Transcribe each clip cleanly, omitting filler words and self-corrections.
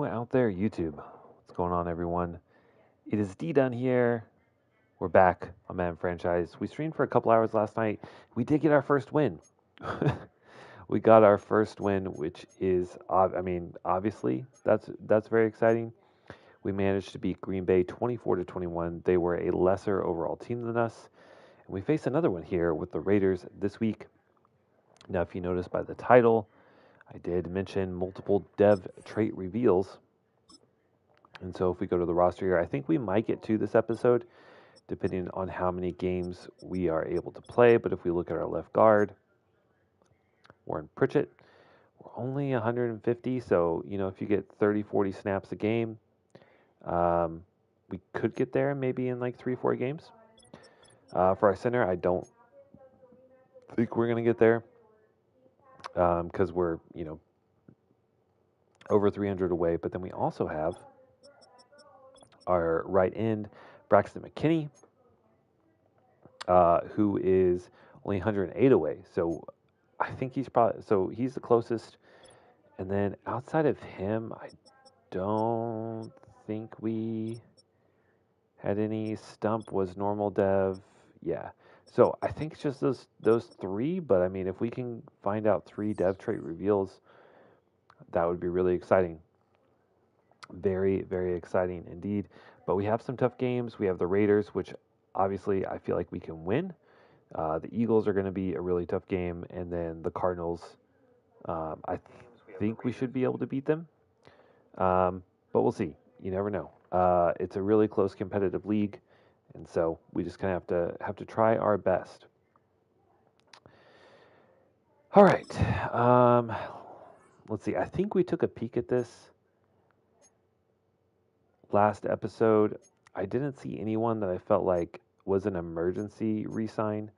Out there, YouTube. What's going on, everyone? It is D Dunn here. We're back on Madden franchise. We streamed for a couple hours last night. We did get our first win. We got our first win, which is, obviously that's very exciting. We managed to beat Green Bay 24-21. They were a lesser overall team than us, and we face another one here with the Raiders this week. Now, if you notice by the title, I did mention multiple dev trait reveals. And so if we go to the roster here, I think we might get to this episode, depending on how many games we are able to play. But if we look at our left guard, Warren Pritchett, we're only 150. So, if you get 30, 40 snaps a game, we could get there maybe in like 3, 4 games. For our center, I don't think we're going to get there because we're, over 300 away. But then we also have our right end, Braxton McKinney, who is only 108 away. So I think he's the closest. And then outside of him, I don't think we had any. Stump was normal dev. Yeah. So I think it's just those three. But I mean, if we can find out 3 dev trait reveals, that would be really exciting. Very, very exciting indeed. But we have some tough games. We have the Raiders, which obviously I feel like we can win. The Eagles are going to be a really tough game, and then the Cardinals. I think we should be able to beat them, but we'll see. You never know. It's a really close competitive league, and so we just kind of have to try our best. All right. Let's see. I think we took a peek at this last episode. I didn't see anyone that I felt like was an emergency re-sign.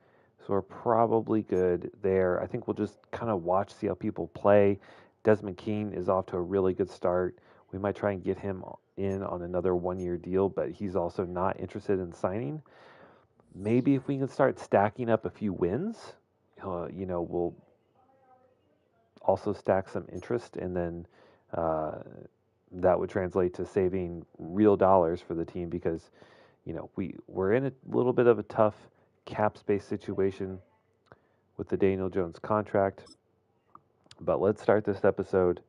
So we're probably good there. I think we'll just kind of watch, see how people play. Desmond King is off to a really good start. We might try and get him in on another 1-year deal, but he's also not interested in signing. Maybe if we can start stacking up a few wins, we'll also stack some interest, and then that would translate to saving real dollars for the team because, we're in a little bit of a tough cap space situation with the Daniel Jones contract. But let's start this episode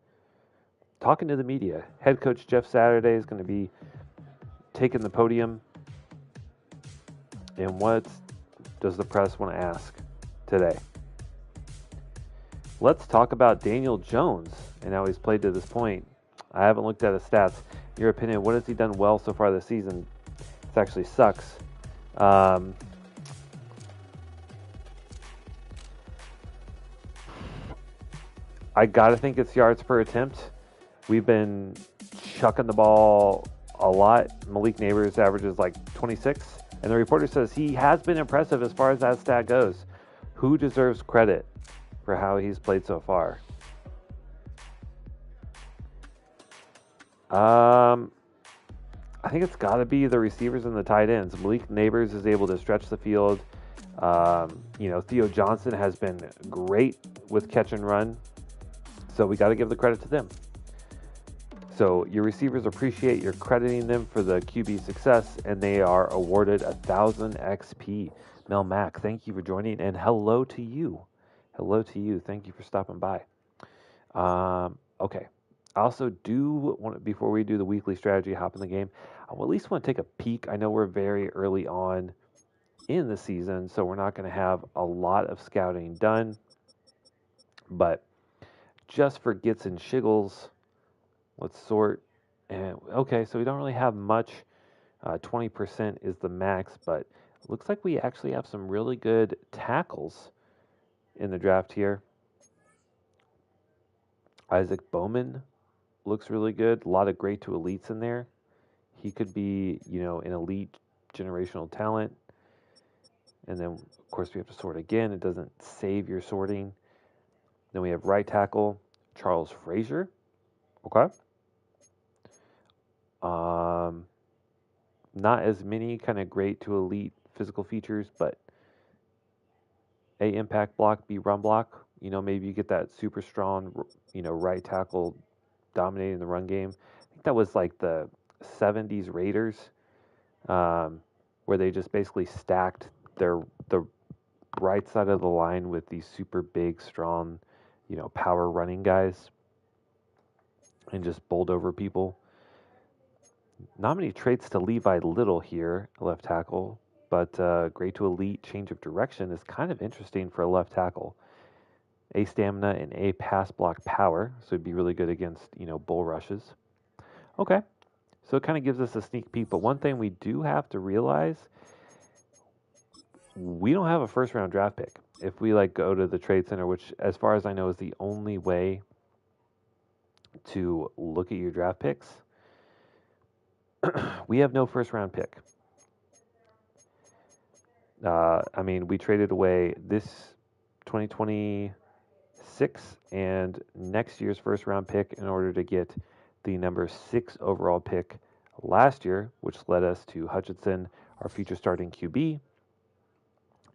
talking to the media. Head coach Jeff Saturday is going to be taking the podium. And what does the press want to ask today? Let's talk about Daniel Jones and how he's played to this point. I haven't looked at his stats. In your opinion, what has he done well so far this season? This actually sucks. I got to think it's yards per attempt. We've been chucking the ball a lot. Malik Neighbors averages like 26. And the reporter says he has been impressive as far as that stat goes. Who deserves credit for how he's played so far? I think it's got to be the receivers and the tight ends. Malik Neighbors is able to stretch the field. Theo Johnson has been great with catch and run. So we got to give the credit to them. So your receivers appreciate you're crediting them for the QB success, and they are awarded 1,000 XP. Mel Mack, thank you for joining, and hello to you. Hello to you. Thank you for stopping by. Okay. I also do want, before we do the weekly strategy hop in the game, I at least want to take a peek. I know we're very early on in the season, so we're not going to have a lot of scouting done. But just for gets and shiggles, let's sort. And okay, so we don't really have much. 20% is the max, but it looks like we actually have some really good tackles in the draft here. Isaac Bowman looks really good. A lot of great to elites in there. He could be, an elite generational talent. And then, of course, we have to sort again. It doesn't save your sorting. Then we have right tackle, Charles Frazier. Okay. Not as many kind of great to elite physical features, but A, impact block, B, run block. Maybe you get that super strong, right tackle dominating the run game. think that was like the 70s Raiders, where they just basically stacked the right side of the line with these super big, strong, power running guys and just bowled over people. Not many traits to Levi Little here, left tackle, but great to elite change of direction is kind of interesting for a left tackle. A stamina and A pass block power, so it'd be really good against, bull rushes. Okay, so it kind of gives us a sneak peek, but one thing we do have to realize, we don't have a first round draft pick. If we go to the trade center, which as far as I know is the only way to look at your draft picks, we have no first round pick. I mean, we traded away this 2026 and next year's first round pick in order to get the number 6 overall pick last year, which led us to Hutchinson, our future starting QB.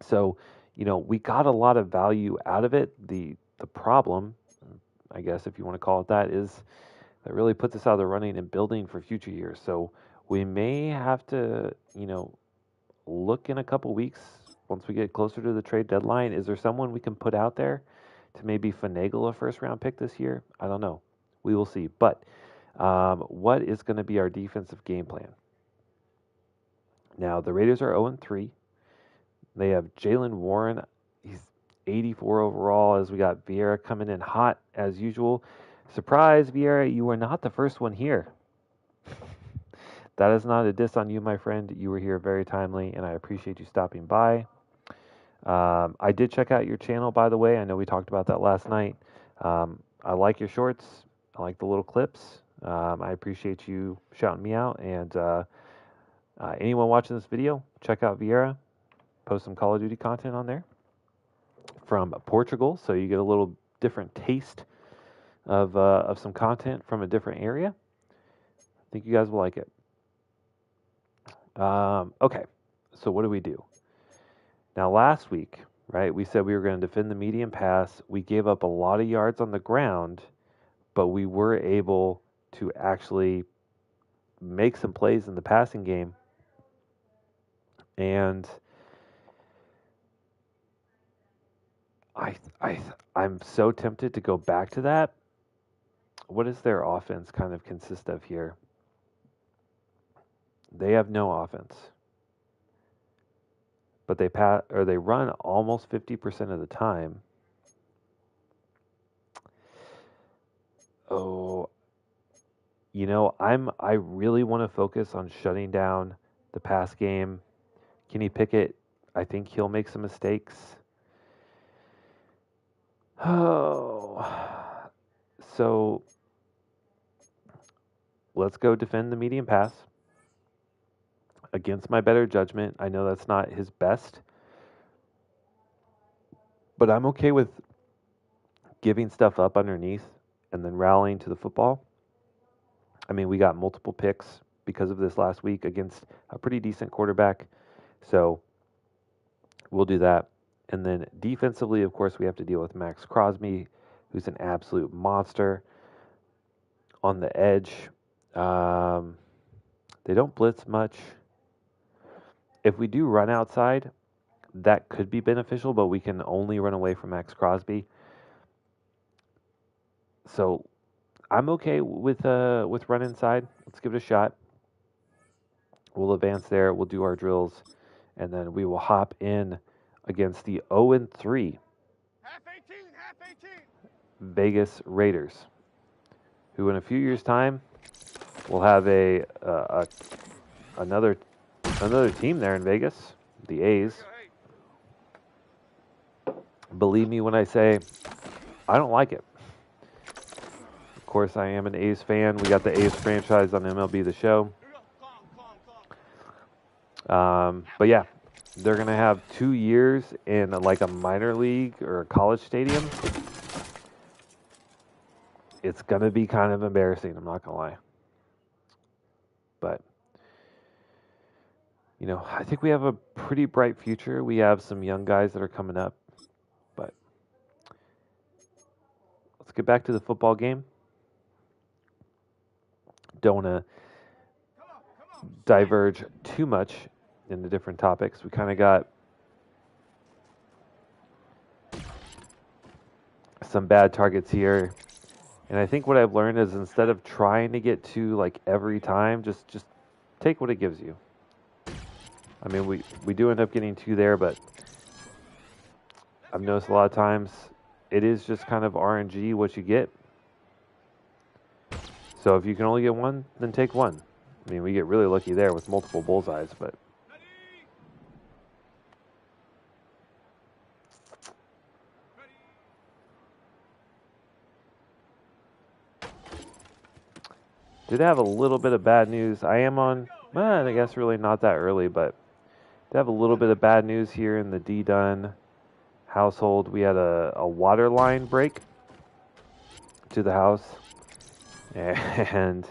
So, we got a lot of value out of it. The problem, I guess if you want to call it that, is that really puts us out of the running and building for future years. So we may have to, look in a couple weeks once we get closer to the trade deadline. Is there someone we can put out there to maybe finagle a first round pick this year? I don't know. We will see. But what is going to be our defensive game plan? Now, the Raiders are 0-3. They have Jalen Warren. He's 84 overall, as we got Vieira coming in hot as usual. Surprise, Vieira, you were not the first one here. That is not a diss on you, my friend. You were here very timely, and I appreciate you stopping by. I did check out your channel, by the way. I know we talked about that last night. I like your shorts. I like the little clips. I appreciate you shouting me out. And anyone watching this video, check out Vieira. Post some Call of Duty content on there from Portugal, so you get a little different taste of some content from a different area. I think you guys will like it. Okay, so what do we do? Now, last week, right, we said we were going to defend the medium pass. We gave up a lot of yards on the ground, but we were able to actually make some plays in the passing game. And I'm so tempted to go back to that. What does their offense kind of consist of here? They have no offense, but they run almost 50% of the time. Oh, I really want to focus on shutting down the pass game. Kenny Pickett, I think he'll make some mistakes. Oh, so let's go defend the medium pass against my better judgment. I know that's not his best, but I'm okay with giving stuff up underneath and then rallying to the football. I mean, we got multiple picks because of this last week against a pretty decent quarterback. So we'll do that. And then defensively, of course, we have to deal with Max Crosby, who's an absolute monster on the edge. They don't blitz much. If we do run outside, that could be beneficial, but we can only run away from Max Crosby. So I'm okay with run inside. Let's give it a shot. We'll advance there. We'll do our drills, and then we will hop in against the 0-3 Vegas Raiders, who in a few years' time will have another team there in Vegas, the A's. Believe me when I say I don't like it. Of course, I am an A's fan. We got the A's franchise on MLB The Show. But yeah, they're going to have 2 years in like a minor league or a college stadium. It's going to be kind of embarrassing, I'm not going to lie. But, I think we have a pretty bright future. We have some young guys that are coming up. But let's get back to the football game. Don't want to diverge too much into different topics. We kind of got some bad targets here. And I think what I've learned is instead of trying to get to like every time, just take what it gives you. I mean, we do end up getting two there, but I've noticed a lot of times it is just kind of RNG what you get. So if you can only get one, then take one. I mean, we get really lucky there with multiple bullseyes, but did have a little bit of bad news. I am on, I guess really not that early, but did have a little bit of bad news here in the D-Dun household. We had a water line break to the house, and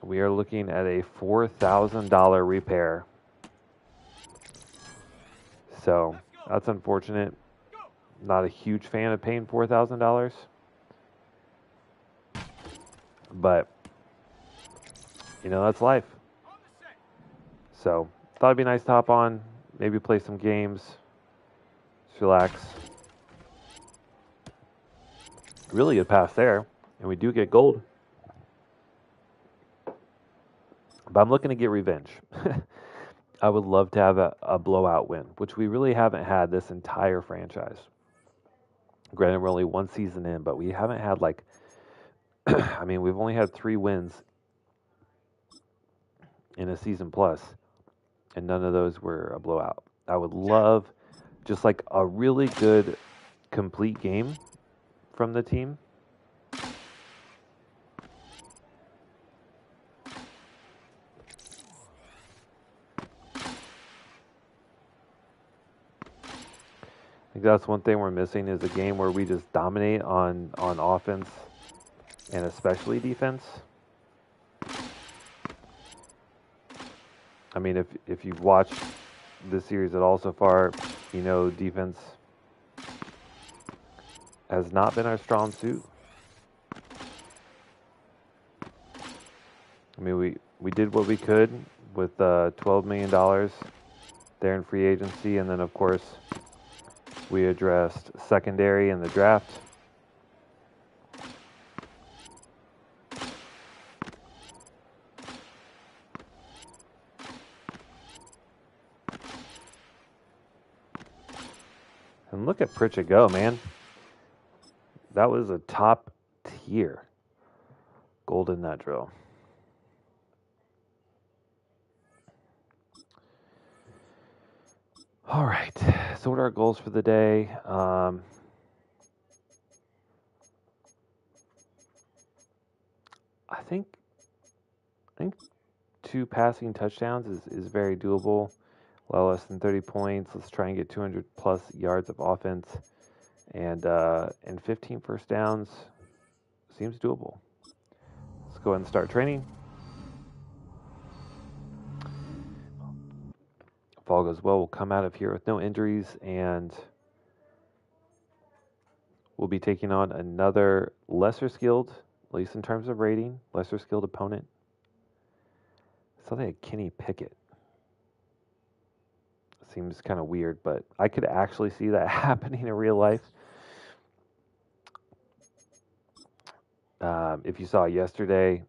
we are looking at a $4,000 repair. So that's unfortunate. Not a huge fan of paying $4,000, but you know, that's life. So thought it'd be nice to hop on, maybe play some games, just relax. Really good pass there, and we do get gold. But I'm looking to get revenge. I would love to have a blowout win, which we really haven't had this entire franchise. Granted, we're only one season in, but we haven't had like, I mean, we've only had 3 wins in a season plus, and none of those were a blowout. I would love just like a really good, complete game from the team. I think that's one thing we're missing is a game where we just dominate on offense and especially defense. I mean, if you've watched this series at all so far, you know defense has not been our strong suit. I mean, we did what we could with $12 million there in free agency, and then of course we addressed secondary in the draft. And look at Pritchett go, man. That was a top tier gold in that drill. All right. So what are our goals for the day? I think 2 passing touchdowns is very doable. Well, less than 30 points. Let's try and get 200 plus yards of offense, and 15 first downs seems doable. Let's go ahead and start training. If all goes well, we'll come out of here with no injuries, and we'll be taking on another lesser skilled, at least in terms of rating, lesser skilled opponent. I saw they had Kenny Pickett. Seems kind of weird, but I could actually see that happening in real life. If you saw yesterday,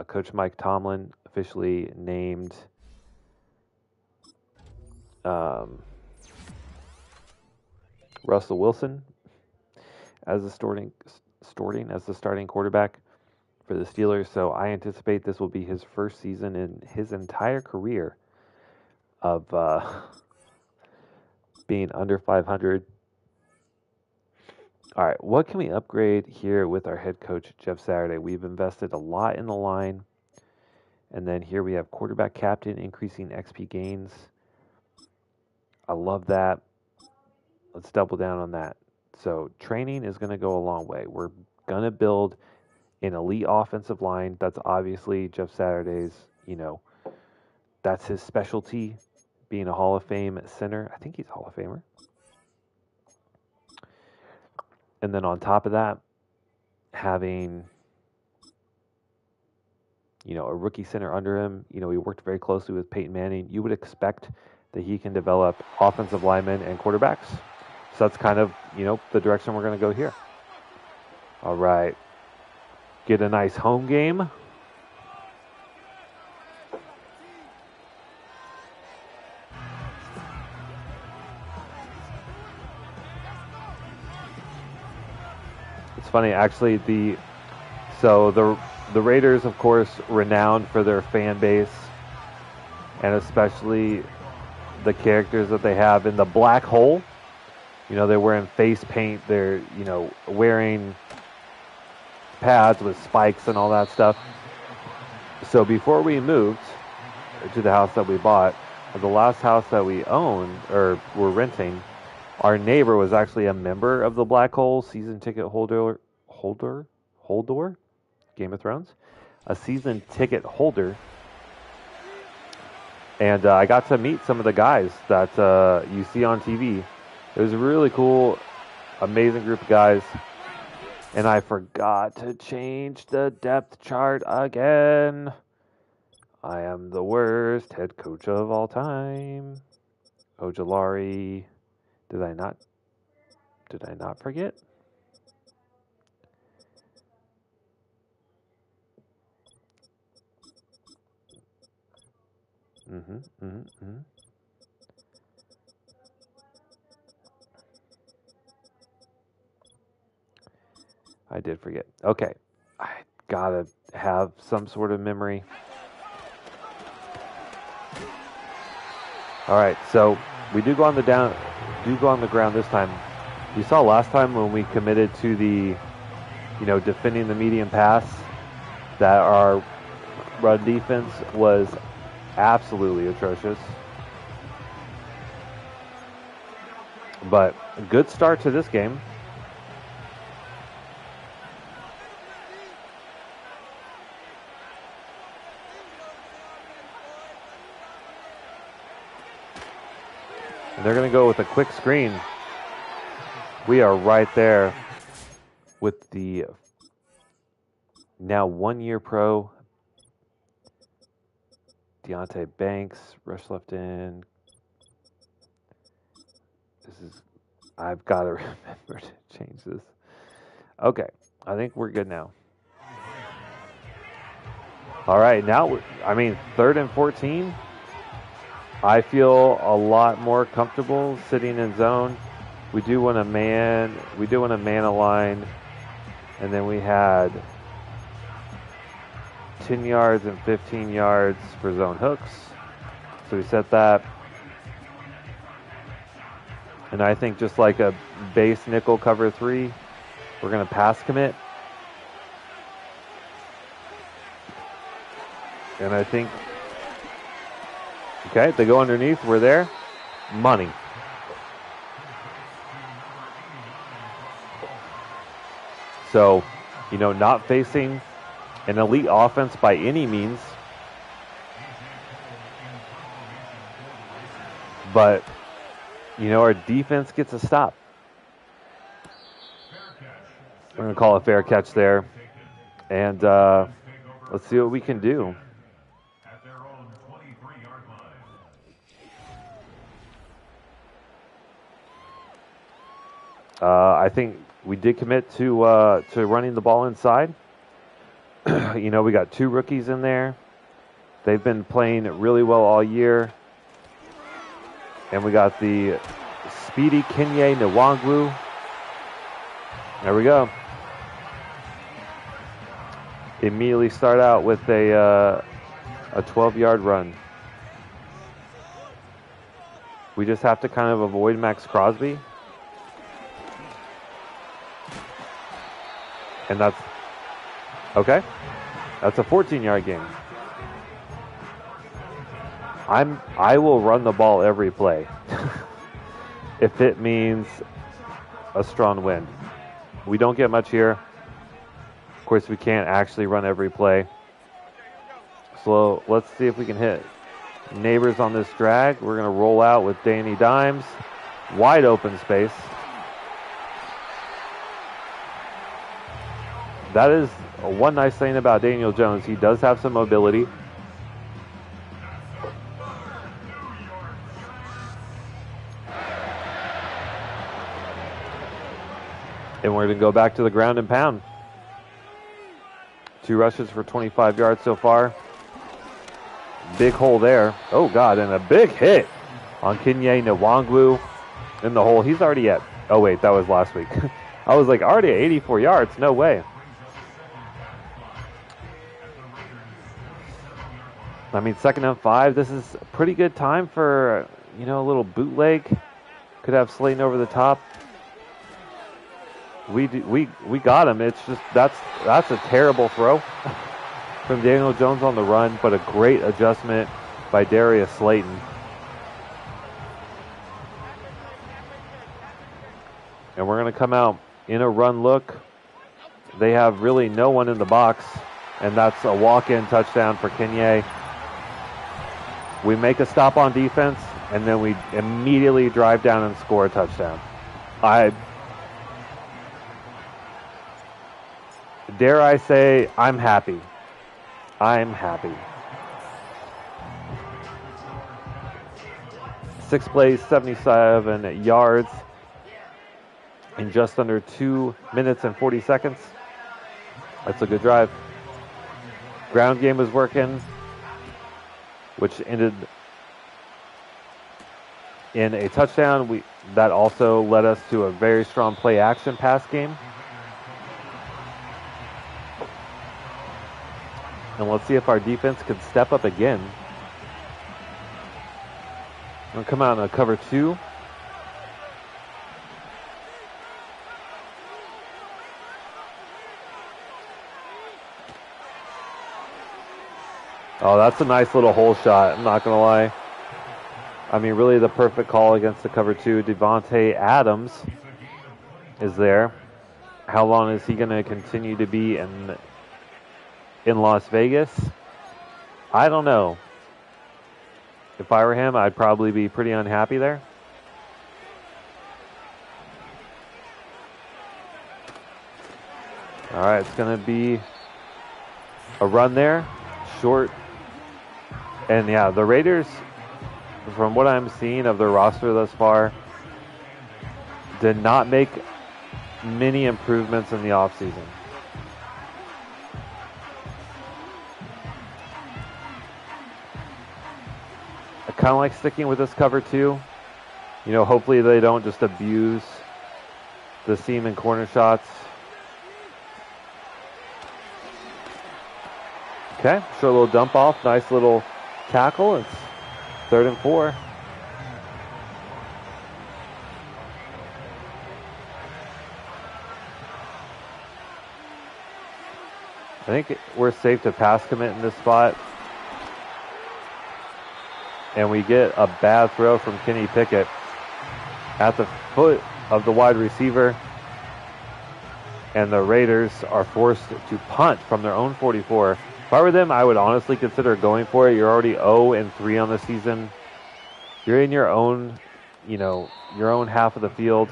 Coach Mike Tomlin officially named Russell Wilson as the starting quarterback for the Steelers. So I anticipate this will be his first season in his entire career of being under 500. All right, what can we upgrade here with our head coach, Jeff Saturday? We've invested a lot in the line. And then here we have quarterback captain, increasing XP gains. I love that. Let's double down on that. So training is going to go a long way. We're going to build an elite offensive line. That's obviously Jeff Saturday's, that's his specialty, being a Hall of Fame center. I think he's a Hall of Famer. And then on top of that, having, a rookie center under him. He worked very closely with Peyton Manning. You would expect that he can develop offensive linemen and quarterbacks. So that's kind of, the direction we're going to go here. All right. Get a nice home game. It's funny, actually, the Raiders, of course, renowned for their fan base, and especially the characters that they have in the black hole. They're wearing face paint. They're, wearing pads with spikes and all that stuff. So before we moved to the house that we bought, the last house that we owned or were renting, our neighbor was actually a member of the Black Hole, season ticket holder, Game of Thrones, a season ticket holder. And I got to meet some of the guys that you see on TV. It was a really cool, amazing group of guys. And I forgot to change the depth chart again. I am the worst head coach of all time. Ojolari. Did I not forget? I did forget. Okay. I gotta have some sort of memory. All right, so we do go on the ground this time. You saw last time when we committed to the, defending the medium pass, that our run defense was absolutely atrocious. But a good start to this game. And they're going to go with a quick screen. We are right there with the now 1-year pro Deontay Banks, rush left in. I've got to remember to change this. Okay, I think we're good now. All right, now, 3rd and 14. I feel a lot more comfortable sitting in zone. We do want a man align, and then we had 10 yards and 15 yards for zone hooks. So we set that. And I think just like a base nickel cover 3, we're going to pass commit. And I think, okay, they go underneath. We're there. Money. So, not facing an elite offense by any means. But, our defense gets a stop. We're going to call a fair catch there. And let's see what we can do. I think we did commit to running the ball inside. We got 2 rookies in there. They've been playing really well all year. And we got the speedy Kenye Nwangwu. There we go. Immediately start out with a 12-yard run. We just have to kind of avoid Max Crosby. And that's okay. That's a 14-yard gain. I will run the ball every play if it means a strong win. We don't get much here. Of course, we can't actually run every play. So let's see if we can hit neighbors on this drag. We're going to roll out with Danny Dimes. Wide open space. that is one nice thing about Daniel Jones. He does have some mobility. And we're going to go back to the ground and pound. 2 rushes for 25 yards so far. Big hole there. Oh, God, and a big hit on Kenye Nwangwu in the hole. He's already at, oh, wait, that was last week. I was like, already at 84 yards. No way. I mean, 2nd and 5. This is a pretty good time for, a little bootleg. Could have Slayton over the top. We got him. It's just that's a terrible throw from Daniel Jones on the run, but a great adjustment by Darius Slayton. And we're going to come out in a run look. They have really no one in the box, and that's a walk-in touchdown for Kenye. We make a stop on defense, and then we immediately drive down and score a touchdown. Dare I say, I'm happy. I'm happy. 6 plays, 77 yards in just under 2 minutes and 40 seconds. That's a good drive. Ground game was working, which ended in a touchdown. That also led us to a very strong play action pass game. And let's see if our defense can step up again. We'll come out in a cover 2. Oh, that's a nice little hole shot. I'm not going to lie. I mean, really the perfect call against the cover 2. Devontae Adams is there. How long is he going to continue to be in Las Vegas? I don't know. If I were him, I'd probably be pretty unhappy there. All right, it's going to be a run there. Short. And yeah, the Raiders, from what I'm seeing of their roster thus far, did not make many improvements in the offseason. I kind of like sticking with this cover 2. Hopefully they don't just abuse the seam and corner shots. Okay, short little dump off, nice little tackle. It's 3rd and 4. I think we're safe to pass commit in this spot. And we get a bad throw from Kenny Pickett at the foot of the wide receiver. And the Raiders are forced to punt from their own 44. If I were them, I would honestly consider going for it. You're already 0-3 on the season. You're in your own, your own half of the field.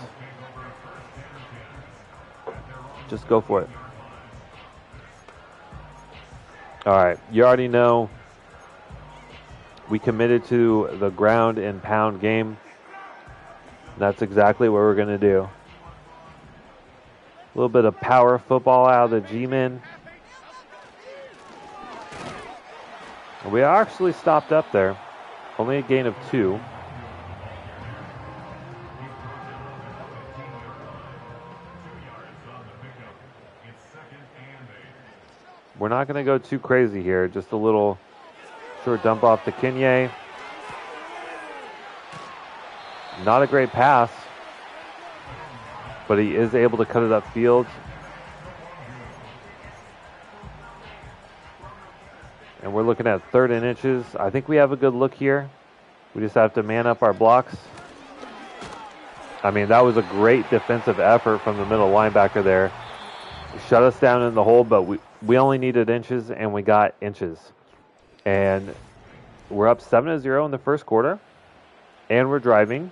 Just go for it. All right, you already know we committed to the ground and pound game. That's exactly what we're going to do. A little bit of power football out of the G-men. We actually stopped up there. Only a gain of 2. We're not going to go too crazy here. Just a little short dump off to Kenye. Not a great pass, but he is able to cut it upfield. And we're looking at 3rd and inches. I think we have a good look here. We just have to man up our blocks. I mean, that was a great defensive effort from the middle linebacker there. Shut us down in the hole, but we only needed inches, and we got inches. And we're up 7-0 in the first quarter, and we're driving.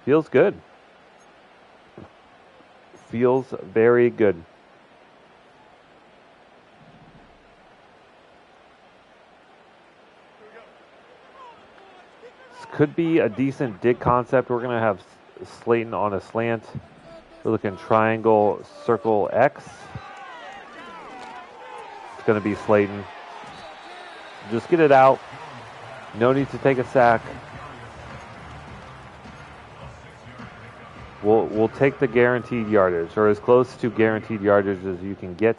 Feels good. Feels very good. This could be a decent dig concept. We're going to have Slayton on a slant. We're looking triangle, circle, X. It's going to be Slayton. Just get it out. No need to take a sack. We'll take the guaranteed yardage, or as close to guaranteed yardage as you can get.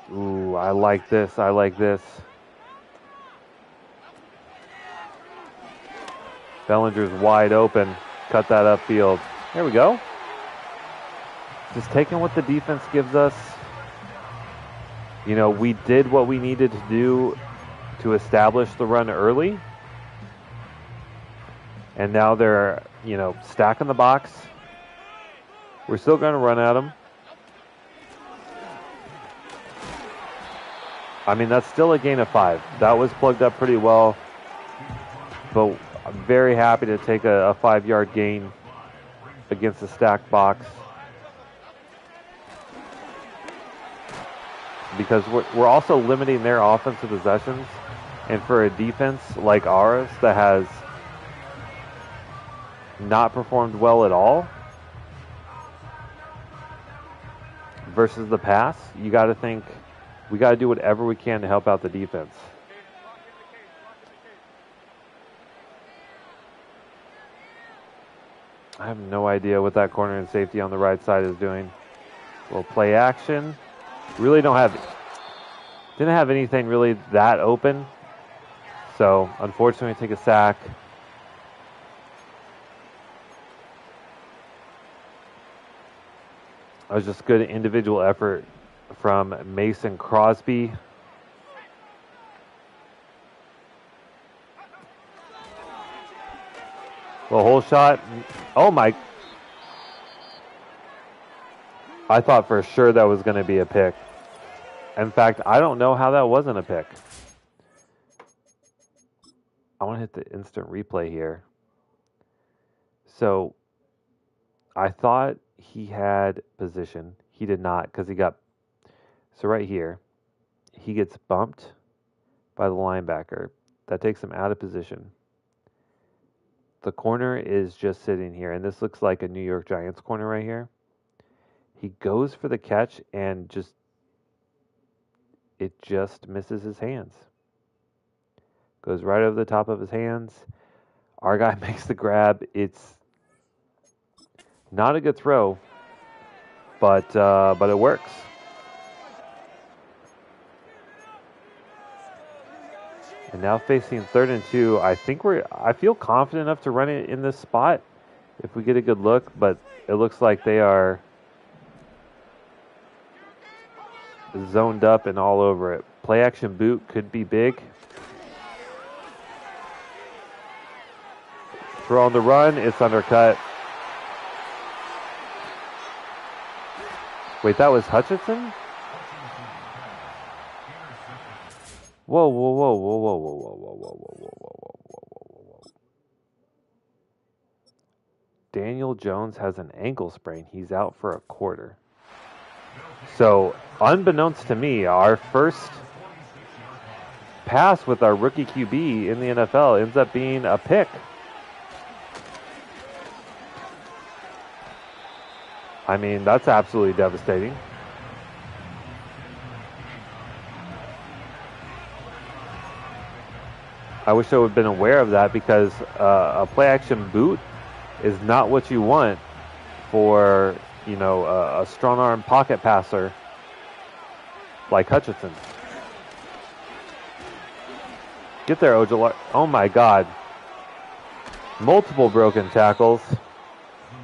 Ooh, I like this. I like this. Bellinger's wide open. Cut that upfield. There we go. Just taking what the defense gives us. You know, we did what we needed to do to establish the run early. And now they're, you know, stacking the box. We're still going to run at them. I mean, that's still a gain of 5. That was plugged up pretty well. But I'm very happy to take a 5-yard gain against a stacked box. Because we're also limiting their offensive possessions. And for a defense like ours that has not performed well at all versus the pass, you got to think we got to do whatever we can to help out the defense. I have no idea what that corner and safety on the right side is doing. We'll play action. Really didn't have anything really that open. So unfortunately take a sack. That was just good individual effort from Mason Crosby. The whole shot. Oh my. I thought for sure that was going to be a pick. In fact, I don't know how that wasn't a pick. I want to hit the instant replay here. So I thought he had position. He did not, because he got... So right here, he gets bumped by the linebacker. That takes him out of position. The corner is just sitting here, and this looks like a New York Giants corner right here. He goes for the catch, and it just misses his hands. Goes right over the top of his hands. Our guy makes the grab. It's not a good throw, but it works. And now facing 3rd and 2, I feel confident enough to run it in this spot if we get a good look, but it looks like they are zoned up and all over it. Play action boot could be big. Throw on the run, it's undercut. Wait, that was Hutchinson? Whoa, whoa, whoa, whoa, whoa, whoa, whoa, whoa, whoa, whoa, whoa, whoa, whoa, whoa. Daniel Jones has an ankle sprain. He's out for a quarter. So, unbeknownst to me, our first pass with our rookie QB in the NFL ends up being a pick. I mean, that's absolutely devastating. I wish I would have been aware of that, because a play-action boot is not what you want for, you know, a strong-arm pocket passer like Hutchinson. Get there, Ojala. Oh, my God. Multiple broken tackles.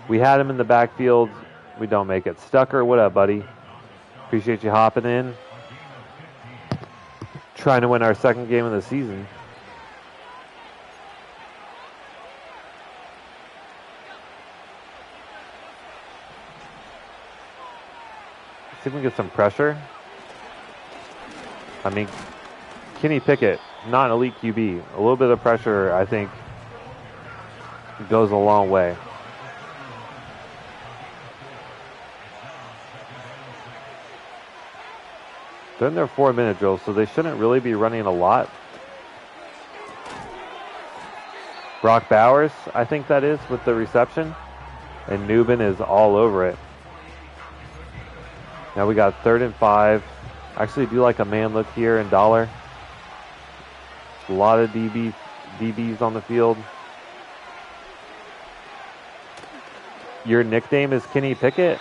We had him in the backfield. We don't make it. Stucker, what up, buddy? Appreciate you hopping in. Trying to win our second game of the season. See if we can get some pressure. I mean, Kenny Pickett, not an elite QB. A little bit of pressure, I think, goes a long way. They're in their 4-minute drill, so they shouldn't really be running a lot. Brock Bowers, I think that is, with the reception. And Newbin is all over it. Now we got 3rd and 5. Actually do like a man look here in dollar. A lot of DBs on the field. Your nickname is Kenny Pickett?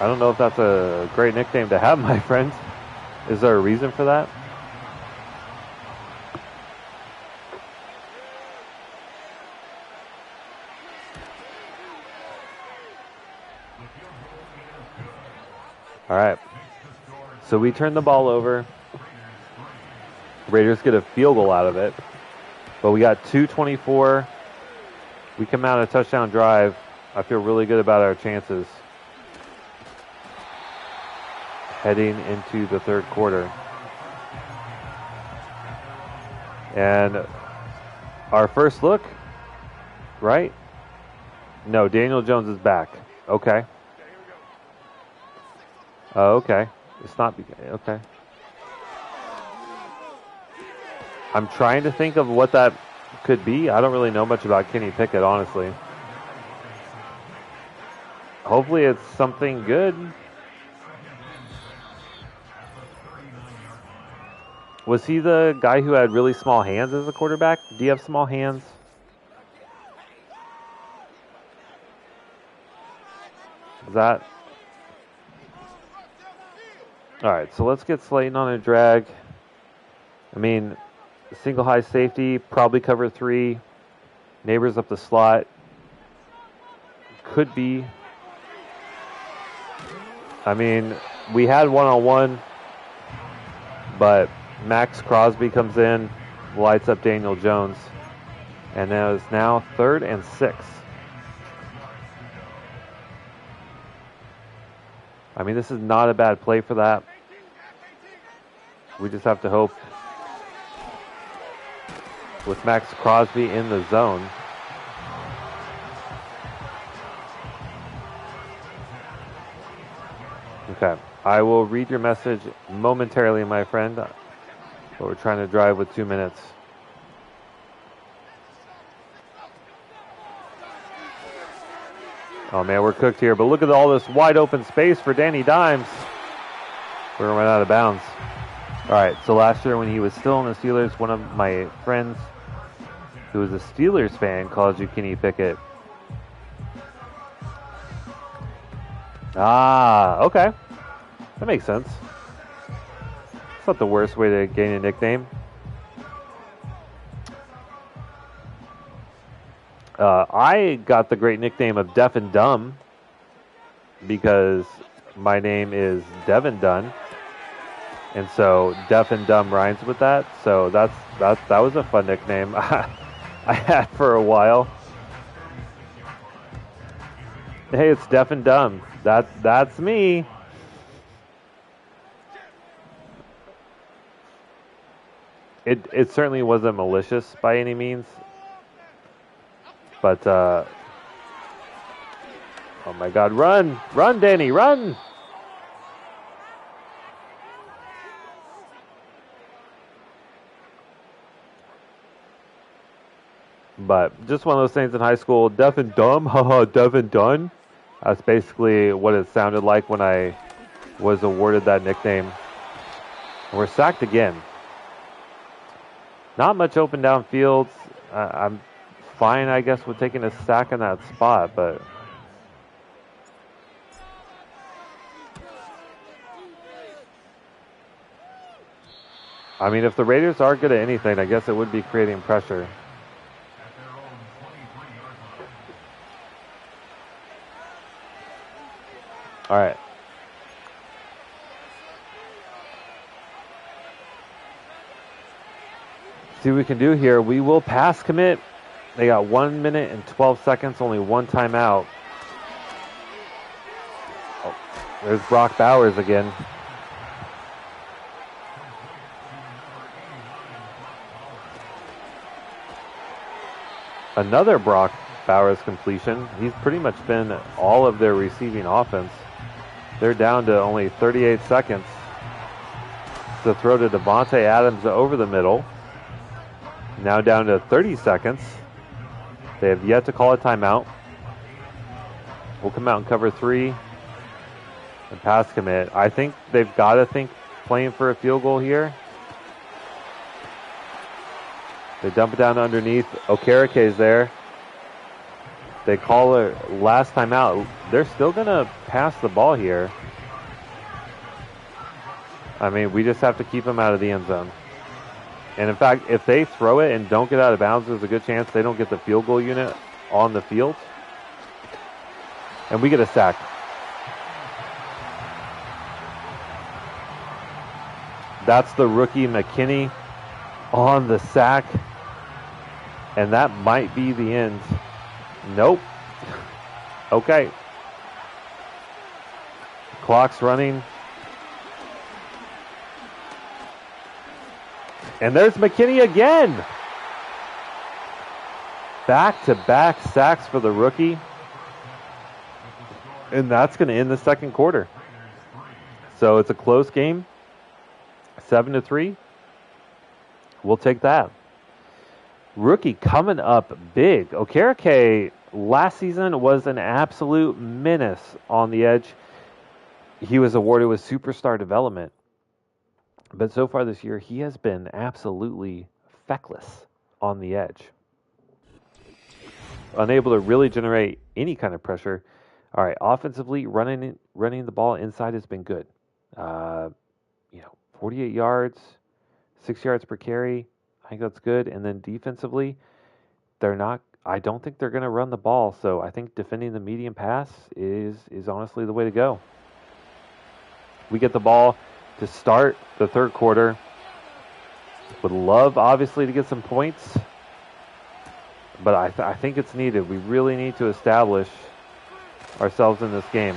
I don't know if that's a great nickname to have, my friend. Is there a reason for that? All right. So we turn the ball over. Raiders get a field goal out of it. But we got 2:24. We come out a touchdown drive. I feel really good about our chances heading into the 3rd quarter. And our first look, right? No, Daniel Jones is back. Okay. Oh, okay. It's not, okay. I'm trying to think of what that could be. I don't really know much about Kenny Pickett, honestly. Hopefully it's something good. Was he the guy who had really small hands as a quarterback? Do you have small hands? Is that? All right, so let's get Slayton on a drag. I mean, single high safety, probably cover 3. Neighbors up the slot. Could be. I mean, we had one-on-one, but Max Crosby comes in, lights up Daniel Jones. And that is now 3rd and 6. I mean, this is not a bad play for that. We just have to hope with Max Crosby in the zone. Okay, I will read your message momentarily, my friend. But we're trying to drive with 2 minutes. Oh man, we're cooked here. But look at all this wide open space for Danny Dimes. We're gonna run out of bounds. All right, so last year when he was still in the Steelers, one of my friends who was a Steelers fan called you Kenny Pickett. Ah, okay. That makes sense. It's not the worst way to gain a nickname. I got the great nickname of Deaf and Dumb because my name is Devin Dunn. And so Deaf and Dumb rhymes with that. So that was a fun nickname I had for a while. Hey, it's Deaf and Dumb. That's me. It certainly wasn't malicious by any means. But oh my God, run, Danny, run! But just one of those things in high school, deaf and dumb, haha, deaf and done. That's basically what it sounded like when I was awarded that nickname. And we're sacked again. Not much open downfields. I'm fine, I guess, with taking a sack in that spot, but I mean, if the Raiders are good at anything, I guess it would be creating pressure. All right. See what we can do here. We will pass commit. They got 1 minute and 12 seconds, only one timeout. Oh, there's Brock Bowers again. Another Brock Bowers completion. He's pretty much been all of their receiving offense. They're down to only 38 seconds to throw to Devontae Adams over the middle. Now down to 30 seconds. They have yet to call a timeout. We'll come out and cover 3 and pass commit. I think they've got to think playing for a field goal here. They dump it down underneath. Okereke's there. They call it last time out. They're still going to pass the ball here. I mean, we just have to keep them out of the end zone. And in fact, if they throw it and don't get out of bounds, there's a good chance they don't get the field goal unit on the field. And we get a sack. That's the rookie McKinney on the sack. And that might be the end. Nope. Okay. Clock's running. And there's McKinney again. Back-to-back sacks for the rookie. And that's going to end the second quarter. So it's a close game. 7-3. We'll take that. Rookie coming up big. Okereke last season was an absolute menace on the edge. He was awarded with superstar development. But so far this year, he has been absolutely feckless on the edge. Unable to really generate any kind of pressure. All right, offensively, running the ball inside has been good. 48 yards, 6 yards per carry. I think that's good. And then defensively, I don't think they're going to run the ball. So I think defending the medium pass is honestly the way to go. We get the ball to start the third quarter. Would love, obviously, to get some points. But I think it's needed. We really need to establish ourselves in this game.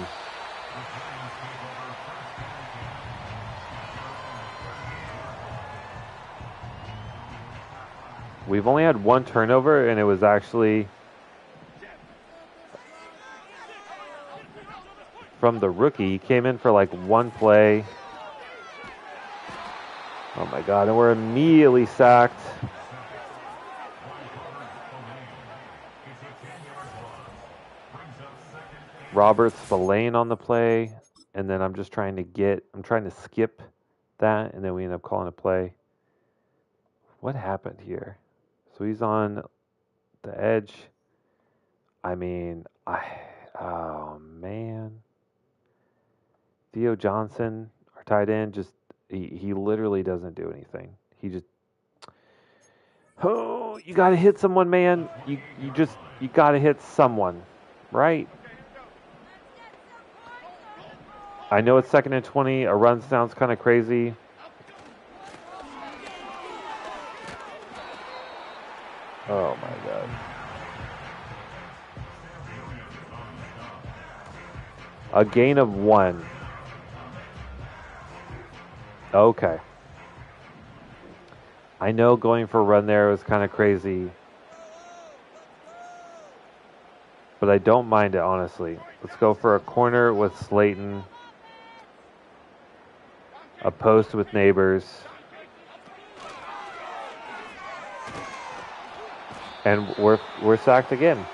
We've only had one turnover, and it was actually from the rookie. He came in for like one play. Oh my God, and we're immediately sacked. Roberts Spillane on the play, and then I'm trying to skip that, and then we end up calling a play. What happened here? So he's on the edge. I mean, oh man. Theo Johnson, our tight end, he literally doesn't do anything. You got to hit someone, man. You got to hit someone, right? I know it's 2nd and 20. A run sounds kind of crazy. Oh my God. A gain of 1. Okay. I know going for a run there was kind of crazy. But I don't mind it, honestly. Let's go for a corner with Slayton. A post with Neighbors. And we're sacked again.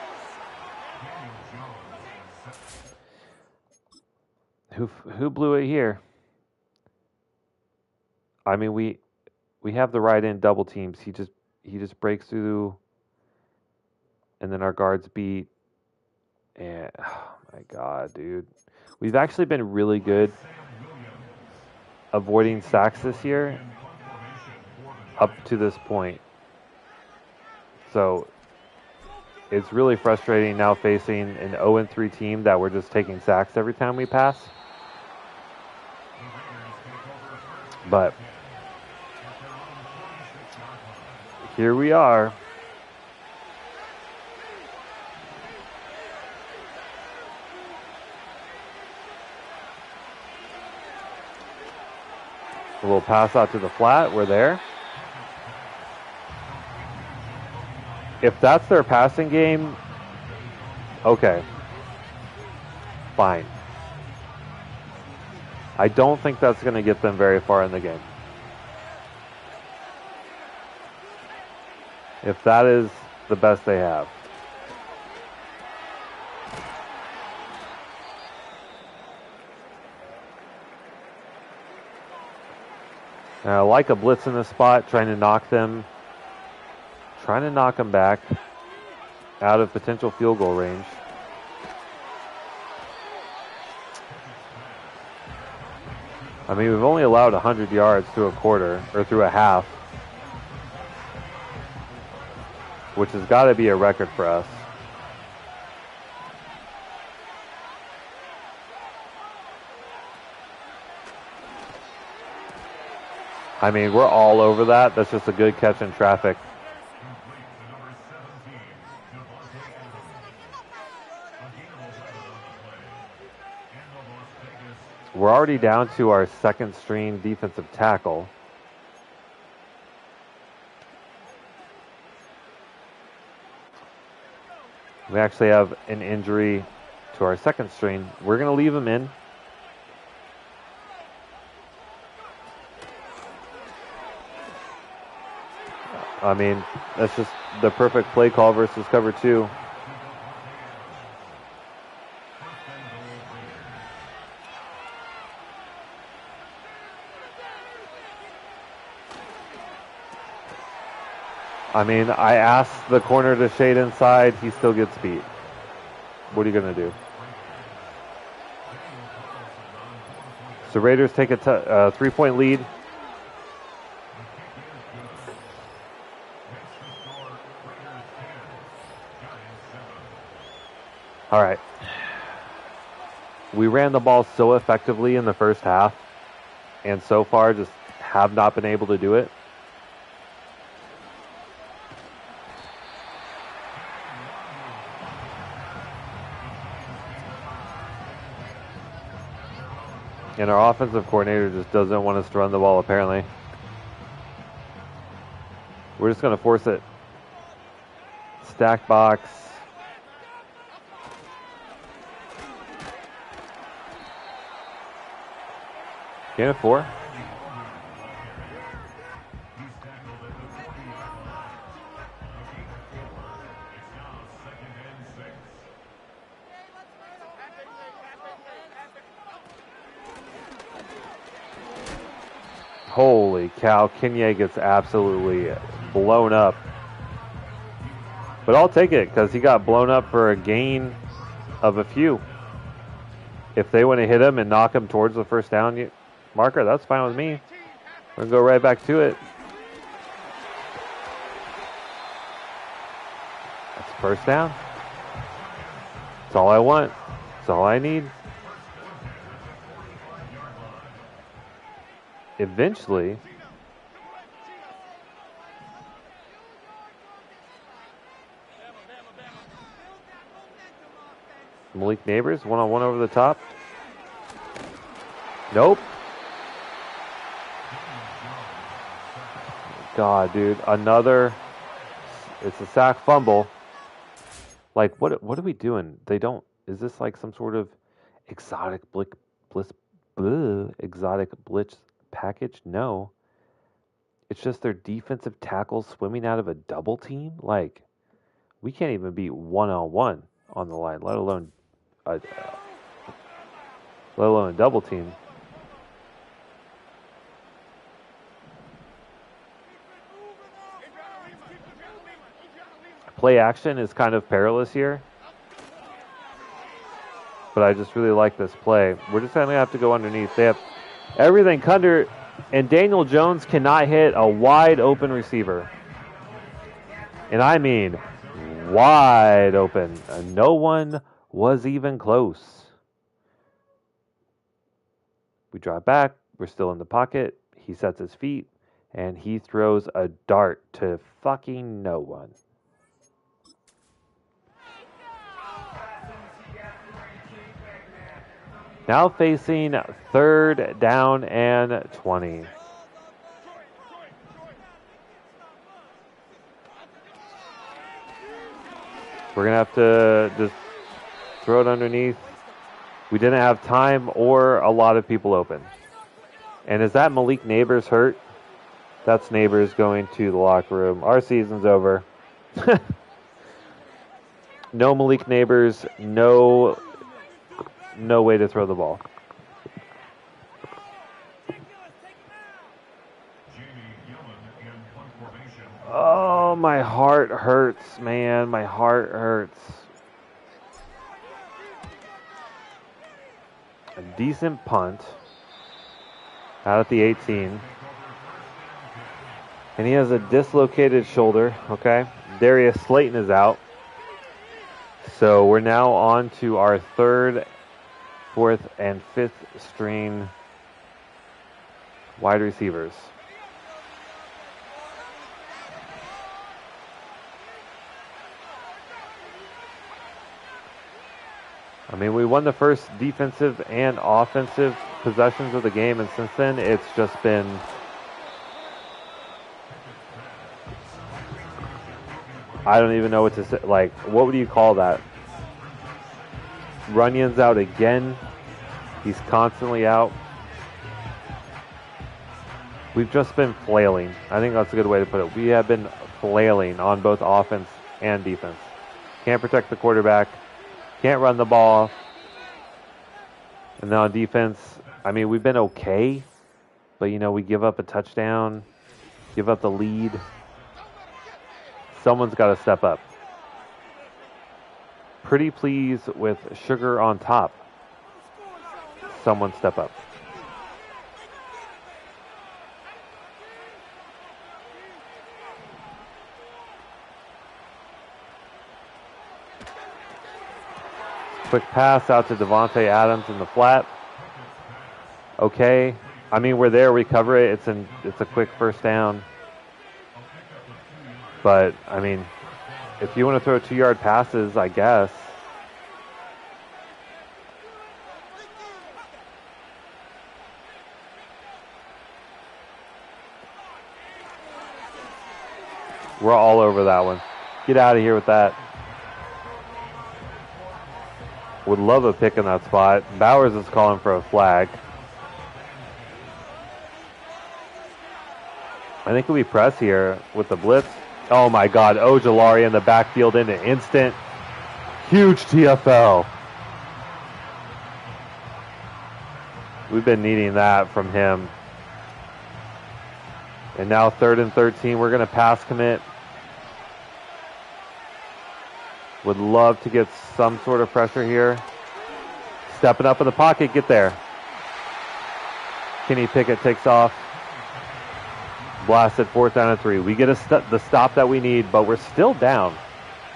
Who blew it here? I mean, we have the right end double teams. He just breaks through, and then our guards beat. And oh my God, dude, we've actually been really good avoiding sacks this year up to this point. So it's really frustrating now facing an 0-3 team that we're just taking sacks every time we pass. But here we are. A little pass out to the flat. We're there. If that's their passing game, okay, fine. I don't think that's going to get them very far in the game. If that is the best they have. And I like a blitz in the spot, trying to knock them back out of potential field goal range. I mean, we've only allowed 100 yards through a quarter, or through a half, which has got to be a record for us. I mean, we're all over that. That's just a good catch in traffic. We're already down to our second string defensive tackle. We actually have an injury to our second string. We're going to leave him in. I mean, that's just the perfect play call versus cover two. I mean, I asked the corner to shade inside. He still gets beat. What are you going to do? So Raiders take a 3-point lead. All right. We ran the ball so effectively in the first half, and so far just have not been able to do it. And our offensive coordinator just doesn't want us to run the ball, apparently. We're just going to force it. Stack box. Gain of 4. Holy cow, Kenya gets absolutely blown up. But I'll take it because he got blown up for a gain of a few. If they want to hit him and knock him towards the first down marker, that's fine with me. We're going to go right back to it. That's first down. That's all I want. That's all I need. Eventually, Malik Neighbors, one-on-one over the top. Nope. God, dude, it's a sack fumble. Like, what are we doing? Is this like some sort of exotic blitz package? No. It's just their defensive tackles swimming out of a double team. Like, we can't even be one-on-one on the line, let alone a double team. Play action is kind of perilous here, but I just really like this play. We're just going to have to go underneath. They have everything covered, and Daniel Jones cannot hit a wide open receiver. And I mean wide open. No one was even close. We drop back. We're still in the pocket. He sets his feet, and he throws a dart to fucking no one. Now facing third down and 20. We're going to have to just throw it underneath. We didn't have time or a lot of people open. And is that Malik Neighbors hurt? That's Neighbors going to the locker room. Our season's over. No Malik Neighbors, no way to throw the ball. Oh, my heart hurts, man. My heart hurts. A decent punt out at the 18. And he has a dislocated shoulder, okay? Darius Slayton is out. So we're now on to our third, fourth, and fifth string wide receivers. I mean, we won the first defensive and offensive possessions of the game, and since then, it's just been I don't even know what to say. Like, what would you call that? Runyon's out again. He's constantly out. We've just been flailing. I think that's a good way to put it. We have been flailing on both offense and defense. Can't protect the quarterback. Can't run the ball. And then on defense, I mean, we've been okay. But, you know, we give up a touchdown. Give up the lead. Someone's got to step up. Pretty pleased with sugar on top. Someone step up. Quick pass out to Devontae Adams in the flat. Okay. I mean, we're there. We cover it. It's a quick first down. But, I mean, if you want to throw 2-yard passes, I guess. We're all over that one. Get out of here with that. Would love a pick in that spot. Bowers is calling for a flag. I think we press here with the blitz. Oh my God, Ojulari in the backfield in an instant. Huge TFL. We've been needing that from him. And now 3rd and 13, we're going to pass commit. Would love to get some sort of pressure here. Stepping up in the pocket, get there. Kenny Pickett takes off. Blasted 4th down and 3. We get the stop that we need, but we're still down.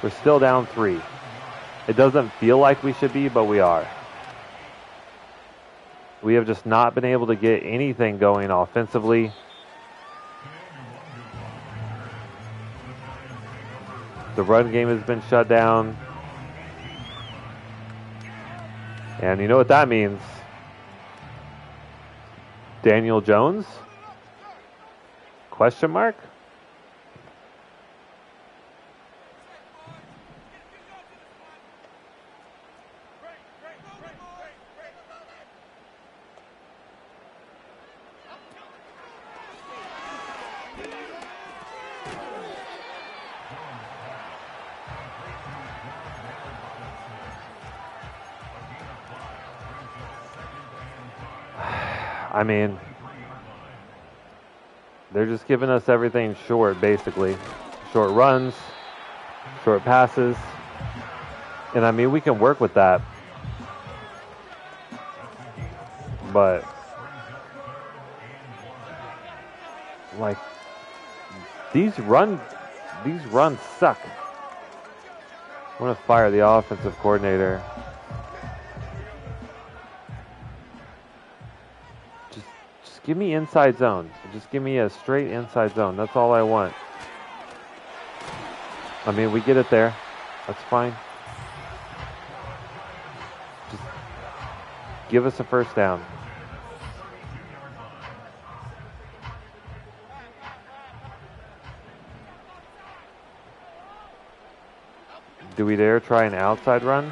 We're still down 3. It doesn't feel like we should be, but we are. We have just not been able to get anything going offensively. The run game has been shut down. And you know what that means? Daniel Jones? Question mark? I mean, they're just giving us everything short, basically. Short runs, short passes. And I mean, we can work with that. But, like, these runs suck. I want to fire the offensive coordinator. Give me inside zone. Just give me a straight inside zone. That's all I want. I mean, we get it there. That's fine. Just give us a first down. Do we dare try an outside run?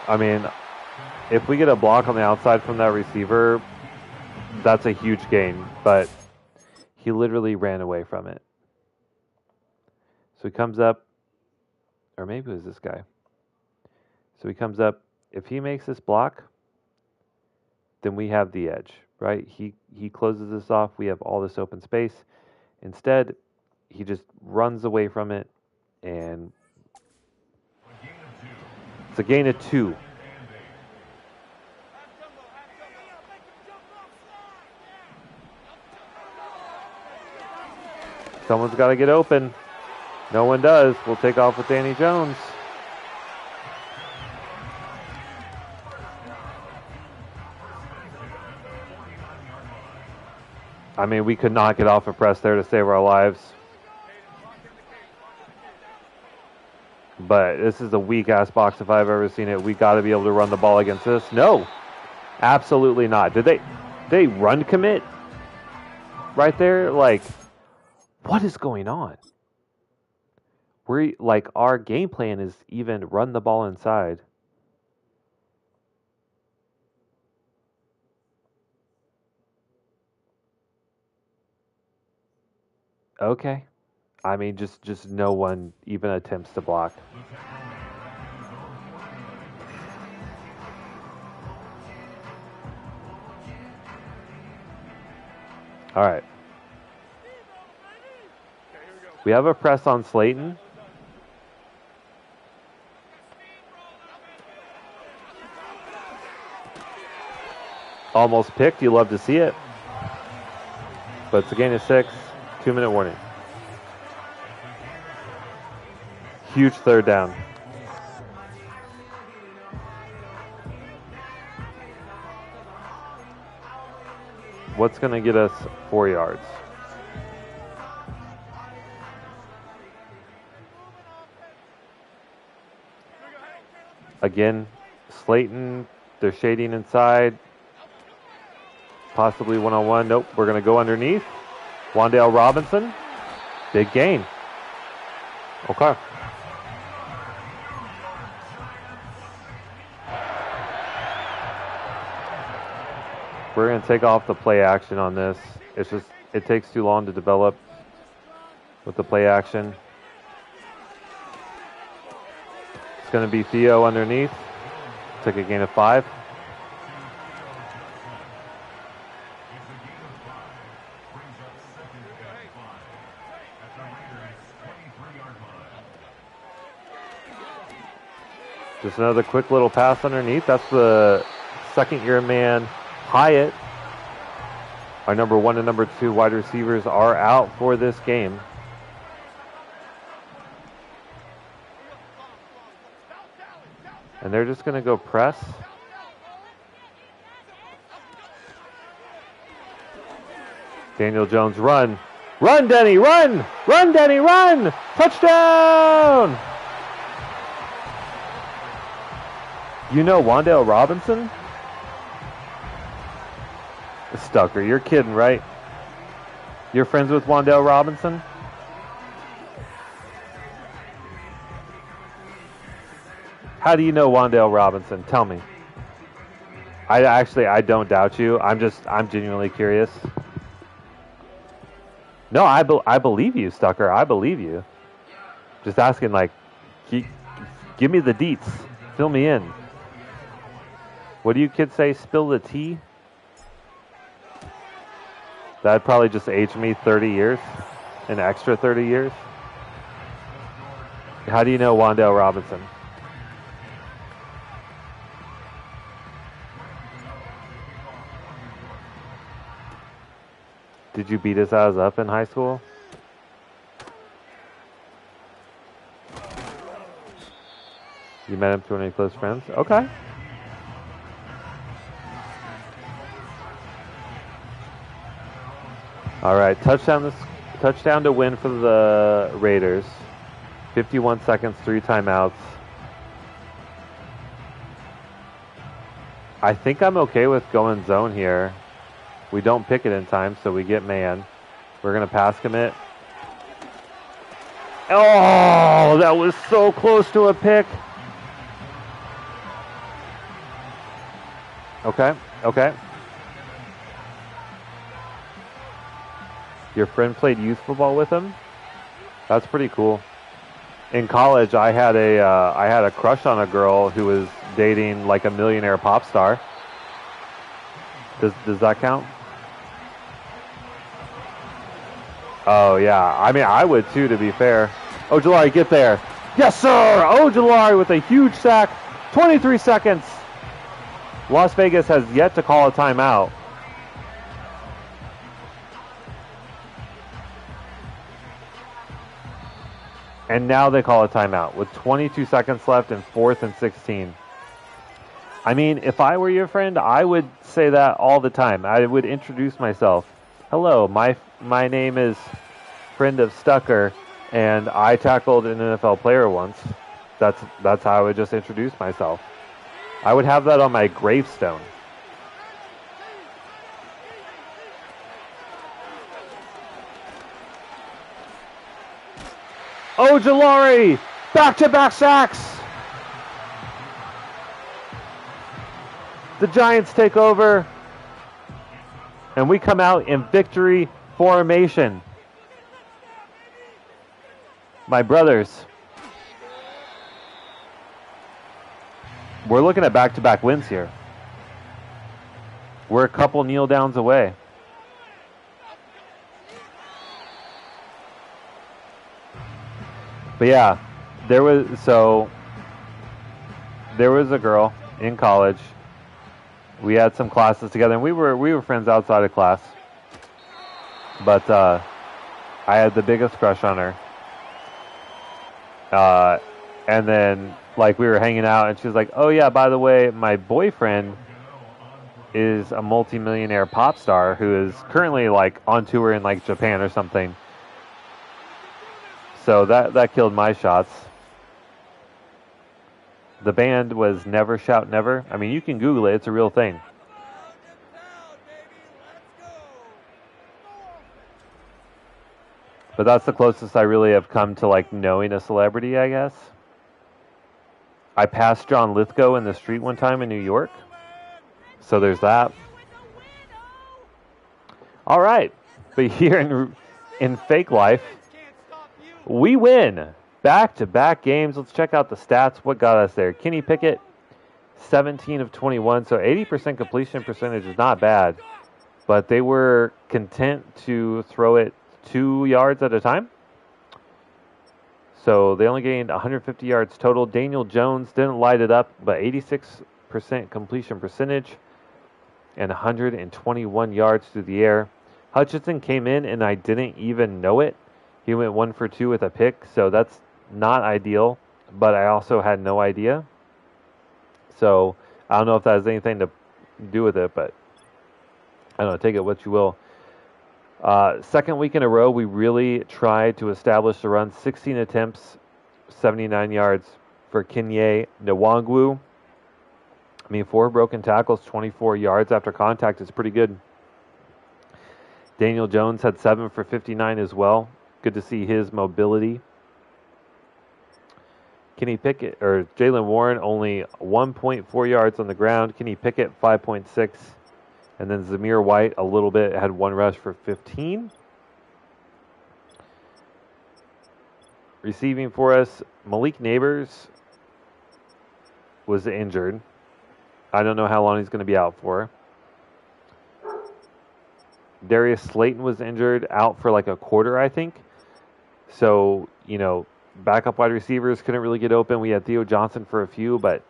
I mean, if we get a block on the outside from that receiver, that's a huge gain, but he literally ran away from it. So he comes up, or maybe it was this guy. So he comes up. If he makes this block, then we have the edge, right? He closes this off. We have all this open space. Instead, he just runs away from it, and it's a gain of 2. Someone's got to get open. No one does. We'll take off with Danny Jones. I mean, we could not get off a press there to save our lives. But this is a weak-ass box if I've ever seen it. We got to be able to run the ball against this. No, absolutely not. Did they run commit right there? Like, what is going on? Our game plan is even run the ball inside. Okay. I mean, just no one even attempts to block. All right. We have a press on Slayton. Almost picked. You love to see it. But it's a gain of 6. 2-minute warning. Huge third down. What's going to get us 4 yards? Again, Slayton, they're shading inside. Possibly one-on-one. Nope, we're going to go underneath. Wan'Dale Robinson, big gain. Okay. We're going to take off the play action on this. It's just, it takes too long to develop with the play action. It's going to be Theo underneath. Took a gain of 5. Just another quick little pass underneath. That's the second-year man, Hyatt. Our number 1 and number 2 wide receivers are out for this game. And they're just going to go press. Daniel Jones, run. Run, Denny, run! Run, Denny, run! Touchdown! You know Wan'Dale Robinson? Stucker, you're kidding, right? You're friends with Wan'Dale Robinson? How do you know Wan'Dale Robinson? Tell me. I don't doubt you. I'm genuinely curious. No, I believe you, Stucker. I believe you. Just asking, like, give me the deets. Fill me in. What do you kids say? Spill the tea? That'd probably just age me 30 years. An extra 30 years. How do you know Wan'Dale Robinson? Did you beat his ass up in high school? You met him through any close friends? Okay. All right, touchdown to win for the Raiders. 51 seconds, 3 timeouts. I think I'm okay with going zone here. We don't pick it in time, so we get man. We're going to pass commit. Oh, Oh, that was so close to a pick. Okay, okay. Your friend played youth football with him? That's pretty cool. In college, I had a crush on a girl who was dating like a millionaire pop star. Does that count? Oh yeah, I mean I would too, to be fair. Ojulari, get there. Yes, sir. Ojulari with a huge sack. 23 seconds. Las Vegas has yet to call a timeout. And now they call a timeout with 22 seconds left and 4th and 16. I mean, if I were your friend, I would say that all the time. I would introduce myself. Hello, my name is Friend of Stucker, and I tackled an NFL player once. That's how I would just introduce myself. I would have that on my gravestone. Ojulari, back-to-back sacks. The Giants take over, and we come out in victory formation. My brothers, we're looking at back-to-back wins here. We're a couple kneel downs away. But yeah, there was a girl in college. We had some classes together, and we were friends outside of class. But I had the biggest crush on her. And then like we were hanging out, and she was like, "Oh yeah, by the way, my boyfriend is a multimillionaire pop star who is currently like on tour in like Japan or something." So that killed my shots. The band was Never Shout Never. I mean, you can Google it. It's a real thing. But that's the closest I really have come to like knowing a celebrity, I guess. I passed John Lithgow in the street one time in New York. So there's that. All right. But here in fake life, we win back-to-back games. Let's check out the stats. What got us there? Kenny Pickett, 17 of 21. So 80% completion percentage is not bad. But they were content to throw it 2 yards at a time. So they only gained 150 yards total. Daniel Jones didn't light it up, but 86% completion percentage and 121 yards through the air. Hutchinson came in, and I didn't even know it. He went 1 for 2 with a pick, so that's not ideal, but I also had no idea. So I don't know if that has anything to do with it, but I don't know, take it what you will. Second week in a row, we really tried to establish the run. 16 attempts, 79 yards for Kenye Nwangwu. I mean, 4 broken tackles, 24 yards after contact is pretty good. Daniel Jones had 7 for 59 as well. Good to see his mobility. Kenny Pickett, or Jaylen Warren, only 1.4 yards on the ground. Kenny Pickett, 5.6. And then Zamir White, a little bit, had 1 rush for 15. Receiving for us, Malik Neighbors was injured. I don't know how long he's going to be out for. Darius Slayton was injured, out for like a quarter, I think. So, backup wide receivers couldn't really get open. We had Theo Johnson for a few, but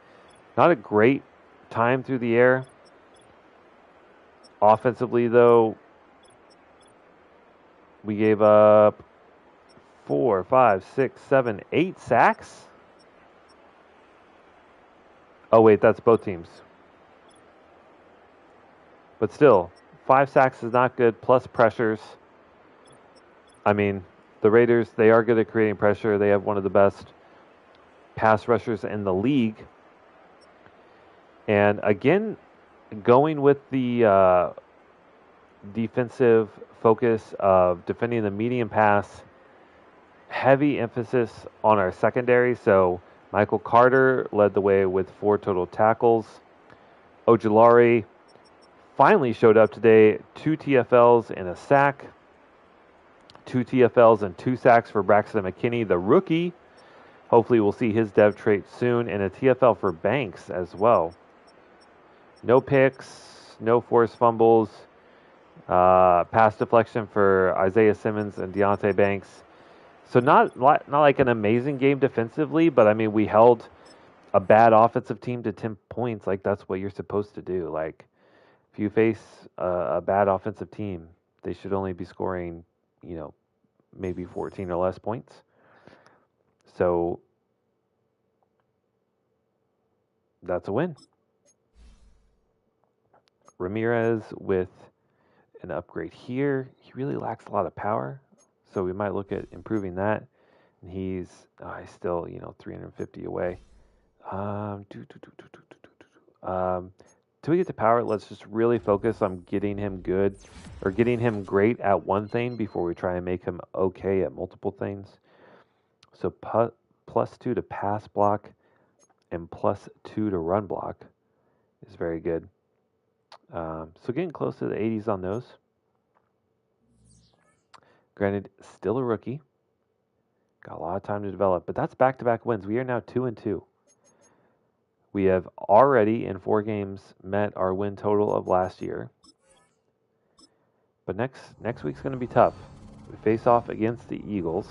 not a great time through the air. Offensively, though, we gave up 4, 5, 6, 7, 8 sacks. Oh, wait, that's both teams. But still, 5 sacks is not good, plus pressures. I mean, the Raiders, they are good at creating pressure. They have one of the best pass rushers in the league. And again, going with the defensive focus of defending the medium pass, heavy emphasis on our secondary. So Michael Carter led the way with 4 total tackles. Ojulari finally showed up today, 2 TFLs and a sack. 2 TFLs and 2 sacks for Braxton McKinney, the rookie. Hopefully we'll see his dev trait soon, and a TFL for Banks as well. No picks, no forced fumbles, pass deflection for Isaiah Simmons and Deontay Banks. So not like an amazing game defensively, but I mean we held a bad offensive team to 10 points. Like that's what you're supposed to do. Like if you face a bad offensive team, they should only be scoring, maybe 14 or less points. So that's a win. Ramirez with an upgrade here. He really lacks a lot of power, so we might look at improving that. And he's still 350 away. Till we get to power, let's just really focus on getting him good or getting him great at one thing before we try and make him okay at multiple things. So +2 to pass block and +2 to run block is very good. So getting close to the 80s on those. Granted, still a rookie. Got a lot of time to develop, but that's back-to-back wins. We are now 2-2. We have already in 4 games met our win total of last year. But next week's going to be tough. We face off against the Eagles.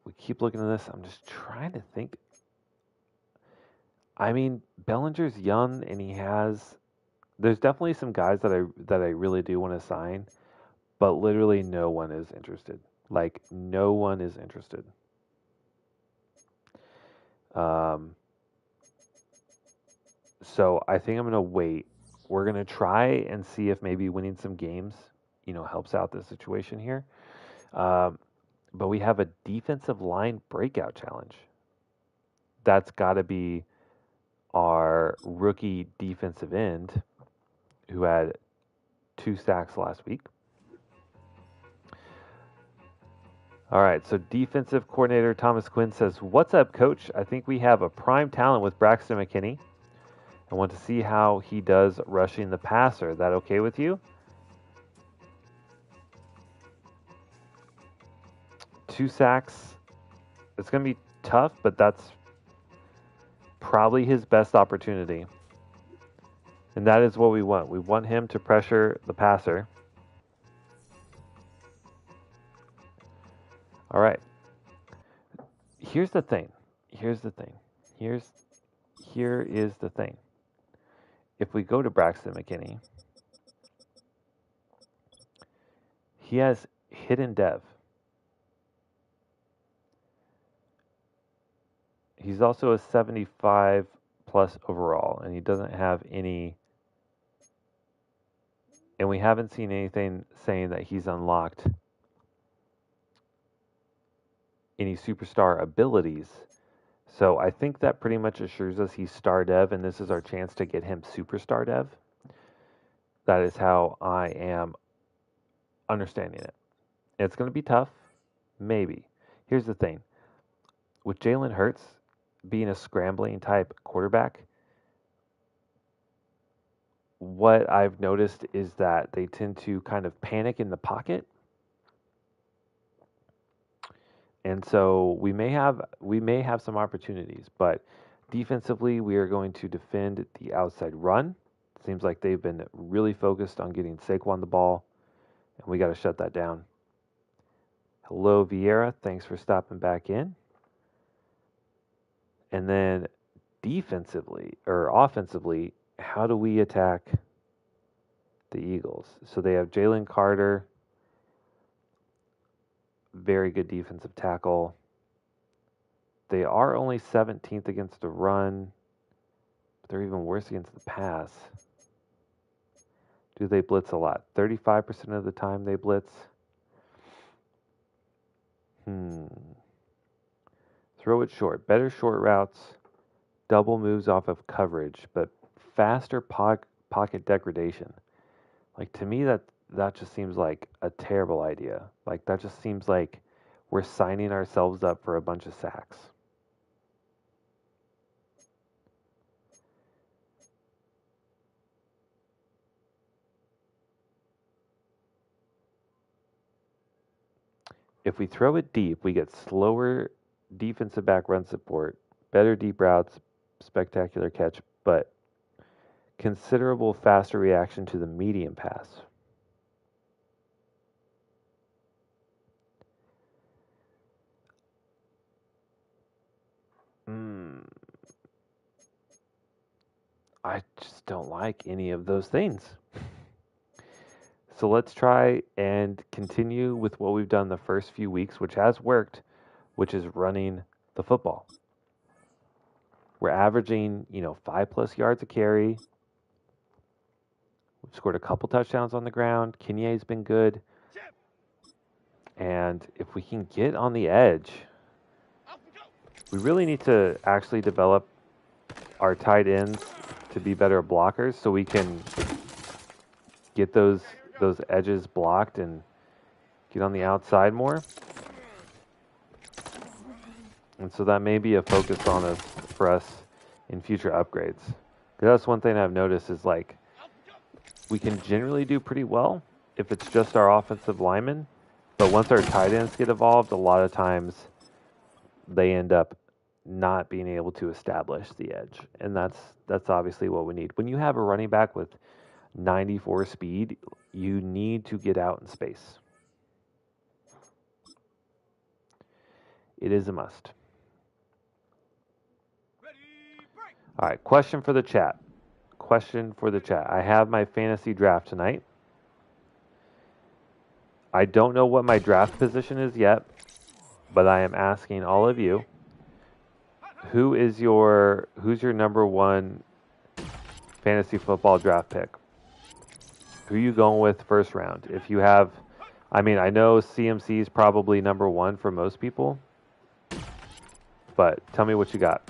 We keep looking at this. I'm just trying to think. I mean, Bellinger's young, and there's definitely some guys that I really do want to sign, but literally no one is interested. Like no one is interested. So I think I'm gonna wait. We're gonna try and see if maybe winning some games, helps out the situation here. But we have a defensive line breakout challenge. That's got to be our rookie defensive end who had 2 sacks last week. All right, so defensive coordinator Thomas Quinn says, "What's up, coach? I think we have a prime talent with Braxton McKinney. I want to see how he does rushing the passer. Is that okay with you?" 2 sacks. It's going to be tough, but that's probably his best opportunity. And that is what we want. We want him to pressure the passer. All right. Here's the thing. Here is the thing. If we go to Braxton McKinney, he has hidden dev. He's also a 75 plus overall, and he doesn't have any. And we haven't seen anything saying that he's unlocked any superstar abilities. So I think that pretty much assures us he's star dev, and this is our chance to get him superstar dev. That is how I am understanding it. It's going to be tough, maybe. Here's the thing. With Jalen Hurts being a scrambling type quarterback, what I've noticed is that they tend to kind of panic in the pocket. And so we may have some opportunities, but defensively we are going to defend the outside run. Seems like they've been really focused on getting Saquon the ball, and we got to shut that down. Hello, Vieira. Thanks for stopping back in. And then offensively, how do we attack the Eagles? So they have Jalen Carter, very good defensive tackle. They are only 17th against the run, but they're even worse against the pass. Do they blitz a lot? 35% of the time they blitz. Throw it short. Better short routes. Double moves off of coverage, but faster pocket degradation. Like to me, that just seems like a terrible idea. Like that just seems like we're signing ourselves up for a bunch of sacks. If we throw it deep, we get slower defensive back run support, better deep routes, spectacular catch, but considerable faster reaction to the medium pass. Mm, I just don't like any of those things. So let's try and continue with what we've done the first few weeks, which has worked, which is running the football. We're averaging, 5+ yards a carry. We've scored a couple touchdowns on the ground. Kenye's been good. And if we can get on the edge, we really need to actually develop our tight ends to be better blockers so we can get those edges blocked and get on the outside more. And so that may be a focus on us for us in future upgrades. Because that's one thing I've noticed is like we can generally do pretty well if it's just our offensive linemen, but once our tight ends get involved, a lot of times they end up not being able to establish the edge, and that's obviously what we need. When you have a running back with 94 speed, you need to get out in space. It is a must. All right, question for the chat. I have my fantasy draft tonight. I don't know what my draft position is yet, but I am asking all of you, who's your number one fantasy football draft pick? Who are you going with first round? If you have, I know CMC is probably number one for most people, but tell me what you got.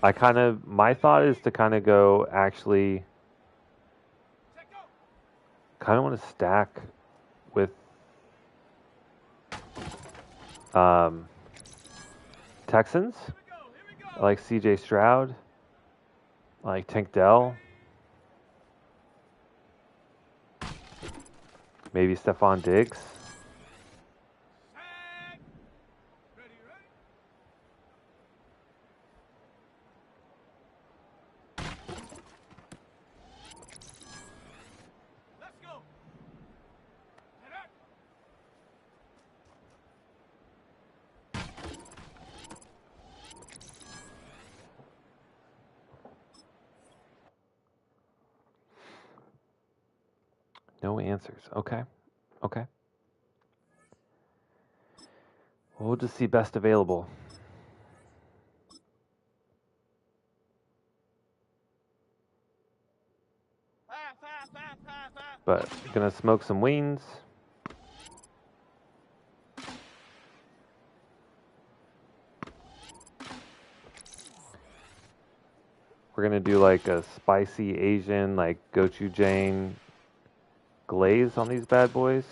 My thought is to kind of go, actually, kind of want to stack with Texans. I like CJ Stroud. I like Tank Dell. Maybe Stephon Diggs. No answers. Okay. Okay. We'll just see best available. But gonna smoke some wings. We're gonna do like a spicy Asian, like gochujang glaze on these bad boys.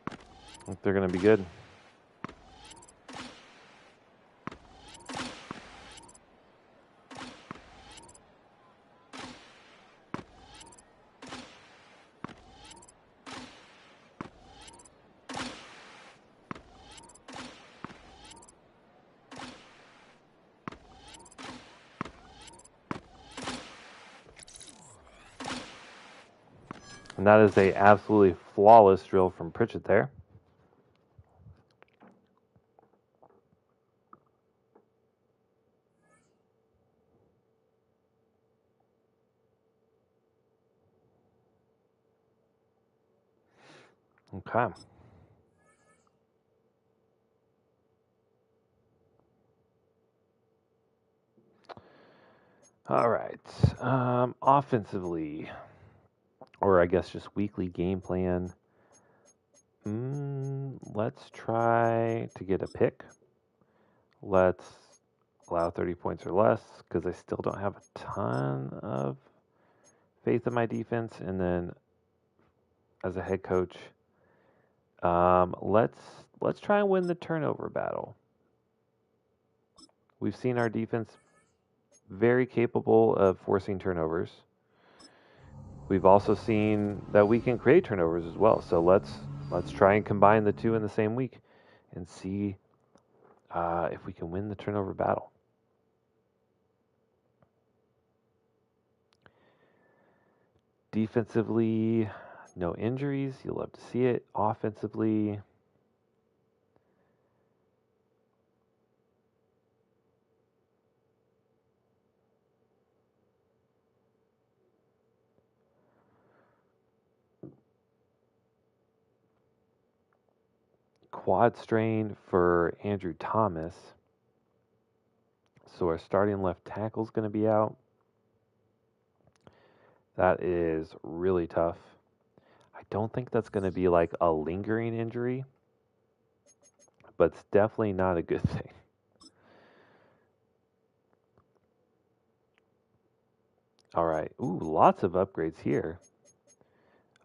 I think they're gonna be good. And that is a absolutely flawless drill from Pritchett there. Okay. All right. Offensively, or I guess just weekly game plan. Let's try to get a pick. Let's allow 30 points or less because I still don't have a ton of faith in my defense. And then as a head coach, let's try and win the turnover battle. We've seen our defense very capable of forcing turnovers. We've also seen that we can create turnovers as well. So let's try and combine the two in the same week and see if we can win the turnover battle. Defensively, no injuries. You'll love to see it. Offensively, quad strain for Andrew Thomas. So our starting left tackle is going to be out. That is really tough. I don't think that's going to be like a lingering injury, but it's definitely not a good thing. All right. Ooh, lots of upgrades here.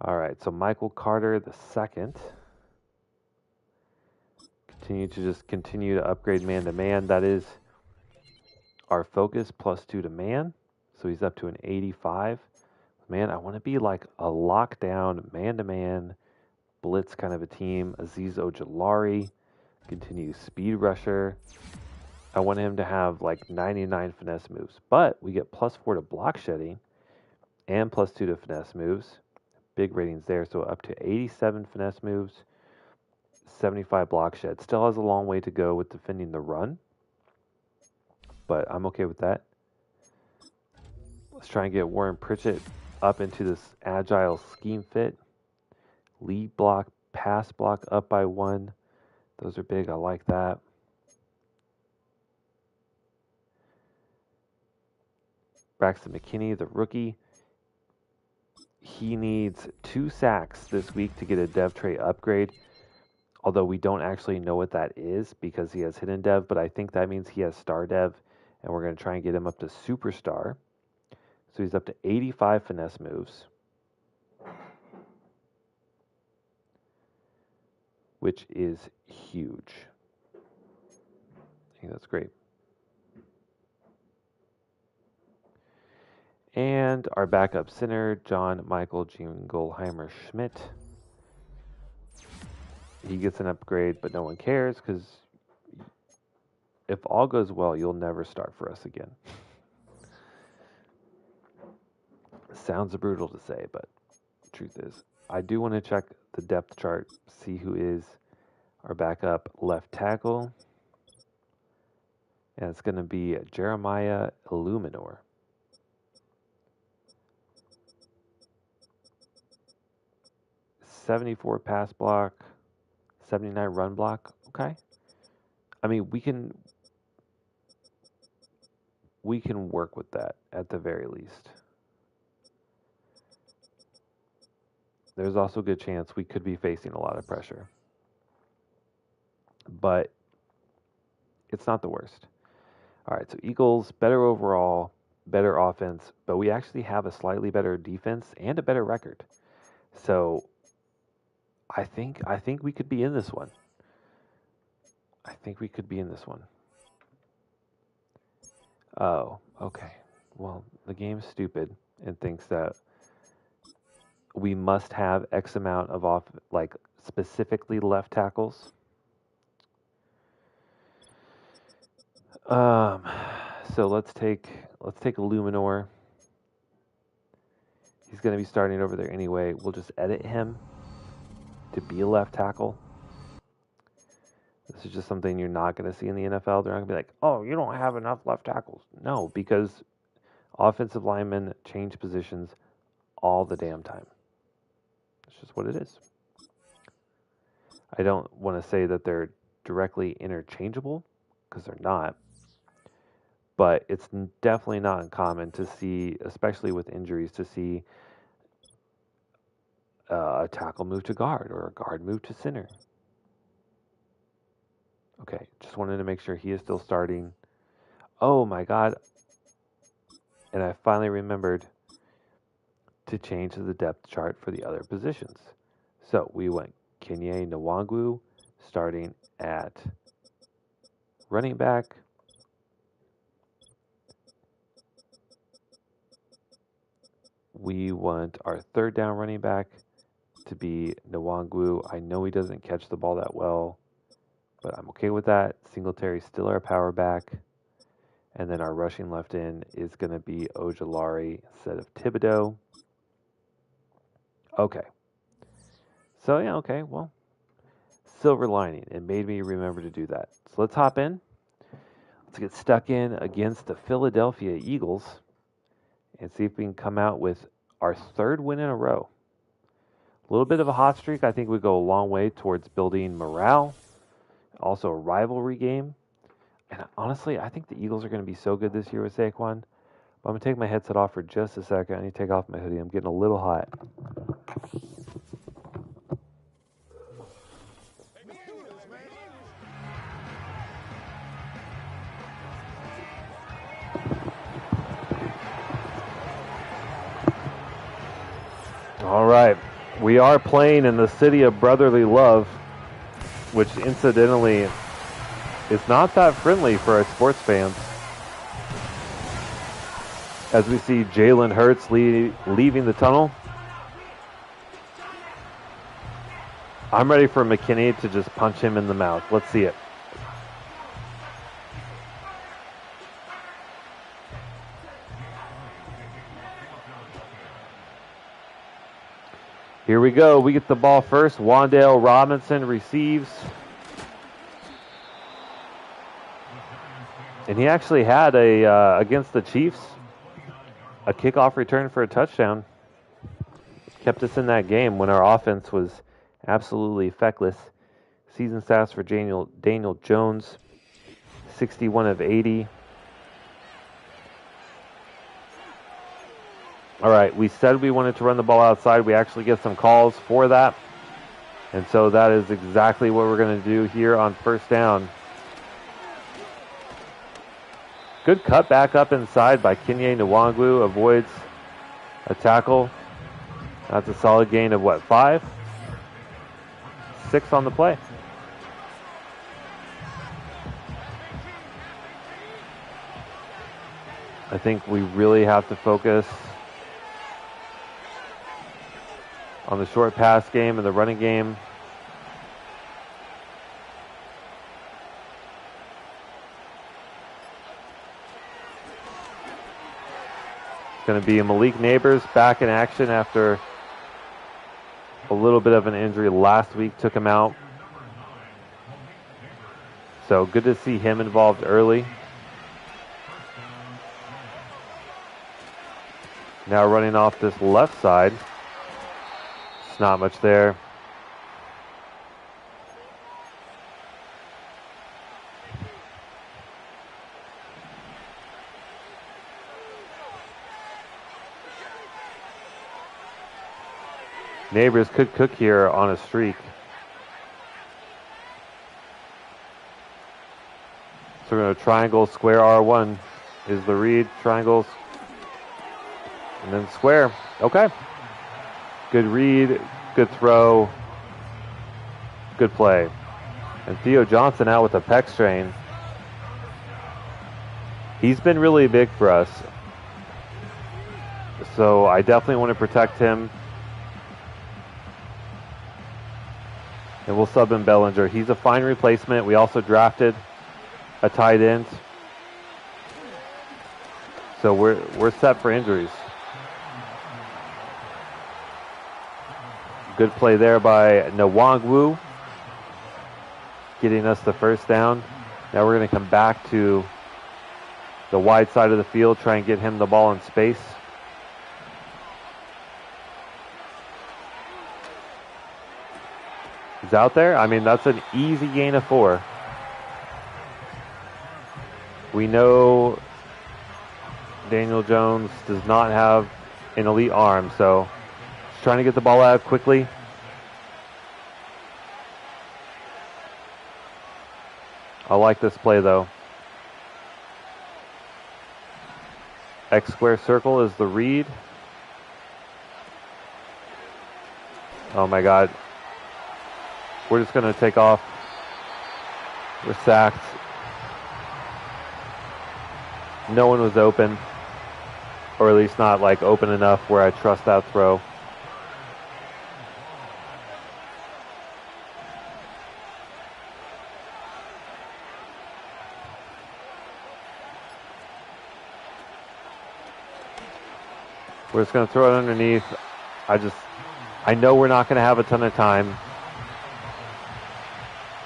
All right. So Michael Carter the second. Continue to upgrade man to man. That is our focus +2 to man. So he's up to an 85. Man, I want to be like a lockdown man to man blitz kind of a team. Aziz Ojolari, continues speed rusher. I want him to have like 99 finesse moves, but we get +4 to block shedding and +2 to finesse moves. Big ratings there, so up to 87 finesse moves, 75 block shed. Still has a long way to go with defending the run, but I'm okay with that. Let's try and get Warren Pritchett up into this agile scheme fit. Lead block, pass block up by 1. Those are big. I like that. Braxton McKinney, the rookie. He needs 2 sacks this week to get a dev trait upgrade. Although we don't actually know what that is because he has hidden dev, but I think that means he has star dev, and we're going to try and get him up to superstar. So he's up to 85 finesse moves, which is huge. I think that's great. And our backup center, John Michael Jingleheimer Schmidt. He gets an upgrade, but no one cares because if all goes well, you'll never start for us again. Sounds brutal to say, but the truth is, I do want to check the depth chart, see who is our backup left tackle. And it's going to be Jeremiah Illuminor. 74 pass block, 79 run block. Okay. I mean, we can work with that at the very least. There's also a good chance we could be facing a lot of pressure. But it's not the worst. All right, so Eagles, better overall, better offense, but we actually have a slightly better defense and a better record. So I think we could be in this one. I think we could be in this one. Oh, okay. Well, the game's stupid and thinks that we must have X amount of like specifically left tackles. So let's take Illuminor. He's going to be starting over there anyway. We'll just edit him to be a left tackle. This is just something you're not going to see in the NFL. They're not going to be like, oh, you don't have enough left tackles. No, because offensive linemen change positions all the damn time. It's just what it is. I don't want to say that they're directly interchangeable because they're not. but it's definitely not uncommon to see, especially with injuries, to see a tackle move to guard or a guard move to center. Okay, just wanted to make sure he is still starting. Oh my God. And I finally remembered to change the depth chart for the other positions. So we went Kenye Nwangwu starting at running back. We want our third down running back to be Nwangwu. I know he doesn't catch the ball that well, but I'm okay with that. Singletary's still our power back. And then our rushing left end is going to be Ojulari instead of Thibodeau. Okay. So, yeah, okay, well, silver lining. It made me remember to do that. So let's hop in. Let's get stuck in against the Philadelphia Eagles and see if we can come out with our third win in a row. A little bit of a hot streak. I think we go a long way towards building morale. Also a rivalry game. And honestly, I think the Eagles are going to be so good this year with Saquon. But I'm going to take my headset off for just a second. I need to take off my hoodie. I'm getting a little hot. All right. We are playing in the city of brotherly love, which incidentally is not that friendly for our sports fans. As we see Jalen Hurts leaving the tunnel. I'm ready for McKinney to just punch him in the mouth. Let's see it. Here we go. We get the ball first. Wan'Dale Robinson receives. And he actually had against the Chiefs, a kickoff return for a touchdown. Kept us in that game when our offense was absolutely feckless. Season stats for Daniel Jones, 61 of 80. All right, we said we wanted to run the ball outside. We actually get some calls for that. And so that is exactly what we're going to do here on first down. Good cut back up inside by Kenye Nwangwu. Avoids a tackle. That's a solid gain of what, 5? 6 on the play. I think we really have to focus on the short pass game and the running game. It's going to be Malik Neighbors back in action after a little bit of an injury last week, took him out. So good to see him involved early. Now running off this left side. It's not much there. Neighbors could cook here on a streak. So we're going to triangle, square, R1 is the read. Triangles, and then square. Okay. Good read, good throw, good play. And Theo Johnson out with a pec strain. He's been really big for us. So I definitely want to protect him. And we'll sub in Bellinger. He's a fine replacement. We also drafted a tight end. So we're set for injuries. Good play there by Nwangwu, getting us the first down. Now we're going to come back to the wide side of the field, try and get him the ball in space. He's out there. I mean, that's an easy gain of 4. We know Daniel Jones does not have an elite arm, so he's trying to get the ball out quickly. I like this play, though. X square circle is the read. Oh my God. We're just going to take off. We're sacked. No one was open, or at least not like open enough where I trust that throw. We're just going to throw it underneath. I know we're not going to have a ton of time.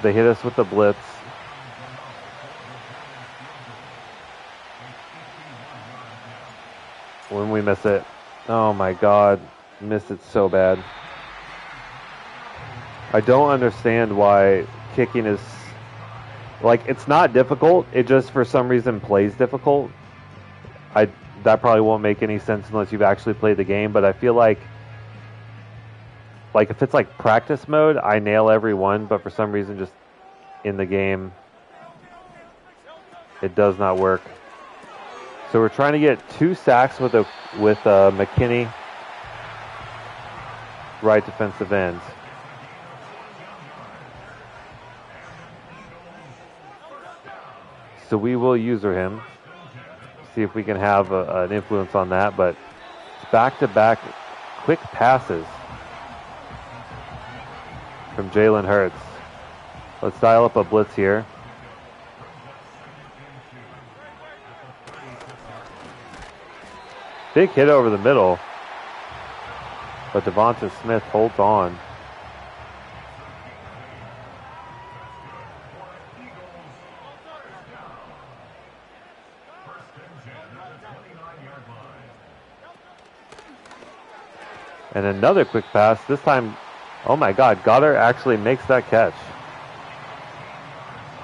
They hit us with the blitz. When we miss it. Oh my God. Missed it so bad. I don't understand why kicking is... Like, it's not difficult. It just, for some reason, plays difficult. That probably won't make any sense unless you've actually played the game, but I feel like if it's like practice mode, I nail every one, but for some reason just in the game, it does not work. So we're trying to get 2 sacks with McKinney, right defensive end. So we will user him. See if we can have an influence on that, but it's back-to-back quick passes from Jalen Hurts. Let's dial up a blitz here. Big hit over the middle, but Devonta Smith holds on. And another quick pass. This time, oh my God, Goddard actually makes that catch.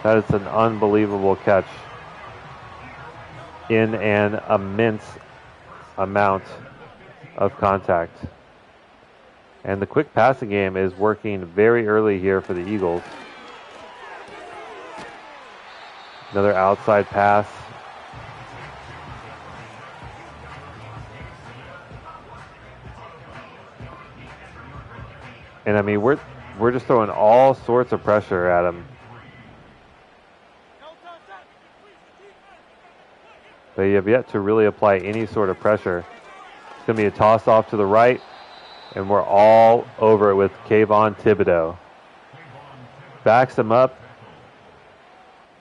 That is an unbelievable catch in an immense amount of contact. And the quick passing game is working very early here for the Eagles. Another outside pass. And I mean, we're just throwing all sorts of pressure at him. But you have yet to really apply any sort of pressure. It's going to be a toss off to the right, and we're all over it with Kayvon Thibodeau. Backs him up,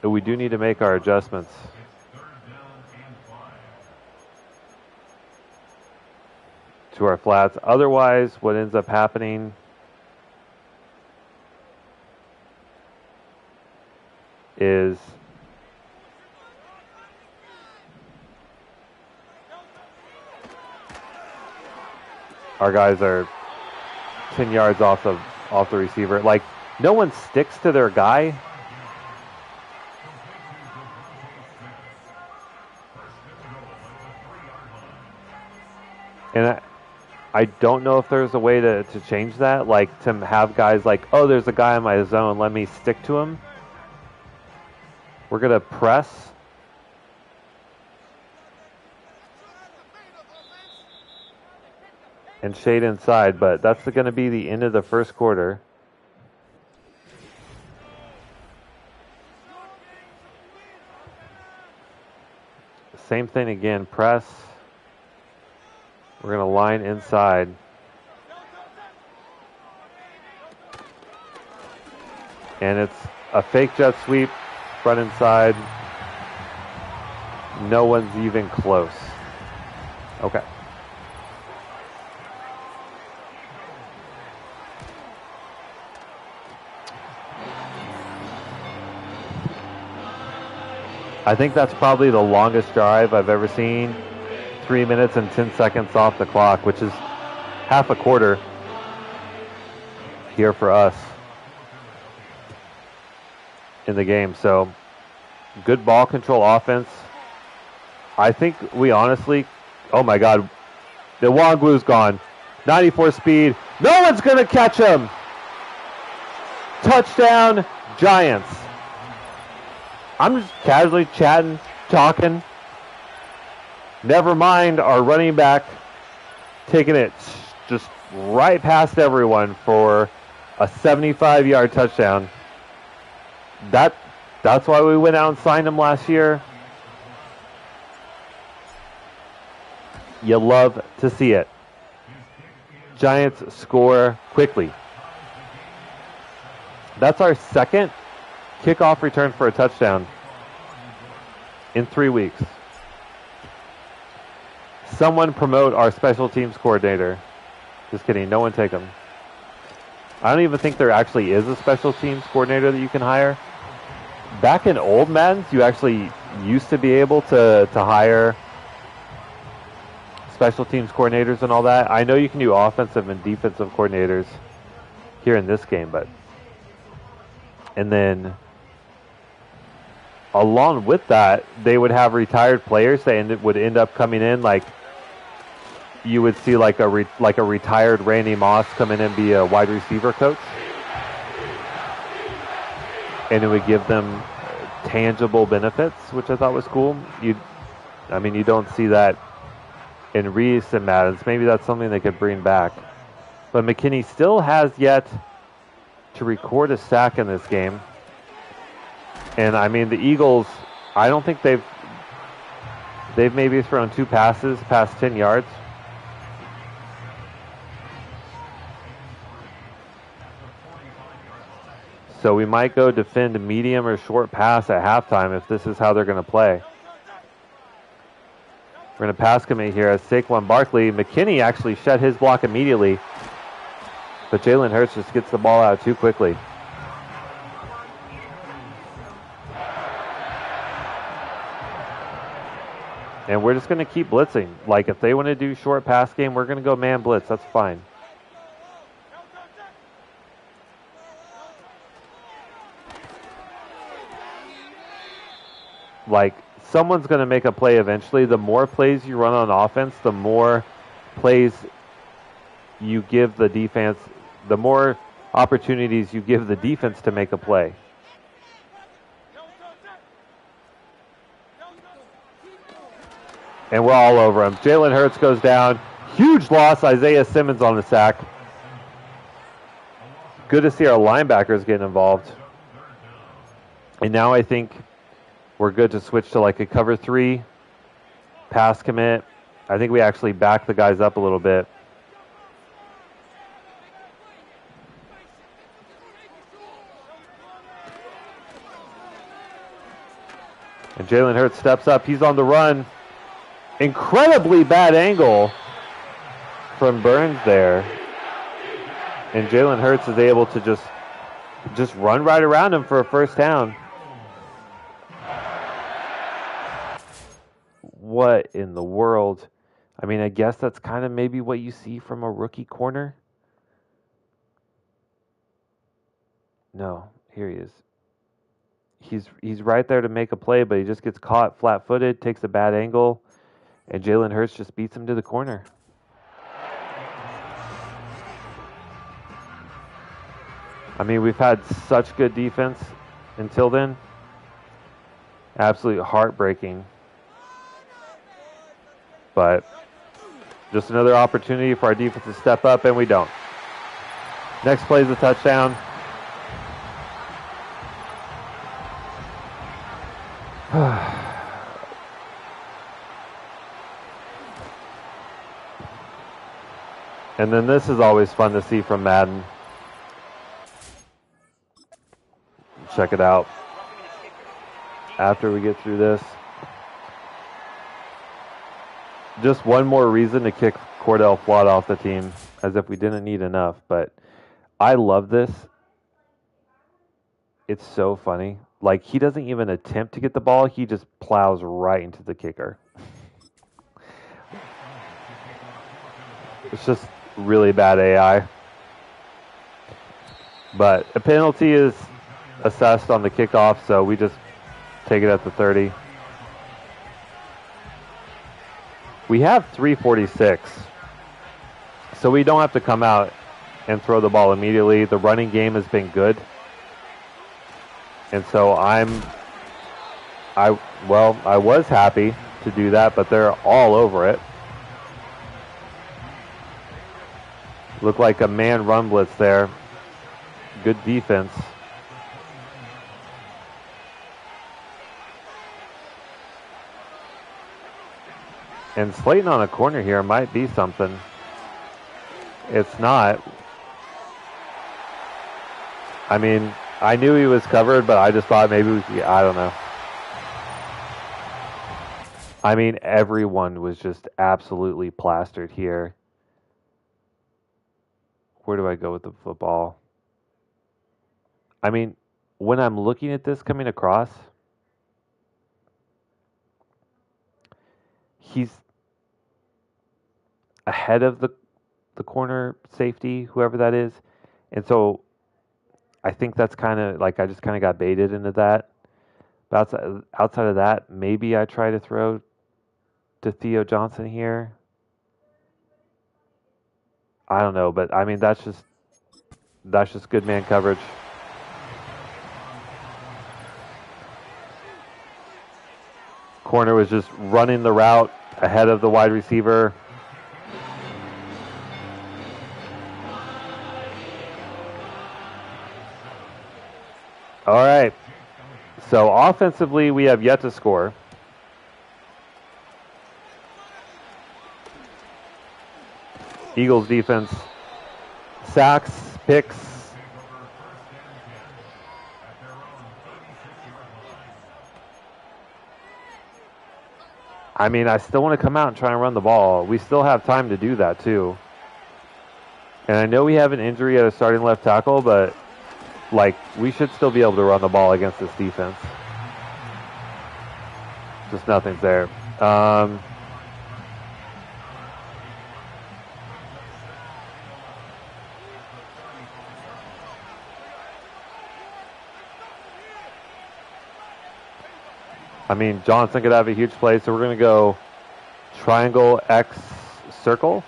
but we do need to make our adjustments. To our flats. Otherwise, what ends up happening is our guys are 10 yards off the receiver. Like, no one sticks to their guy. And I don't know if there's a way to change that, like to have guys like, oh, there's a guy in my zone, let me stick to him. We're going to press. And shade inside, but that's going to be the end of the first quarter. Same thing again, press. We're going to line inside. And it's a fake jet sweep, front inside. No one's even close. Okay. I think that's probably the longest drive I've ever seen. 3 minutes and 10 seconds off the clock, which is half a quarter here for us in the game. So good ball control offense. I think we honestly, oh my God, the Wangwu's gone. 94 speed. No one's going to catch him. Touchdown, Giants. I'm just casually chatting, talking. Never mind our running back taking it just right past everyone for a 75-yard touchdown. That's why we went out and signed him last year. You love to see it. Giants score quickly. That's our second kickoff return for a touchdown in 3 weeks. Someone promote our special teams coordinator. Just kidding. No one take him. I don't even think there actually is a special teams coordinator that you can hire. Back in old Maddens, you actually used to be able to hire special teams coordinators and all that. I know you can do offensive and defensive coordinators here in this game, but and then along with that, they would have retired players that would end up coming in. Like you would see like a retired Randy Moss come in and be a wide receiver coach, and it would give them tangible benefits, which I thought was cool. You don't see that in recent Maddens. Maybe that's something they could bring back. But McKinney still has yet to record a sack in this game. And I mean, the Eagles, I don't think they've maybe thrown 2 passes past 10 yards. So we might go defend a medium or short pass at halftime if this is how they're going to play. We're going to pass commit here as Saquon Barkley. McKinney actually shut his block immediately, but Jalen Hurts just gets the ball out too quickly. And we're just going to keep blitzing. Like, if they want to do short pass game, we're going to go man blitz. That's fine. Like, someone's going to make a play eventually. The more plays you run on offense, the more plays you give the defense, the more opportunities you give the defense to make a play. And we're all over him. Jalen Hurts goes down. Huge loss. Isaiah Simmons on the sack. Good to see our linebackers getting involved. And now I think we're good to switch to like a cover 3 pass commit. I think we actually back the guys up a little bit. And Jalen Hurts steps up. He's on the run. Incredibly bad angle from Burns there. And Jalen Hurts is able to just run right around him for a first down. What in the world? I mean, I guess that's kind of maybe what you see from a rookie corner. No, here he is. He's right there to make a play, but he just gets caught flat-footed, takes a bad angle, and Jalen Hurts just beats him to the corner. I mean, we've had such good defense until then. Absolutely heartbreaking. But just another opportunity for our defense to step up, and we don't. Next play is a touchdown. And then this is always fun to see from Madden. Check it out. After we get through this. Just one more reason to kick Cordell Flott off the team, as if we didn't need enough. But I love this. It's so funny. Like, he doesn't even attempt to get the ball. He just plows right into the kicker. It's just really bad AI. But a penalty is assessed on the kickoff, so we just take it at the 30. We have 3:46, so we don't have to come out and throw the ball immediately. The running game has been good, and so I was happy to do that, but they're all over it. Looked like a man run blitz there. Good defense. And Slayton on a corner here might be something. It's not. I mean, I knew he was covered, but I just thought maybe I don't know. I mean, everyone was just absolutely plastered here. Where do I go with the football? I mean, when I'm looking at this coming across, he's ahead of the corner safety, whoever that is. And so I think that's kind of like I just kind of got baited into that. But outside of that, maybe I try to throw to Theo Johnson here. I don't know, but I mean that's just good man coverage. Corner was just running the route ahead of the wide receiver. All right. So offensively, we have yet to score. Eagles defense, sacks, picks. I mean, I still want to come out and try and run the ball. We still have time to do that, too. And I know we have an injury at a starting left tackle, but, like, we should still be able to run the ball against this defense. Just nothing's there. I mean, Johnson could have a huge play, so we're going to go triangle X circle.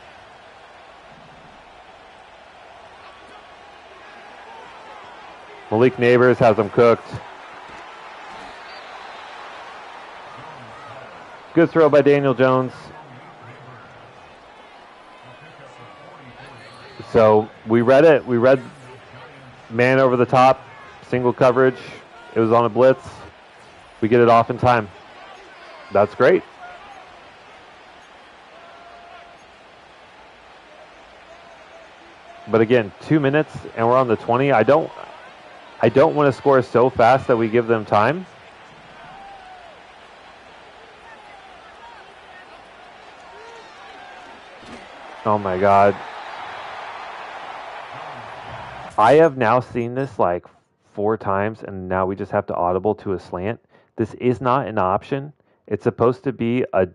Malik Neighbors has them cooked. Good throw by Daniel Jones. So we read it. We read man over the top, single coverage. It was on a blitz. We get it off in time. That's great. But again, 2 minutes and we're on the 20. I don't want to score so fast that we give them time. Oh my God. I have now seen this like 4 times and now we just have to audible to a slant. This is not an option. It's supposed to be a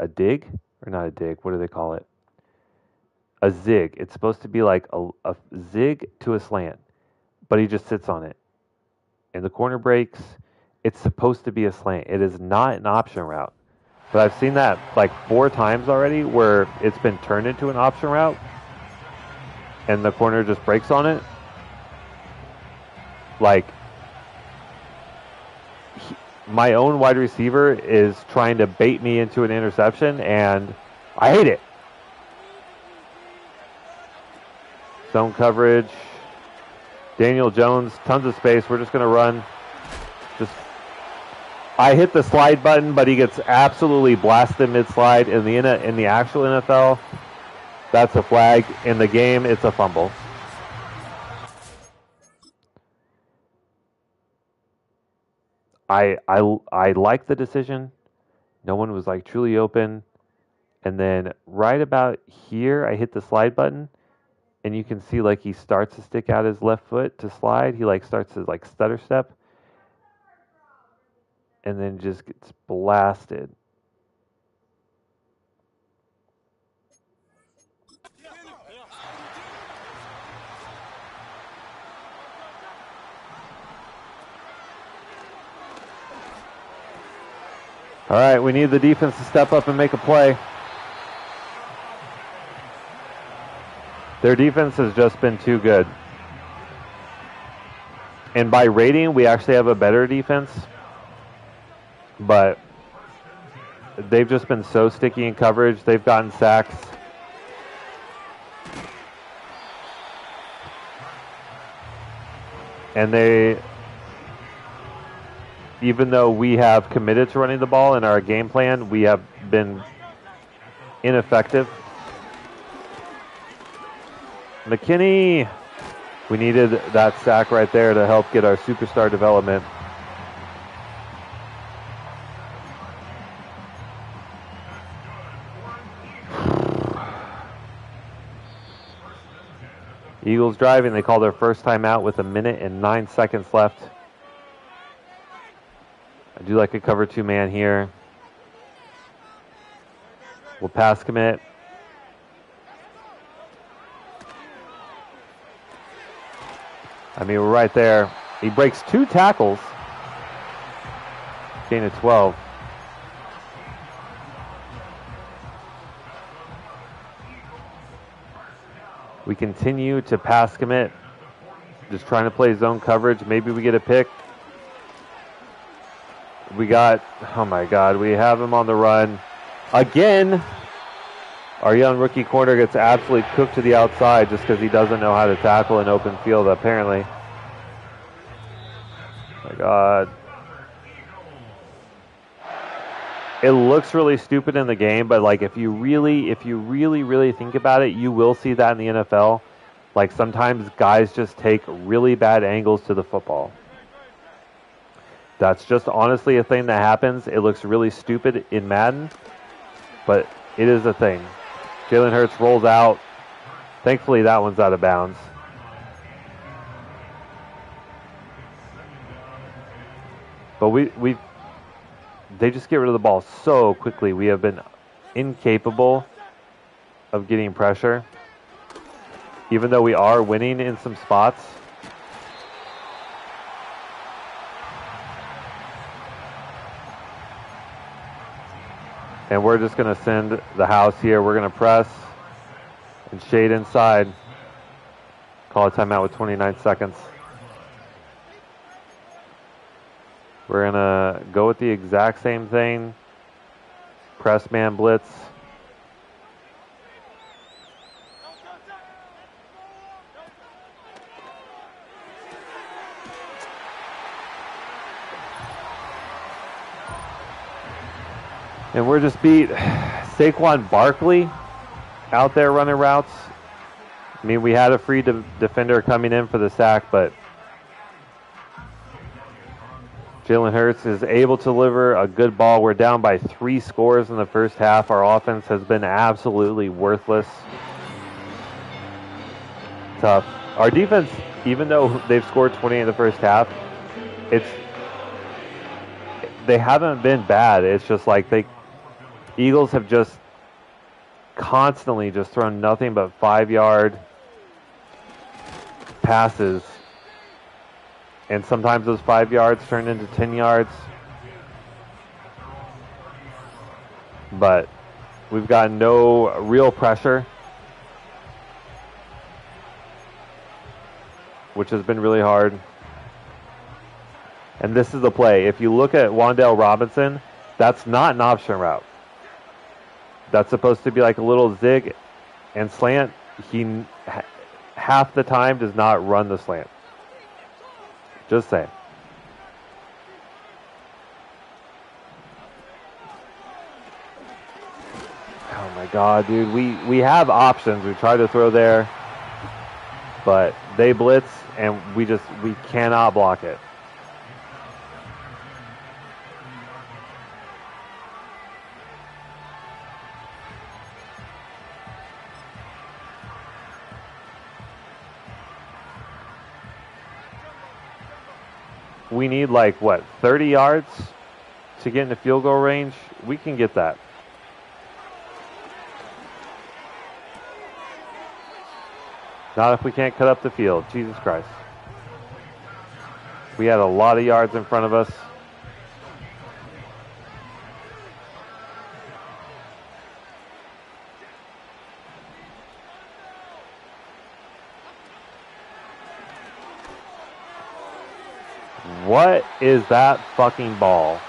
dig or not a dig. What do they call it? A zig. It's supposed to be like a zig to a slant, but he just sits on it. And the corner breaks. It's supposed to be a slant. It is not an option route. But I've seen that like 4 times already where it's been turned into an option route and the corner just breaks on it. Like, my own wide receiver is trying to bait me into an interception, and I hate it. Zone coverage. Daniel Jones, tons of space. We're just going to run. I hit the slide button, but he gets absolutely blasted mid-slide. In the actual NFL, that's a flag. In the game, it's a fumble. I like the decision. No one was like truly open. And then right about here, I hit the slide button, and you can see like he starts to stick out his left foot to slide. He like starts to like stutter step, and then just gets blasted. All right, we need the defense to step up and make a play. Their defense has just been too good. And by rating, we actually have a better defense. But they've just been so sticky in coverage. They've gotten sacks. And even though we have committed to running the ball in our game plan, we have been ineffective. McKinney, we needed that sack right there to help get our superstar development. Eagles driving. They call their first time out with 1 minute and 9 seconds left. I do like a cover 2 man here. We'll pass commit. I mean, we're right there. He breaks 2 tackles. Gain of 12. We continue to pass commit. Just trying to play zone coverage. Maybe we get a pick. We got, oh my God, we have him on the run. Again, our young rookie corner gets absolutely cooked to the outside just because he doesn't know how to tackle in open field, apparently. Oh my God. It looks really stupid in the game, but like if you really think about it, you will see that in the NFL. Like sometimes guys just take really bad angles to the football. That's just honestly a thing that happens. It looks really stupid in Madden, but it is a thing. Jalen Hurts rolls out. Thankfully, that one's out of bounds. But they just get rid of the ball so quickly. We have been incapable of getting pressure, even though we are winning in some spots. And we're just going to send the house here. We're going to press and shade inside. Call a timeout with 29 seconds. We're going to go with the exact same thing. Press man blitz. And we're just beat. Saquon Barkley out there running routes. I mean, we had a free defender coming in for the sack, but Jalen Hurts is able to deliver a good ball. We're down by 3 scores in the first half. Our offense has been absolutely worthless. Tough. Our defense, even though they've scored 20 in the first half, they haven't been bad. It's just like Eagles have just constantly just thrown nothing but 5-yard passes. And sometimes those 5 yards turn into 10 yards. But we've got no real pressure, which has been really hard. And this is the play. If you look at Wan'Dale Robinson, that's not an option route. That's supposed to be like a little zig and slant. He half the time does not run the slant. Just saying. Oh my God, dude. We have options. We try to throw there, but they blitz and we cannot block it. We need 30 yards to get into field goal range. We can get that. Not if we can't cut up the field. Jesus Christ. We had a lot of yards in front of us. What is that fucking ball?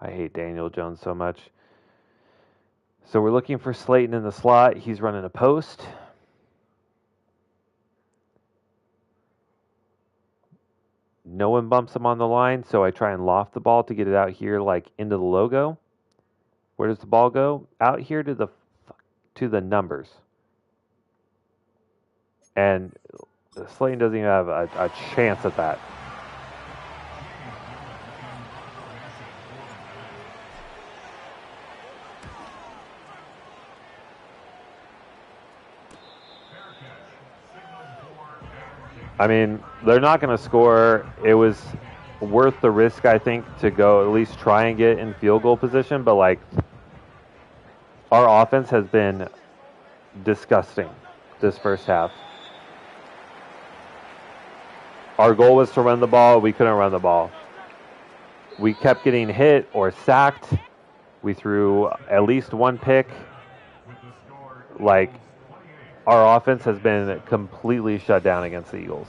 I hate Daniel Jones so much. So we're looking for Slayton in the slot. He's running a post. No one bumps him on the line, so I try and loft the ball to get it out here, like into the logo. Where does the ball go? Out here to the numbers. And Slayton doesn't even have a chance at that. I mean, they're not going to score. It was worth the risk, I think, to go at least try and get in field goal position. But, like, our offense has been disgusting this first half. Our goal was to run the ball. We couldn't run the ball. We kept getting hit or sacked. We threw at least one pick. Like, our offense has been completely shut down against the Eagles.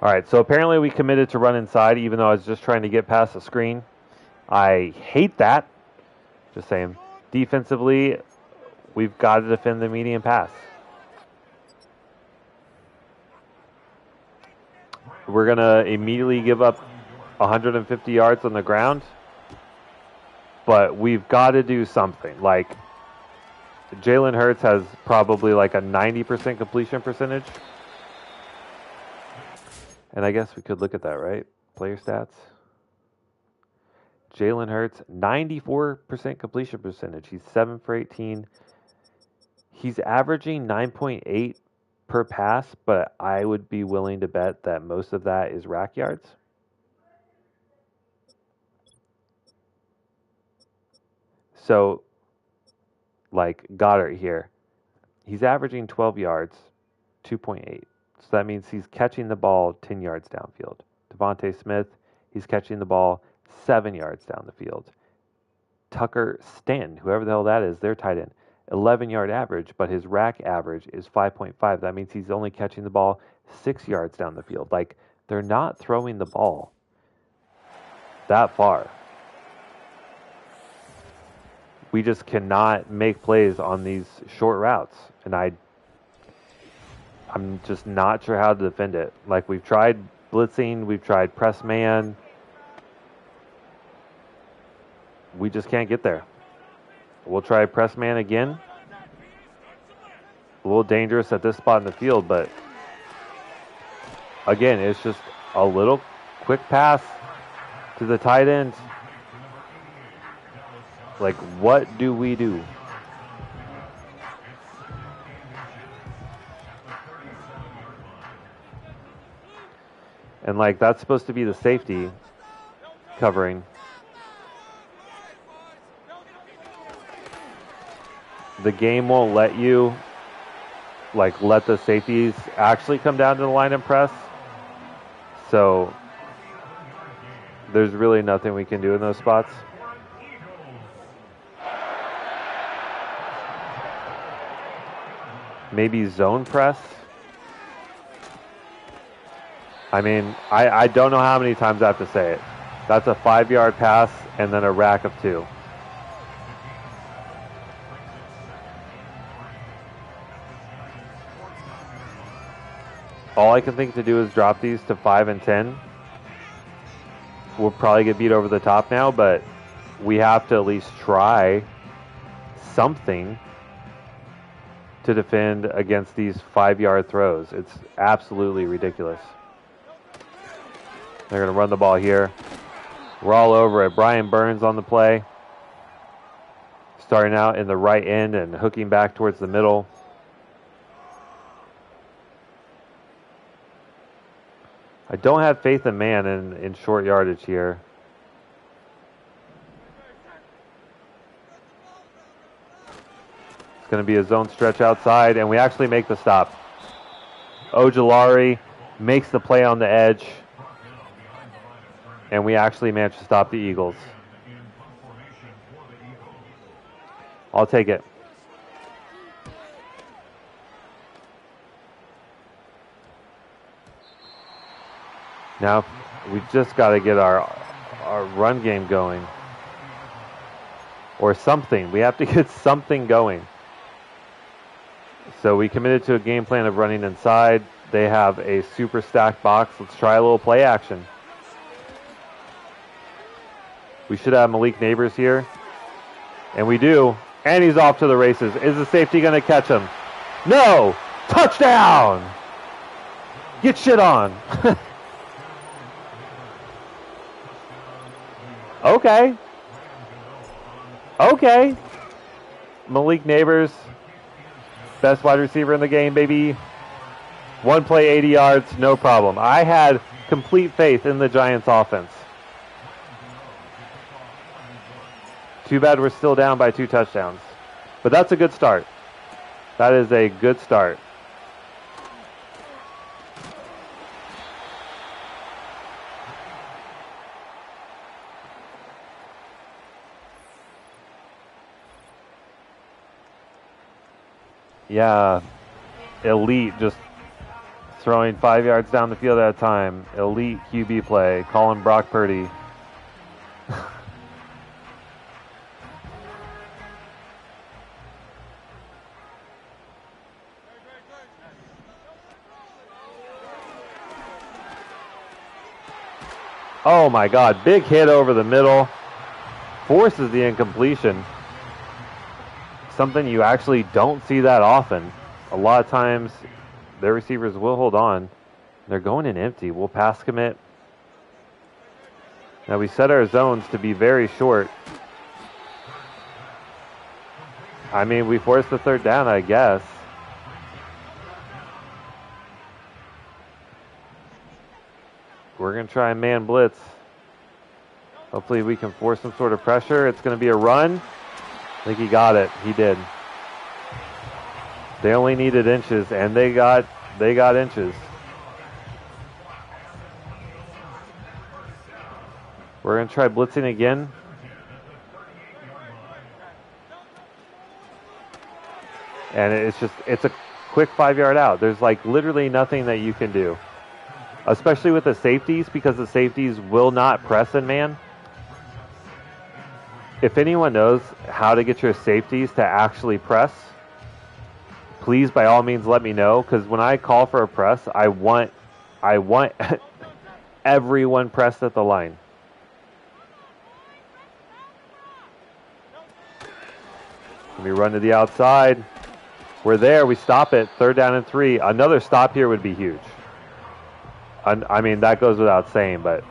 All right, so apparently we committed to run inside, even though I was just trying to get past the screen. I hate that. Just saying. Defensively, we've got to defend the medium pass. We're going to immediately give up 150 yards on the ground, but we've got to do something. Like, Jalen Hurts has probably like a 90% completion percentage. And I guess we could look at that, right? Player stats. Jalen Hurts, 94% completion percentage. He's 7 for 18. He's averaging 9.8 per pass, but I would be willing to bet that most of that is rack yards. So, like Goddard here, he's averaging 12 yards, 2.8. So that means he's catching the ball 10 yards downfield. Devontae Smith, he's catching the ball 7 yards down the field. Tucker Stanton, whoever the hell that is, their tight end, 11-yard average, but his rack average is 5.5. That means he's only catching the ball 6 yards down the field. Like, they're not throwing the ball that far. We just cannot make plays on these short routes, and I'm just not sure how to defend it. Like, we've tried blitzing, we've tried press man. We just can't get there. We'll try press man again. A little dangerous at this spot in the field, but again, it's just a little quick pass to the tight end. Like, what do we do? And, like, that's supposed to be the safety covering. The game won't let you, like, let the safeties actually come down to the line and press. So there's really nothing we can do in those spots. Maybe zone press. I mean, I don't know how many times I have to say it. That's a 5-yard pass and then a rack of 2. All I can think to do is drop these to 5 and 10. We'll probably get beat over the top now, but we have to at least try something to defend against these 5-yard throws. It's absolutely ridiculous. They're going to run the ball here. We're all over it. Brian Burns on the play. Starting out in the right end and hooking back towards the middle. I don't have faith in man in short yardage here. It's going to be a zone stretch outside, and we actually make the stop. Ojulari makes the play on the edge, and we actually manage to stop the Eagles. I'll take it. Now we just got to get our run game going. Or something. We have to get something going. So we committed to a game plan of running inside. They have a super stacked box. Let's try a little play action. We should have Malik Neighbors here. And we do. And he's off to the races. Is the safety going to catch him? No! Touchdown! Get shit on. Okay. Okay. Malik Neighbors, best wide receiver in the game, baby. One play, 80 yards, no problem. I had complete faith in the Giants offense. Too bad we're still down by 2 touchdowns. But that's a good start. That is a good start. Yeah, elite, just throwing 5 yards down the field at a time. Elite QB play. Call him Brock Purdy. Oh my God, big hit over the middle. Forces the incompletion. Something you actually don't see that often. A lot of times, their receivers will hold on. They're going in empty. We'll pass commit. Now we set our zones to be very short. I mean, we forced the 3rd down, I guess. We're going to try and man blitz. Hopefully we can force some sort of pressure. It's going to be a run. I think he got it. He did. They only needed inches, and they got inches. We're going to try blitzing again. And it's a quick 5-yard out. There's like literally nothing that you can do. Especially with the safeties, because the safeties will not press in man. If anyone knows how to get your safeties to actually press, please by all means let me know, because when I call for a press, I want everyone pressed at the line. We run to the outside. We're there. We stop it. 3rd down and 3. Another stop here would be huge. I mean, that goes without saying, but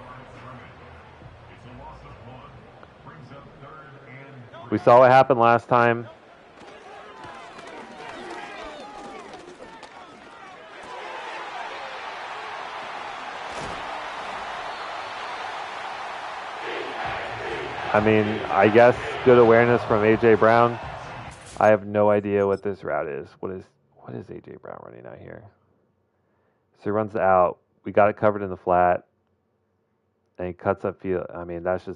we saw what happened last time. I mean, I guess good awareness from A.J. Brown. I have no idea what this route is. What is A.J. Brown running out here? So he runs out. We got it covered in the flat. And he cuts up field. I mean, that's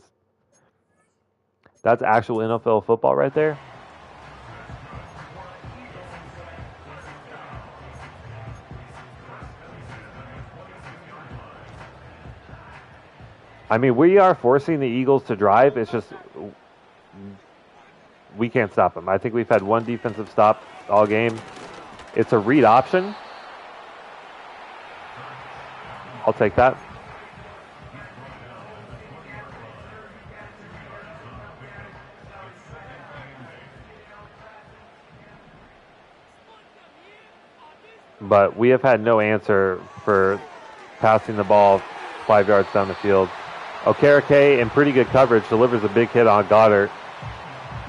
actual NFL football right there. I mean, we are forcing the Eagles to drive. It's just we can't stop them. I think we've had one defensive stop all game. It's a read option. I'll take that. But we have had no answer for passing the ball 5 yards down the field. Okereke, in pretty good coverage, delivers a big hit on Goddard,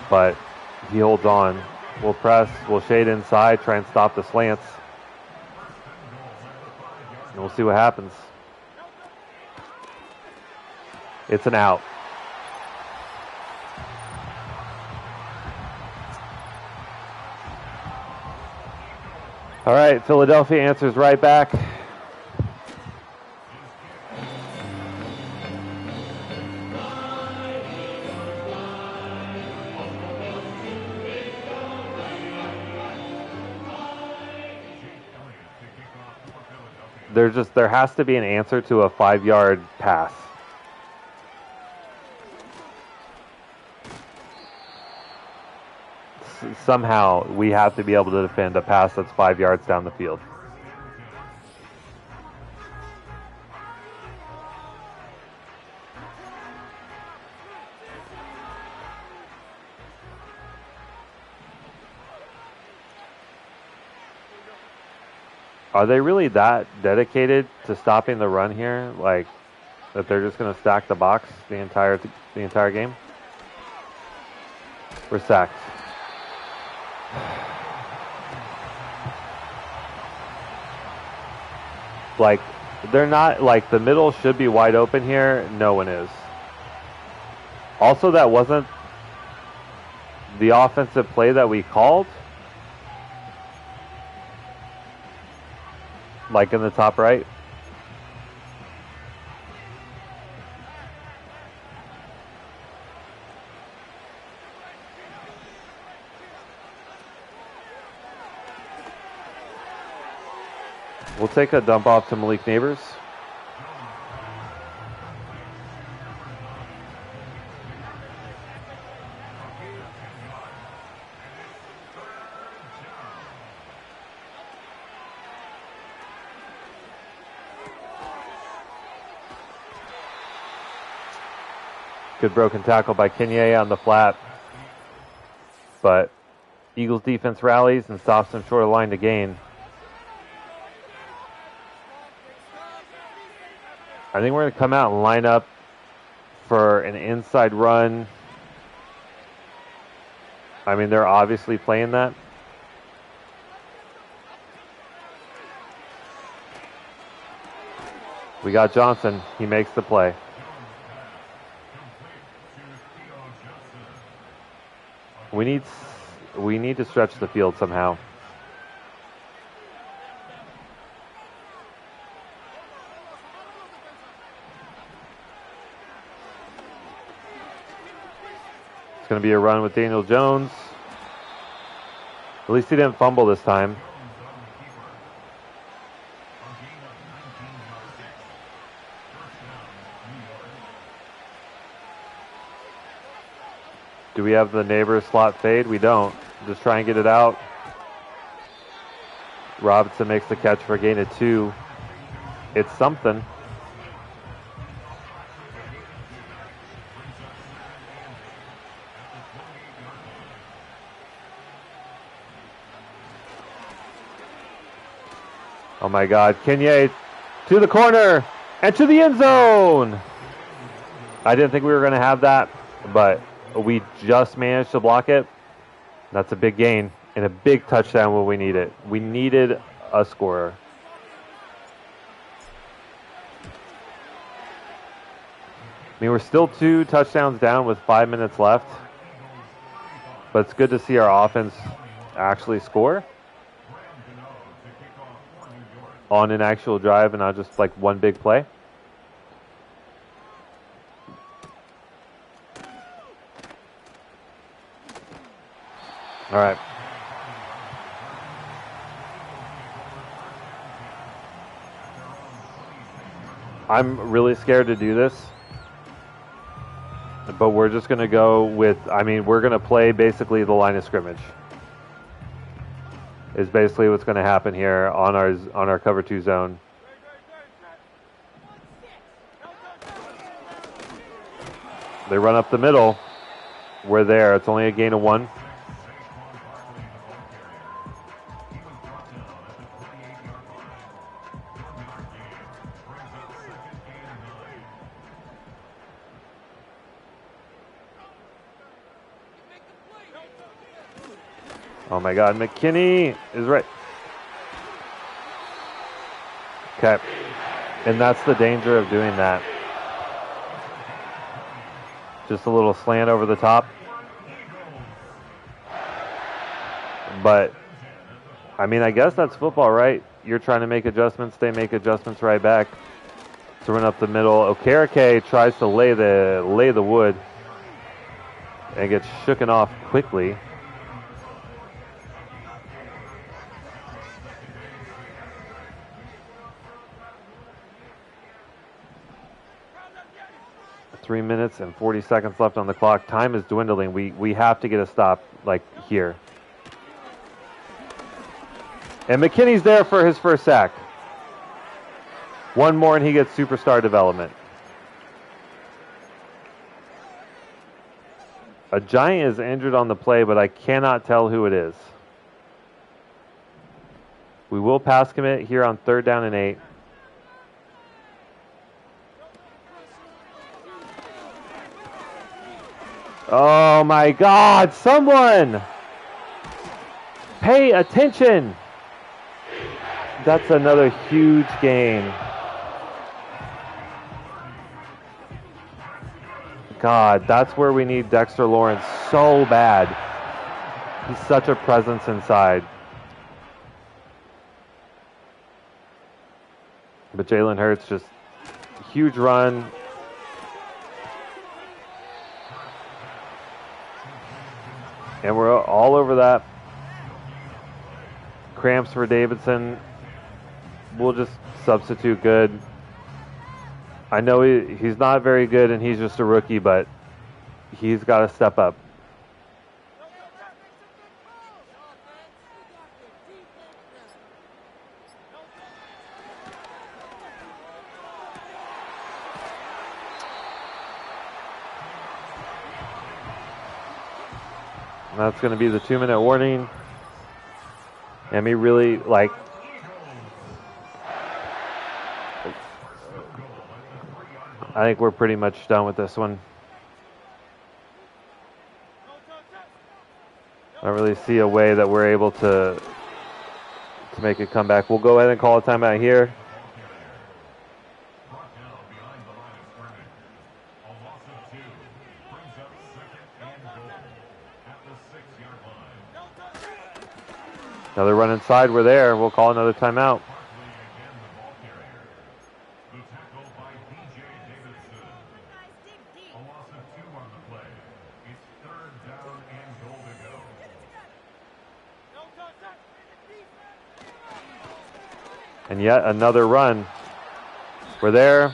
but he holds on. We'll press, we'll shade inside, try and stop the slants. And we'll see what happens. It's an out. All right, Philadelphia answers right back. there has to be an answer to a 5-yard pass. Somehow we have to be able to defend a pass that's 5 yards down the field. Are they really that dedicated to stopping the run here? Like that they're just going to stack the box the entire game? We're sacked. Like they're not, like the middle should be wide open here. No one is. Also, that wasn't the offensive play that we called. Like in the top right. We'll take a dump off to Malik Neighbors. Good broken tackle by Kenye on the flat. But Eagles defense rallies and stops them short of line to gain. I think we're going to come out and line up for an inside run. I mean, they're obviously playing that. We got Johnson. He makes the play. We need to stretch the field somehow. It's going to be a run with Daniel Jones. At least he didn't fumble this time. Do we have the neighbor slot fade? We don't. Just try and get it out. Robinson makes the catch for a gain of 2. It's something. Oh my God, Kenye to the corner and to the end zone. I didn't think we were going to have that, but we just managed to block it. That's a big gain and a big touchdown when we need it. We needed a scorer. I mean, we're still 2 touchdowns down with 5 minutes left, but it's good to see our offense actually score on an actual drive and not just like one big play. All right. I'm really scared to do this, but we're just going to go with, I mean, we're going to play basically the line of scrimmage. Is basically what's going to happen here on our cover 2 zone. They run up the middle. We're there. It's only a gain of 1. Oh my God, McKinney is right. Okay. And that's the danger of doing that. Just a little slant over the top. But, I mean, I guess that's football, right? You're trying to make adjustments, they make adjustments right back. To run up the middle. Okereke tries to lay the wood and gets shooken off quickly. 3 minutes and 40 seconds left on the clock. Time is dwindling. We have to get a stop, like, here. And McKinney's there for his first sack. One more and he gets superstar development. A Giant is injured on the play, but I cannot tell who it is. We will pass commit here on 3rd down and 8. Oh my God, someone pay attention. That's another huge gain. God, that's where we need Dexter Lawrence so bad. He's such a presence inside. But Jalen Hurts, just huge run. And we're all over that. Cramps for Davidson. We'll just substitute good. I know he's not very good and he's just a rookie, but he's got to step up. That's going to be the 2-minute warning. And me really, like, I think we're pretty much done with this one. I don't really see a way that we're able to make a comeback. We'll go ahead and call a timeout here. Another run inside. We're there. We'll call another timeout. And yet another run. We're there.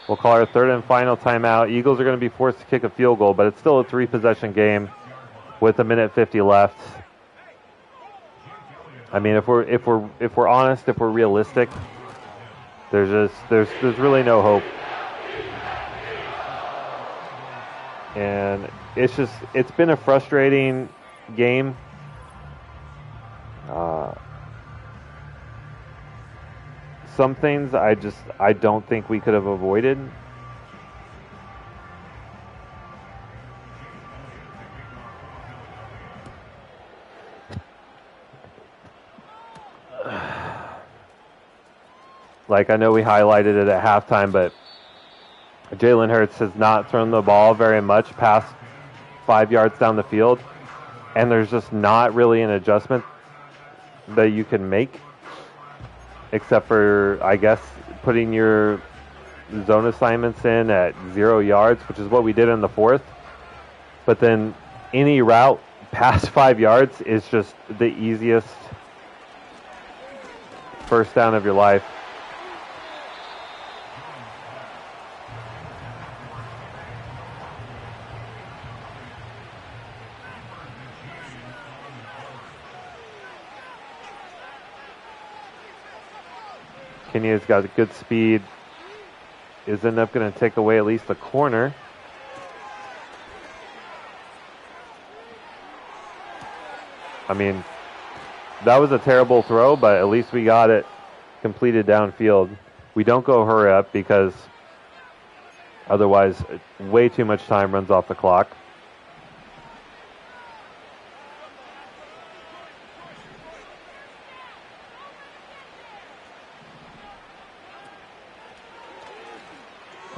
We'll call our 3rd and final timeout. Eagles are going to be forced to kick a field goal, but it's still a 3-possession game with 1:50 left. I mean, if we're honest, if we're realistic, there's really no hope. And it's been a frustrating game. Some things I don't think we could have avoided. Like, I know we highlighted it at halftime, but Jalen Hurts has not thrown the ball very much past 5 yards down the field, and there's just not really an adjustment that you can make, except for, I guess, putting your zone assignments in at 0 yards, which is what we did in the 4th. But then any route past 5 yards is just the easiest first down of your life. Kenya's got good speed. Is end up going to take away at least the corner. I mean, that was a terrible throw, but at least we got it completed downfield. We don't go hurry up because otherwise way too much time runs off the clock.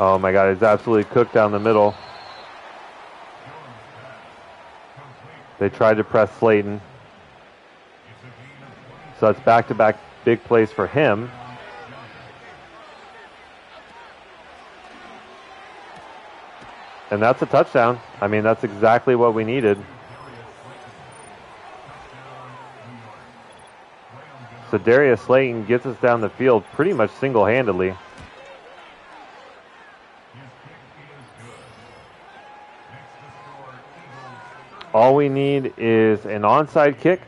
Oh my God, it's absolutely cooked down the middle. They tried to press Slayton. So it's back-to-back big plays for him. And that's a touchdown. I mean, that's exactly what we needed. So Darius Slayton gets us down the field pretty much single-handedly. All we need is an onside kick.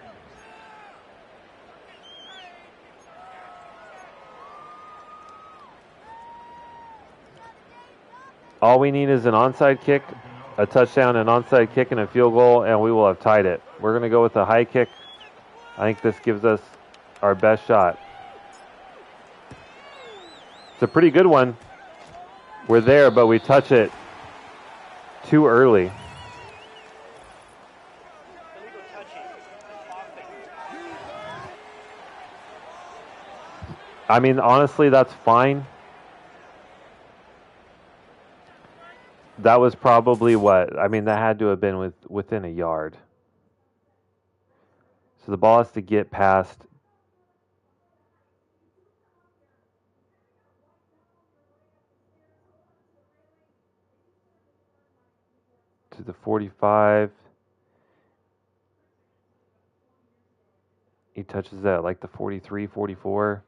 All we need is an onside kick, a touchdown, an onside kick, and a field goal, and we will have tied it. We're going to go with a high kick. I think this gives us our best shot. It's a pretty good one. We're there, but we touch it too early. I mean, honestly, that's fine. That was probably what? I mean, that had to have been within a yard. So the ball has to get past. To the 45. He touches that like the 43, 44.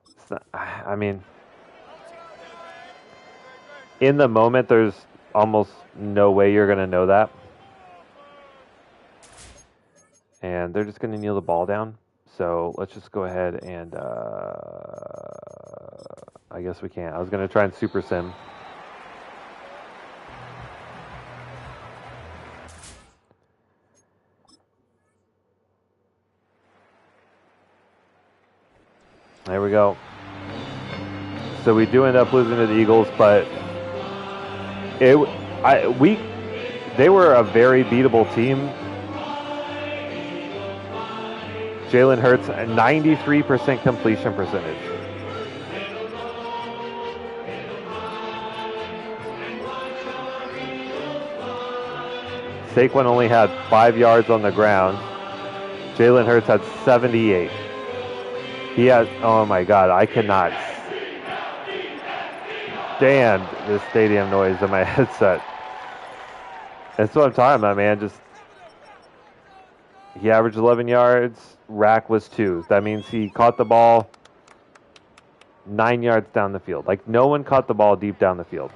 It's not, I mean, in the moment, there's almost no way you're going to know that. And they're just going to kneel the ball down. So let's just go ahead and I guess we can't. I was going to try and super sim. There we go. So we do end up losing to the Eagles, but they were a very beatable team. Jalen Hurts, a 93% completion percentage. Saquon only had 5 yards on the ground. Jalen Hurts had 78. He has, oh my God, I cannot stand this stadium noise in my headset. That's what I'm talking about, man. Just, he averaged 11 yards. Rack was 2. That means he caught the ball 9 yards down the field. Like, no one caught the ball deep down the field.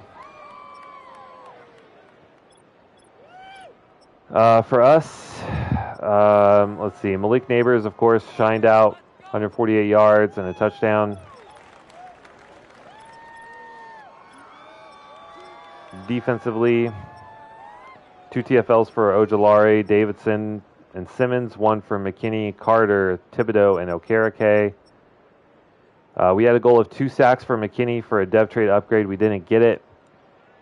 For us, let's see. Malik Neighbors, of course, shined out. 148 yards and a touchdown. Defensively, 2 TFLs for Ojolari, Davidson, and Simmons. 1 for McKinney, Carter, Thibodeau, and Okereke. We had a goal of 2 sacks for McKinney for a dev trade upgrade. We didn't get it.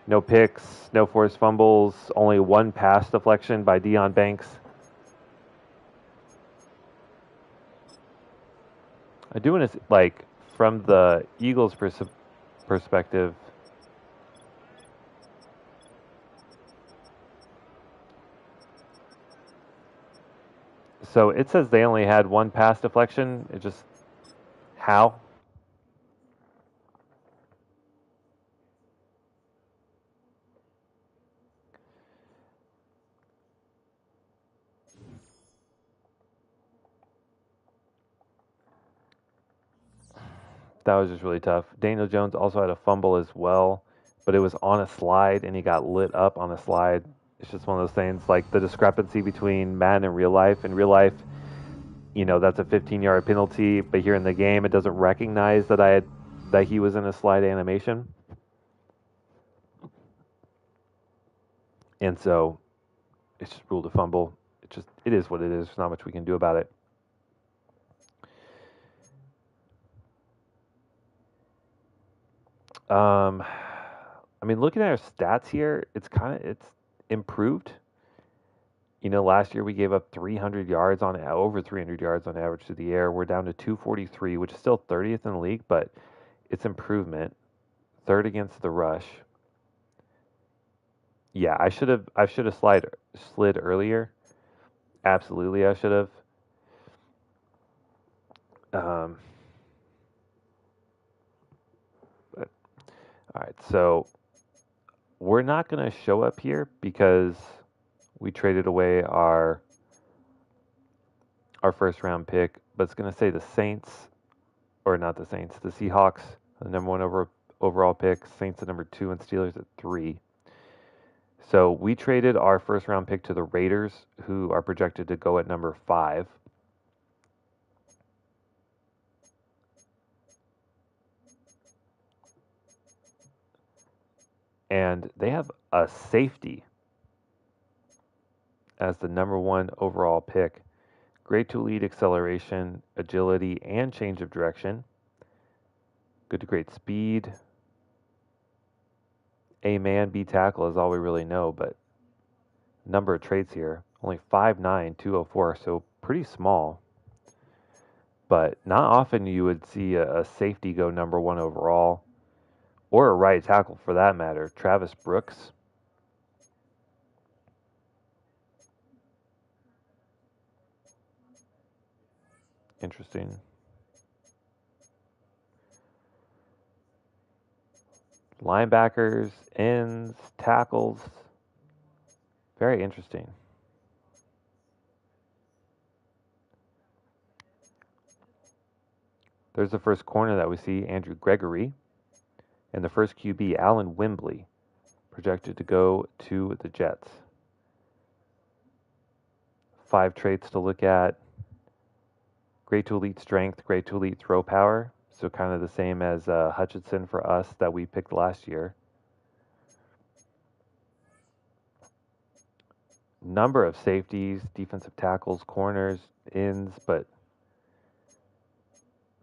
No picks, no forced fumbles, only 1 pass deflection by Deion Banks. I do want to, like, from the Eagles' perspective, so it says they only had 1 pass deflection. It just, how? That was just really tough. Daniel Jones also had a fumble as well, but it was on a slide, and he got lit up on a slide. It's just one of those things, like the discrepancy between Madden and real life. In real life, you know, that's a 15-yard penalty, but here in the game, it doesn't recognize that he was in a slide animation. And so it's just ruled a fumble. It is what it is. There's not much we can do about it. I mean, looking at our stats here, it's improved. You know, last year we gave up 300 yards over 300 yards on average to the air. We're down to 243, which is still 30th in the league, but it's improvement. 3rd against the rush. Yeah, I should have slid earlier. Absolutely, I should have. But, all right, so we're not going to show up here because we traded away our first round pick, but it's going to say the Saints, or not the Saints, the Seahawks, the number 1 overall pick, Saints at number 2, and Steelers at 3. So we traded our first round pick to the Raiders, who are projected to go at number 5. And they have a safety as the number 1 overall pick. Great to lead acceleration, agility, and change of direction. Good to great speed. A man, B tackle is all we really know, but number of traits here. Only 5'9", 204, so pretty small. But not often you would see a safety go number 1 overall, or a right tackle for that matter. Travis Brooks. Interesting. Linebackers, ends, tackles. Very interesting. There's the first corner that we see, Andrew Gregory. And the first QB, Alan Wembley, projected to go to the Jets. 5 traits to look at. Great to elite strength, great to elite throw power. So kind of the same as Hutchinson for us that we picked last year. Number of safeties, defensive tackles, corners, ends, but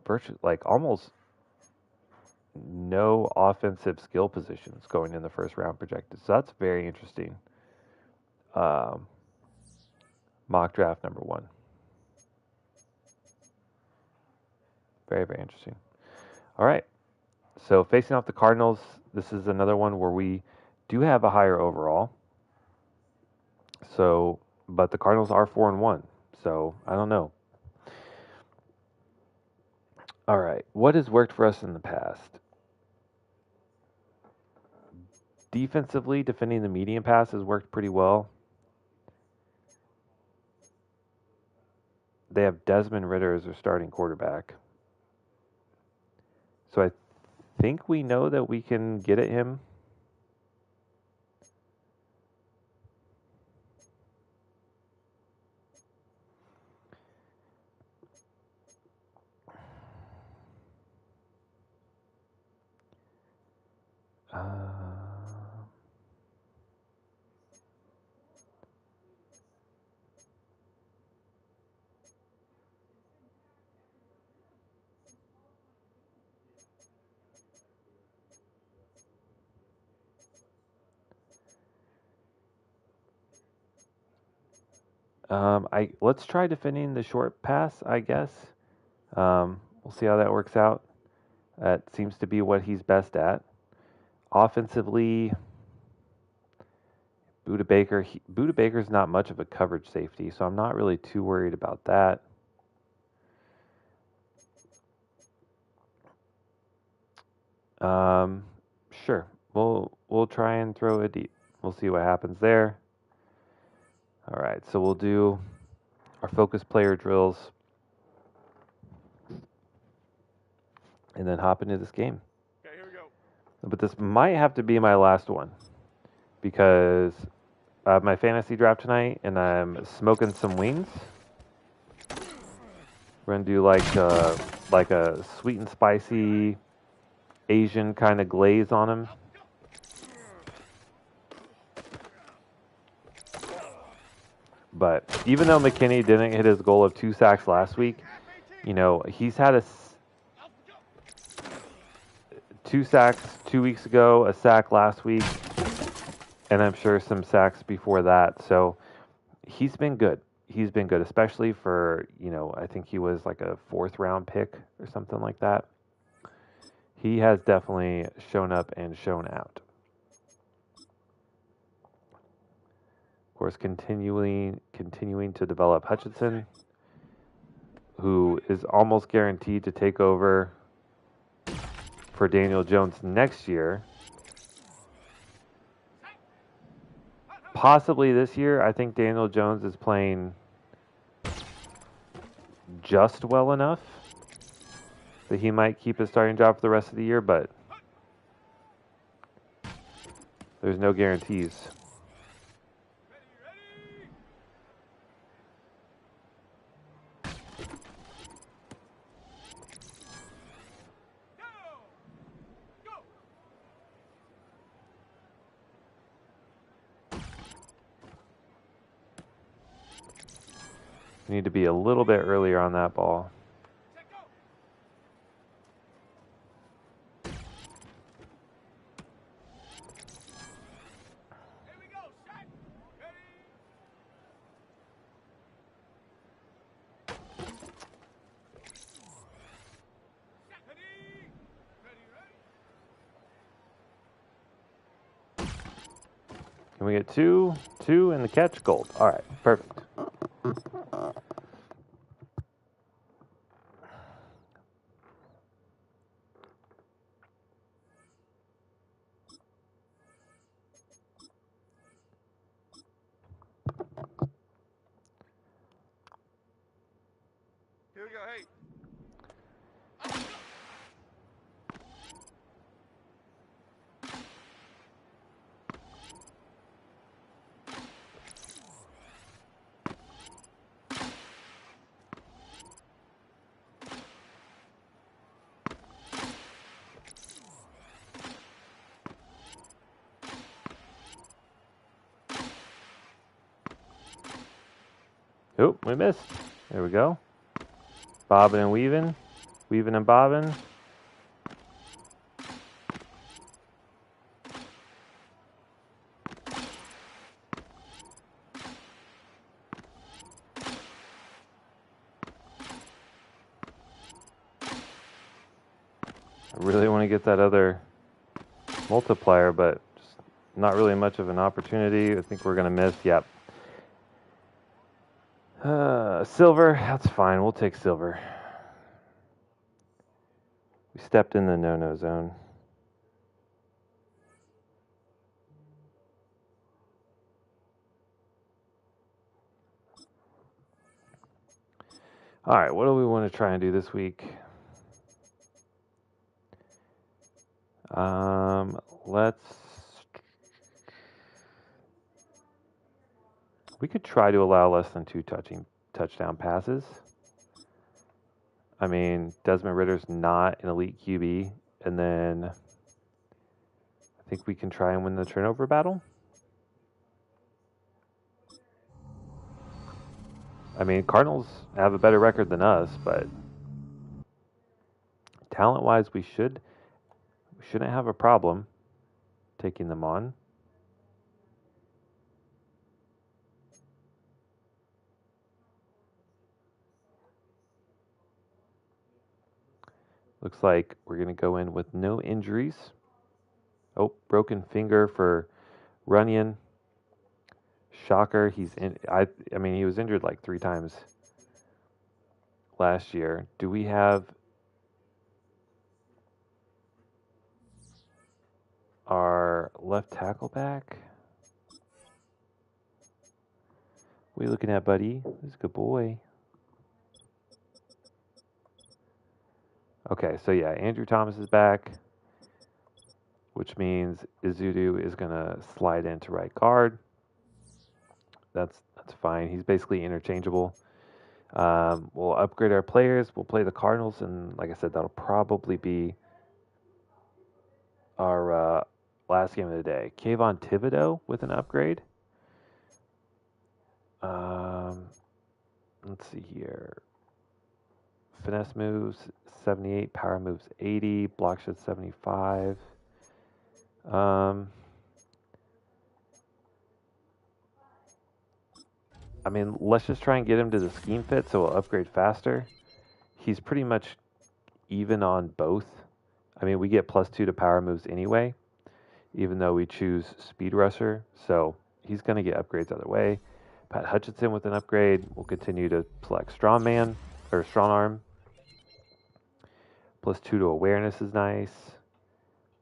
virtually like almost no offensive skill positions going in the first round projected. So that's very interesting. Mock draft number 1. Very, very interesting. All right. So facing off the Cardinals, this is another one where we do have a higher overall. So, but the Cardinals are 4-1. So I don't know. All right. What has worked for us in the past? Defensively, defending the medium pass has worked pretty well. They have Desmond Ridder as their starting quarterback. So I think we know that we can get at him. Let's try defending the short pass, I guess. We'll see how that works out. That seems to be what he's best at. Offensively, Buda Baker's not much of a coverage safety, so I'm not really too worried about that. Sure. We'll try and throw it deep. We'll see what happens there. All right, so we'll do our focus player drills and then hop into this game. Okay, here we go. But this might have to be my last one because I have my fantasy draft tonight and I'm smoking some wings. We're gonna do like a sweet and spicy Asian kind of glaze on them. But even though McKinney didn't hit his goal of 2 sacks last week, you know, he's had 2 sacks 2 weeks ago, a sack last week, and I'm sure some sacks before that. So he's been good. He's been good, especially for, you know, I think he was like a 4th round pick or something like that. He has definitely shown up and shown out. Of course, continuing to develop Hutchinson, who is almost guaranteed to take over for Daniel Jones next year. Possibly this year. I think Daniel Jones is playing just well enough that he might keep his starting job for the rest of the year, but there's no guarantees. We need to be a little bit earlier on that ball. Can we get two and the catch? Gold. All right, perfect. Here we go, hey. Oh, we missed. There we go. Bobbing and weaving. Weaving and bobbing. I really want to get that other multiplier, but just not really much of an opportunity. I think we're going to miss. Yep. Silver. That's fine. We'll take silver. We stepped in the no-no zone. All right, what do we want to try and do this week? We could try to allow less than 2 touchdown passes. I mean, Desmond Ritter's not an elite QB, and then I think we can try and win the turnover battle. I mean, Cardinals have a better record than us, but talent-wise, we shouldn't have a problem taking them on. Looks like we're going to go in with no injuries. Oh, broken finger for Runyon. Shocker. He's in. I mean, he was injured like 3 times last year. Do we have our left tackle back? What are you looking at, buddy? He's a good boy. Okay, so yeah, Andrew Thomas is back, which means Izudu is going to slide into right guard. That's fine. He's basically interchangeable. We'll upgrade our players. We'll play the Cardinals, and like I said, that'll probably be our last game of the day. Kayvon Thibodeau with an upgrade. Let's see here. Finesse moves 78, power moves 80, block shot 75. I mean, let's just try and get him to the scheme fit so we'll upgrade faster. He's pretty much even on both. I mean, we get +2 to power moves anyway, even though we choose speed rusher. So he's going to get upgrades either way. Pat Hutchinson with an upgrade. We'll continue to select strongman or strong arm. +2 to awareness is nice.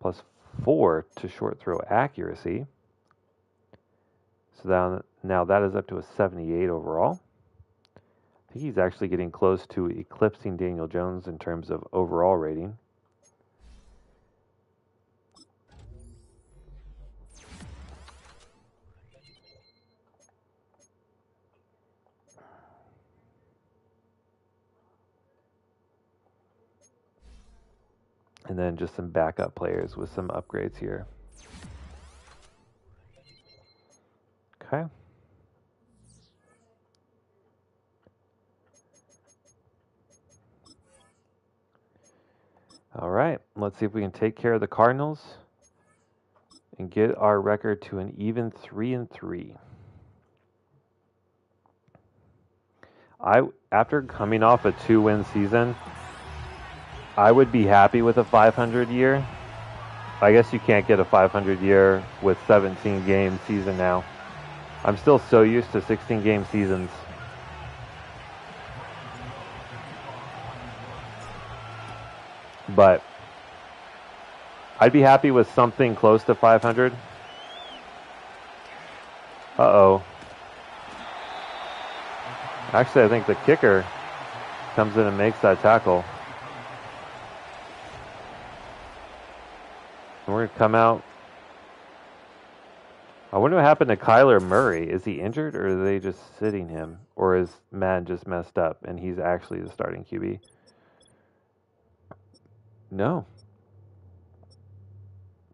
+4 to short throw accuracy. So now that is up to a 78 overall. I think he's actually getting close to eclipsing Daniel Jones in terms of overall rating. And then just some backup players with some upgrades here. Okay. All right, let's see if we can take care of the Cardinals and get our record to an even 3-3. After coming off a 2-win season, I would be happy with a 500 year. I guess you can't get a 500 year with 17 game season now. I'm still so used to 16 game seasons. But I'd be happy with something close to 500. Uh-oh. Actually, I think the kicker comes in and makes that tackle. And we're going to come out. I wonder what happened to Kyler Murray. Is he injured, or are they just sitting him? Or is Madden just messed up and he's actually the starting QB? No.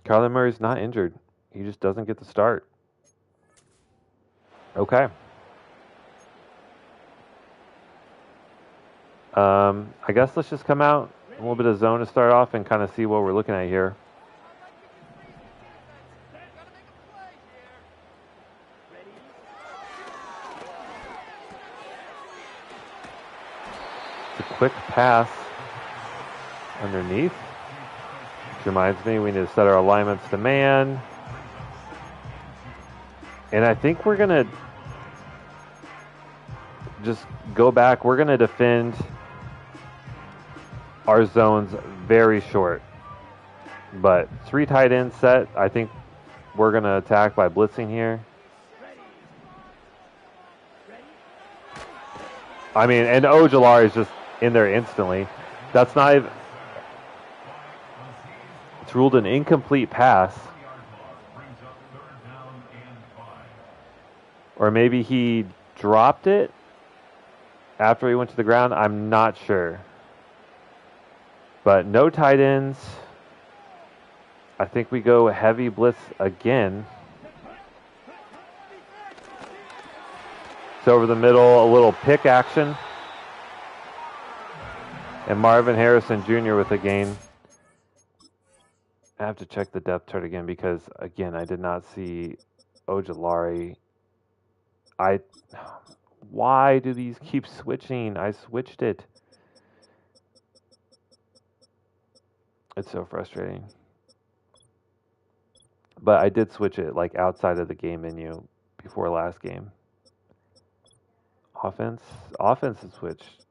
Kyler Murray's not injured. He just doesn't get the start. Okay. I guess let's just come out a little bit of zone to start off and kind of see what we're looking at here. It's a quick pass underneath. Which reminds me, we need to set our alignments to man. And I think we're going to just go back. We're going to defend our zones very short. But 3 tight end set. I think we're going to attack by blitzing here. I mean, and Ojolari is just in there instantly. That's not even... It's ruled an incomplete pass. Or maybe he dropped it after he went to the ground. I'm not sure. But no tight ends. I think we go heavy blitz again. It's over the middle, a little pick action. And Marvin Harrison Jr. with a gain. I have to check the depth chart again because, again, I did not see Ojolari. Why do these keep switching? I switched it. It's so frustrating. But I did switch it like outside of the game menu before last game. Offense is switched.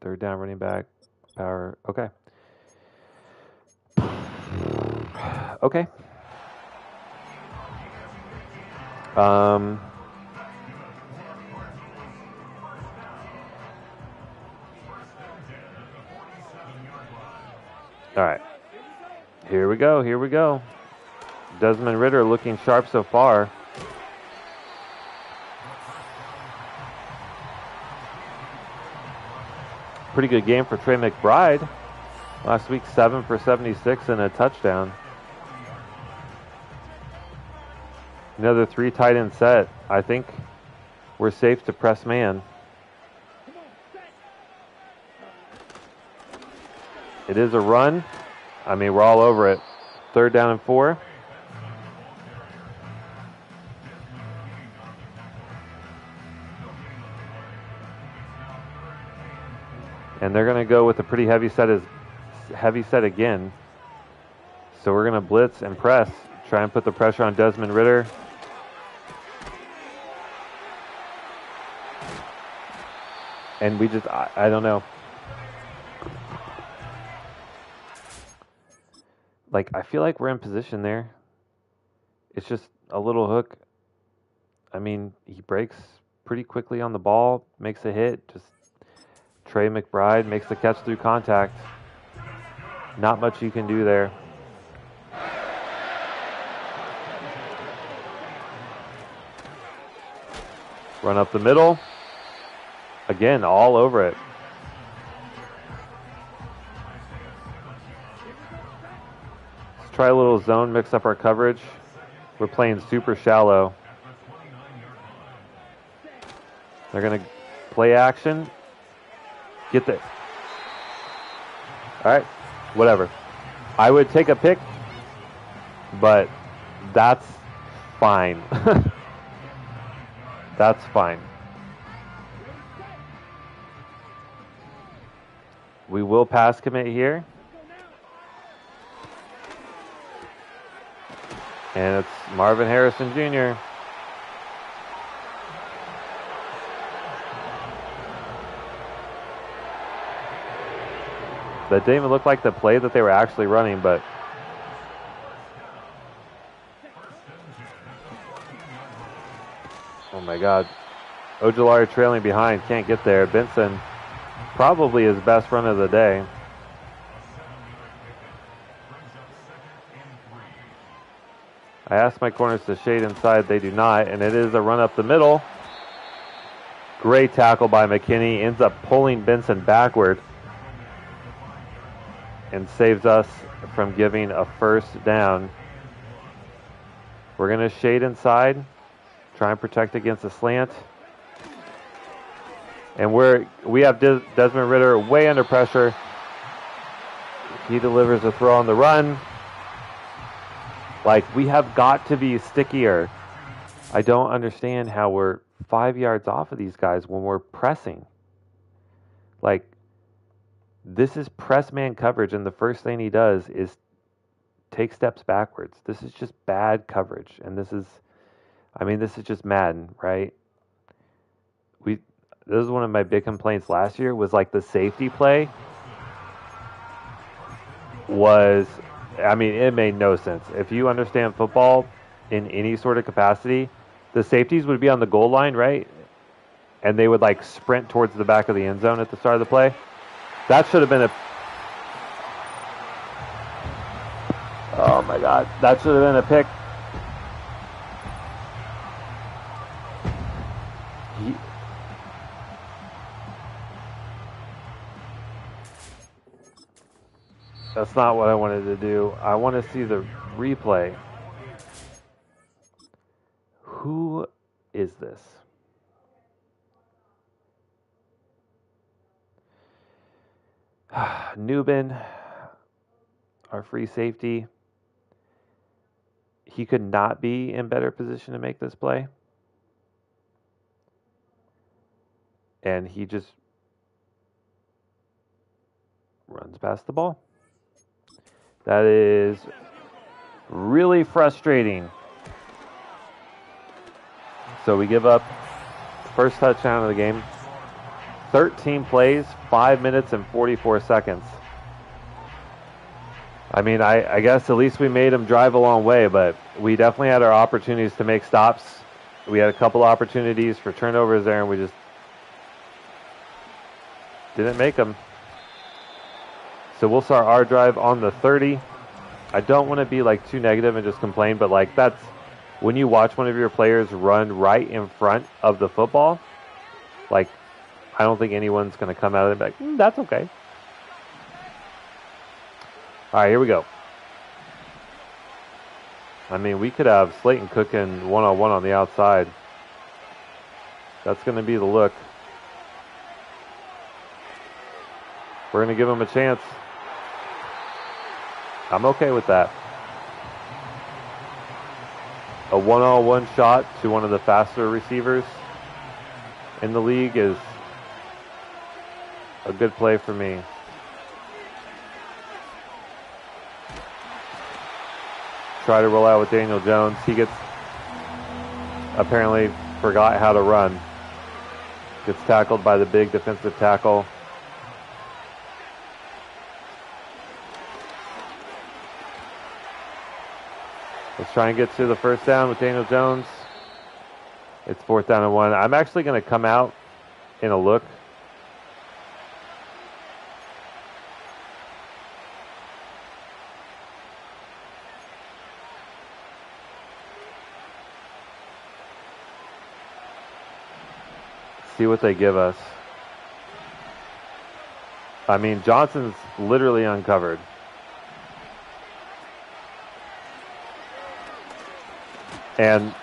Third down running back. Power. Okay. Okay. All right. Here we go. Desmond Ridder looking sharp so far. Pretty good game for Trey McBride. Last week, 7 for 76 and a touchdown. Another 3 tight end set. I think we're safe to press man. It is a run. I mean, we're all over it. 3rd down and 4. And they're going to go with a pretty heavy set again. So we're going to blitz and press. Try and put the pressure on Desmond Ridder. And we just, I don't know. Like, I feel like we're in position there. It's just a little hook. I mean, he breaks pretty quickly on the ball, makes a hit. Just Trey McBride makes the catch through contact. Not much you can do there. Run up the middle. Again, all over it. Let's try a little zone, mix up our coverage. We're playing super shallow. They're going to play action. Get the All right, whatever. I would take a pick, but that's fine. That's fine. We will pass commit here. And it's Marvin Harrison Jr. That didn't even look like the play that they were actually running, but oh my God. Ojulari trailing behind, can't get there. Benson, probably his best run of the day. I asked my corners to shade inside, they do not, and it is a run up the middle. Great tackle by McKinney, ends up pulling Benson backward and saves us from giving a first down. We're going to shade inside, try and protect against a slant. And we have Desmond Ridder way under pressure. He delivers a throw on the run. Like, we have got to be stickier. I don't understand how we're 5 yards off of these guys when we're pressing. Like, this is press man coverage, and the first thing he does is take steps backwards. This is just bad coverage, and this is just Madden, right? This is one of my big complaints last year was like the safety play was, it made no sense. If you understand football in any sort of capacity, the safeties would be on the goal line, right? And they would like sprint towards the back of the end zone at the start of the play. That should have been oh my God, that should have been a pick. That's not what I wanted to do. I want to see the replay. Who is this? Newbin, our free safety. He could not be in better position to make this play. And he just runs past the ball. That is really frustrating. So we give up first touchdown of the game. 13 plays, 5 minutes and 44 seconds. I guess at least we made him drive a long way, but we definitely had our opportunities to make stops. We had a couple opportunities for turnovers there, and we just didn't make them. So we'll start our drive on the 30. I don't want to be like too negative and just complain, but like that's when you watch one of your players run right in front of the football, like I don't think anyone's going to come out of it and be like, that's okay. All right, here we go. We could have Slayton cooking one-on-one on the outside. That's going to be the look. We're going to give him a chance. I'm okay with that. A one-on-one shot to one of the faster receivers in the league is a good play for me. Try to roll out with Daniel Jones. He apparently forgot how to run. Gets tackled by the big defensive tackle. Let's try and get to the first down with Daniel Jones. It's 4th down and 1. I'm actually going to come out in a look. See what they give us. Johnson's literally uncovered. And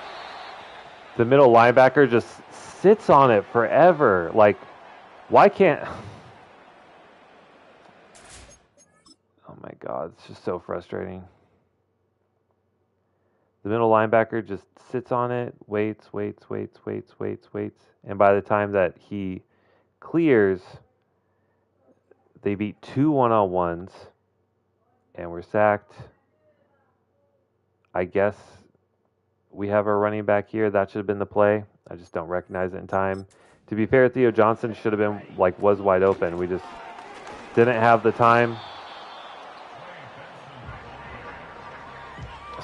the middle linebacker just sits on it forever. Like, why can't... my God, it's just so frustrating. The middle linebacker just sits on it, waits. And by the time that he clears, they beat 2 one-on-ones, and we're sacked. I guess we have our running back here. That should have been the play. I just don't recognize it in time. To be fair, Theo Johnson should have been, was wide open. We just didn't have the time.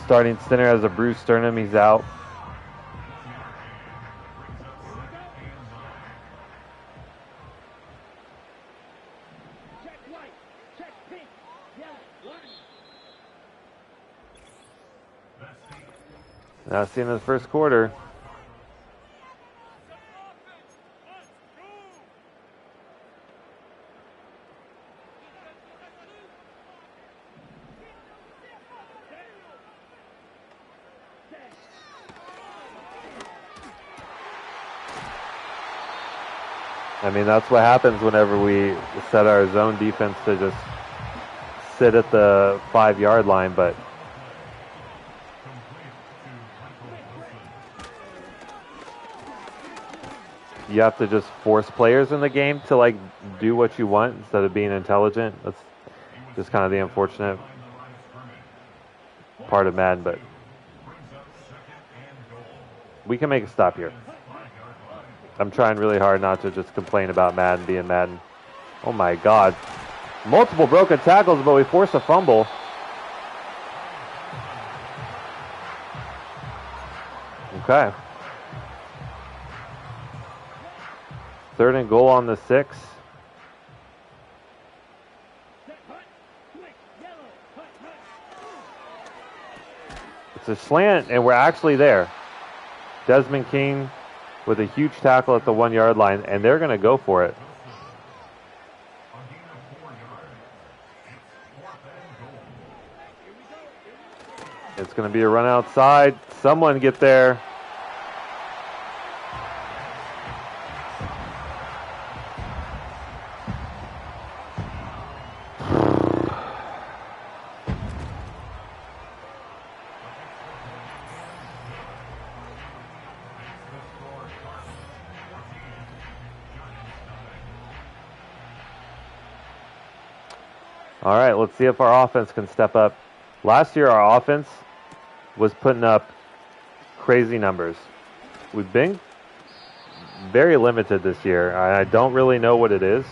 Starting center as a Bruce Sternum. He's out. That's the end of the first quarter. I mean, that's what happens whenever we set our zone defense to just sit at the 5-yard line, but you have to just force players in the game to do what you want instead of being intelligent. That's just kind of the unfortunate part of Madden, but we can make a stop here. I'm trying really hard not to just complain about Madden being Madden. Oh my God. Multiple broken tackles, but we force a fumble. Okay. 3rd and goal on the 6. It's a slant, and we're actually there. Desmond King with a huge tackle at the 1-yard line, and they're going to go for it. It's going to be a run outside. Someone get there. All right, let's see if our offense can step up. Last year, our offense was putting up crazy numbers. We've been very limited this year. I don't really know what it is.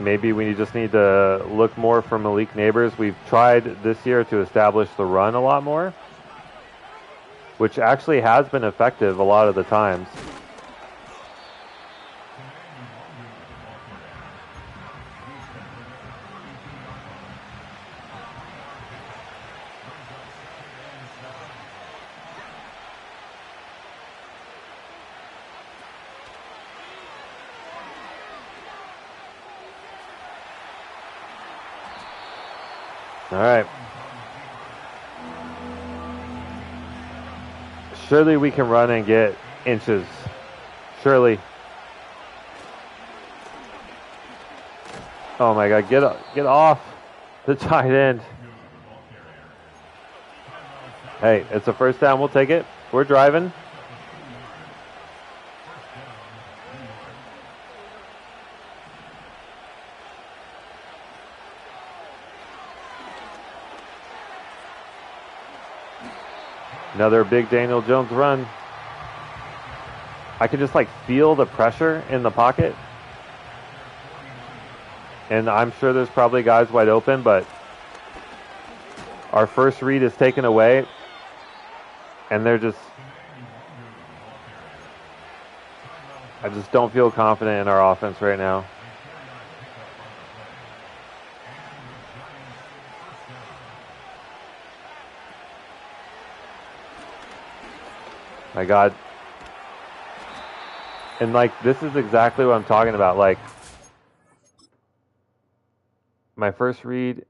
Maybe we just need to look more for Malik Neighbors. We've tried this year to establish the run a lot more, which actually has been effective a lot of the times. All right. Surely we can run and get inches. Surely. Oh my God, get off the tight end. Hey, it's a first down. We'll take it. We're driving. Another big Daniel Jones run. I can just feel the pressure in the pocket. And I'm sure there's probably guys wide open, but our first read is taken away. And I just don't feel confident in our offense right now. My God. And this is exactly what I'm talking about. My first read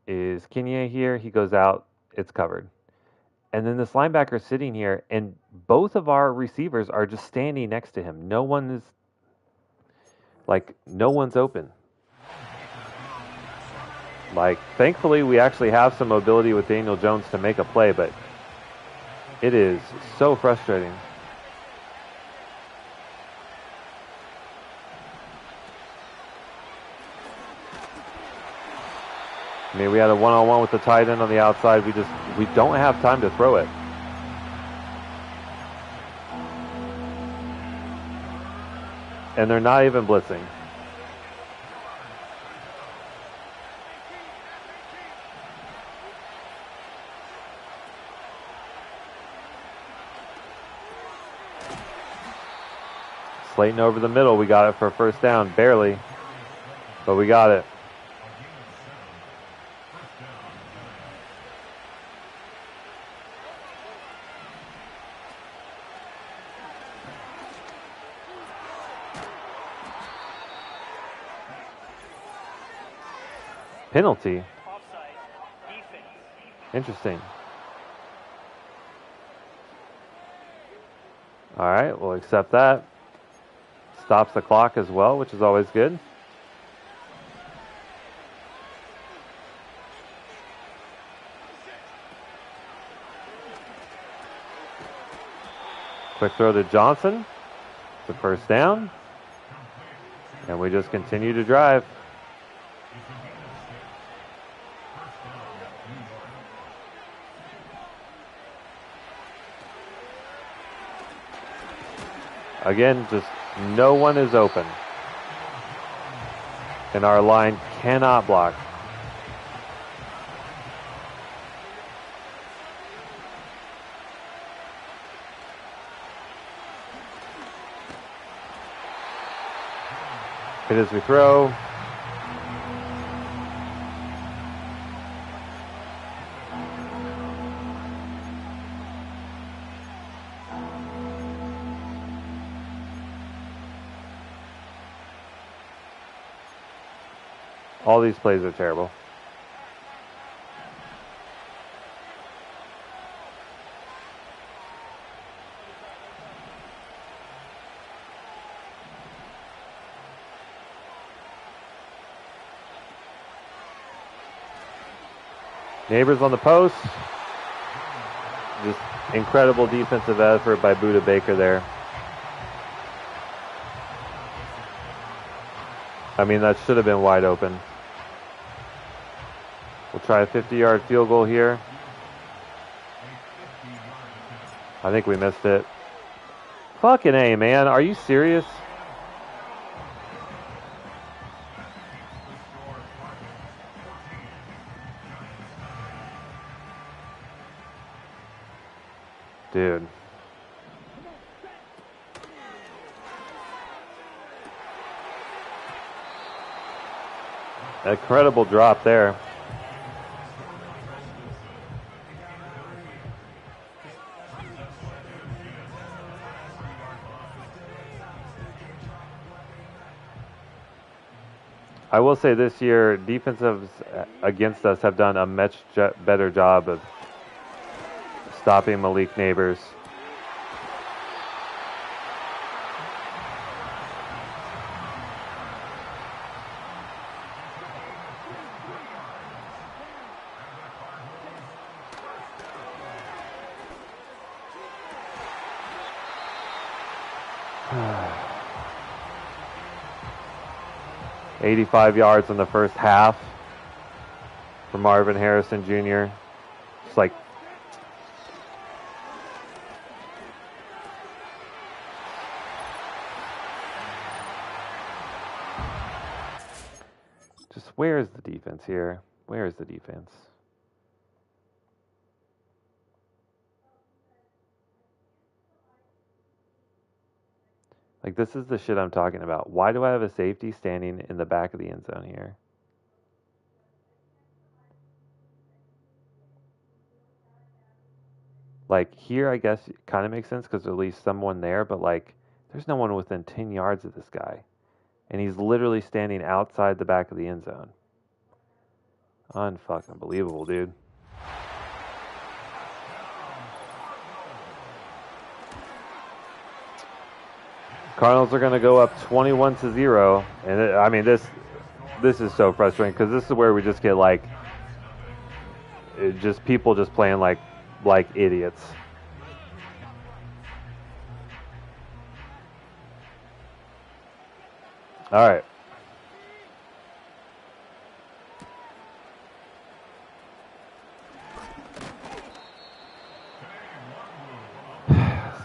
is Kenya here. He goes out. It's covered. And then this linebacker sitting here, and both of our receivers are just standing next to him. No one is Like, no one's open. Like, thankfully, we actually have some mobility with Daniel Jones to make a play, but it is so frustrating. I mean, we had a one-on-one with the tight end on the outside. We don't have time to throw it. And they're not even blitzing. Slayton over the middle. We got it for a first down. Barely. But we got it. Penalty. Interesting. All right, we'll accept that. Stops the clock as well, which is always good. Quick throw to Johnson. The first down. And we just continue to drive. Again, just no one is open. And our line cannot block. Hit as we throw. All these plays are terrible. Neighbors on the post. Just incredible defensive effort by Buda Baker there. I mean, that should have been wide open. We'll try a 50-yard field goal here. I think we missed it. Fucking A, man. Are you serious? Dude. Incredible drop there. I will say this year, defensives against us have done a much better job of stopping Malik Neighbors. Uh, 85 yards in the first half for Marvin Harrison Jr. It's like just where is the defense here? Where is the defense? Like, this is the shit I'm talking about. Why do I have a safety standing in the back of the end zone here? Like, here, I guess, it kind of makes sense because there's at least someone there, but, like, there's no one within 10 yards of this guy. And he's literally standing outside the back of the end zone. Unfucking believable, dude. Cardinals are going to go up 21-0, and I mean this is so frustrating because this is where we just get like just people just playing like idiots. All right.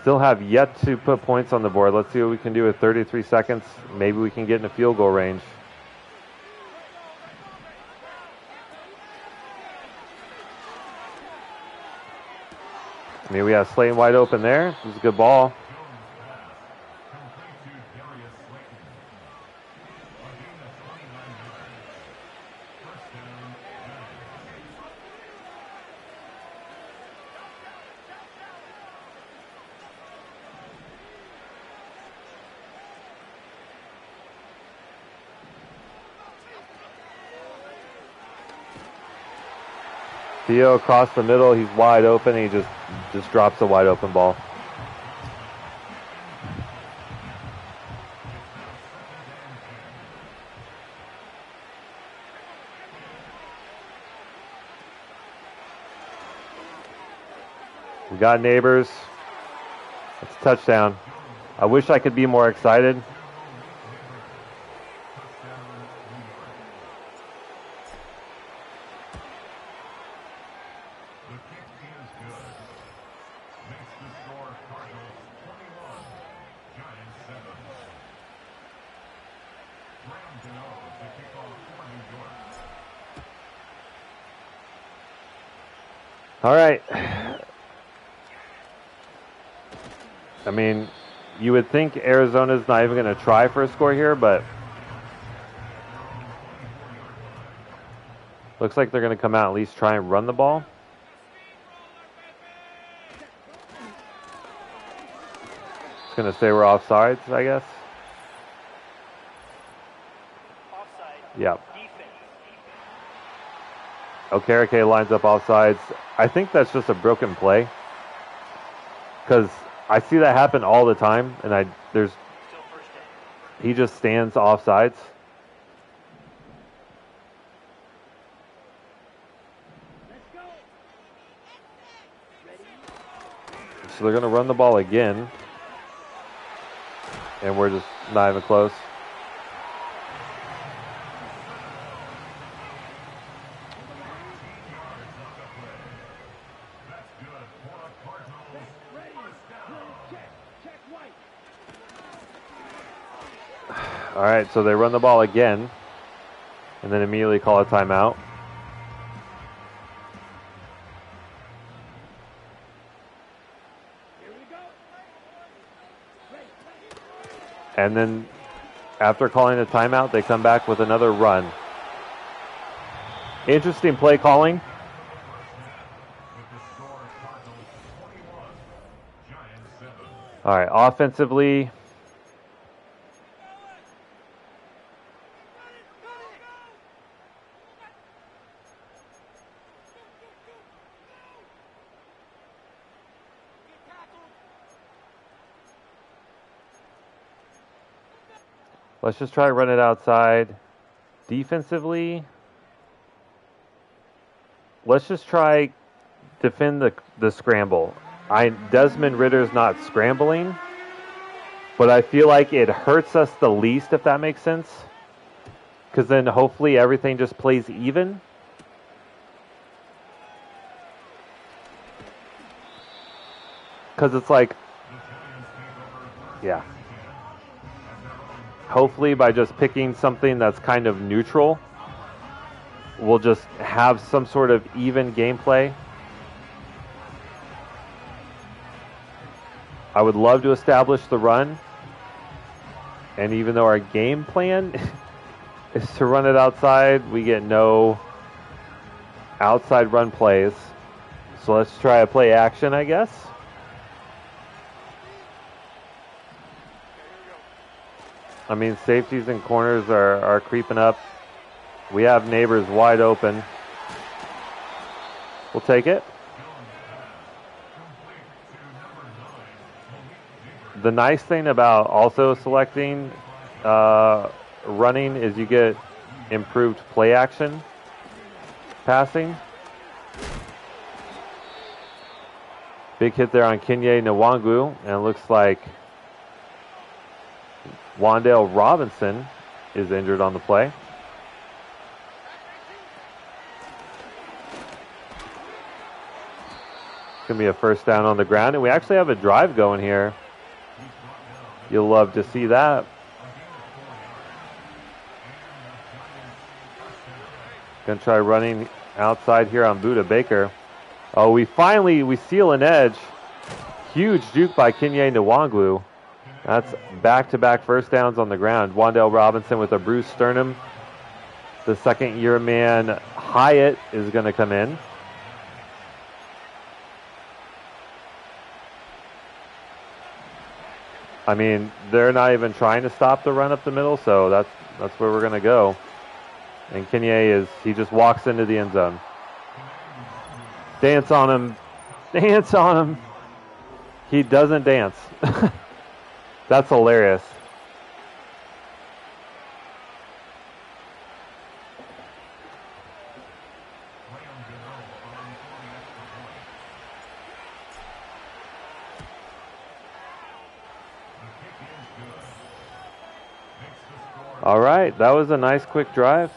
Still have yet to put points on the board. Let's see what we can do with 33 seconds. Maybe we can get in a field goal range. I mean, we have Slayton wide open there. This is a good ball. Theo across the middle. He's wide open. He just drops a wide open ball. We got Neighbors. It's a touchdown. I wish I could be more excited. All right. I mean, you would think Arizona's not even going to try for a score here, but looks like they're going to come out and at least try and run the ball. It's going to say we're offsides, I guess. Offside. Yep. Okereke lines up offsides. I think that's just a broken play because I see that happen all the time, and he just stands offsides. So they're going to run the ball again, and we're just not even close. All right, so they run the ball again, and then immediately call a timeout. And then after calling a timeout, they come back with another run. Interesting play calling. All right, offensively, let's just try to run it outside. Defensively, let's just try defend the scramble. Desmond Ritter's not scrambling, but I feel like it hurts us the least, if that makes sense. Because then hopefully everything just plays even. Because it's like, yeah. Hopefully by just picking something that's kind of neutral, we'll just have some sort of even gameplay. I would love to establish the run. And even though our game plan is to run it outside, we get no outside run plays. So let's try a play action, I guess. I mean, safeties and corners are creeping up. We have Neighbors wide open. We'll take it. The nice thing about also selecting running is you get improved play action passing. Big hit there on Kenye Nwangwu, and it looks like Wandale Robinson is injured on the play. It's going to be a first down on the ground, and we actually have a drive going here. You'll love to see that. Going to try running outside here on Buda Baker. Oh, we seal an edge. Huge juke by Kenye Nwangwu. That's back-to-back first downs on the ground. Wandale Robinson with a bruised sternum. The second-year man, Hyatt, is going to come in. I mean, they're not even trying to stop the run up the middle, so that's where we're going to go. And Kenye he just walks into the end zone. Dance on him. Dance on him. He doesn't dance. That's hilarious. All right, that was a nice quick drive.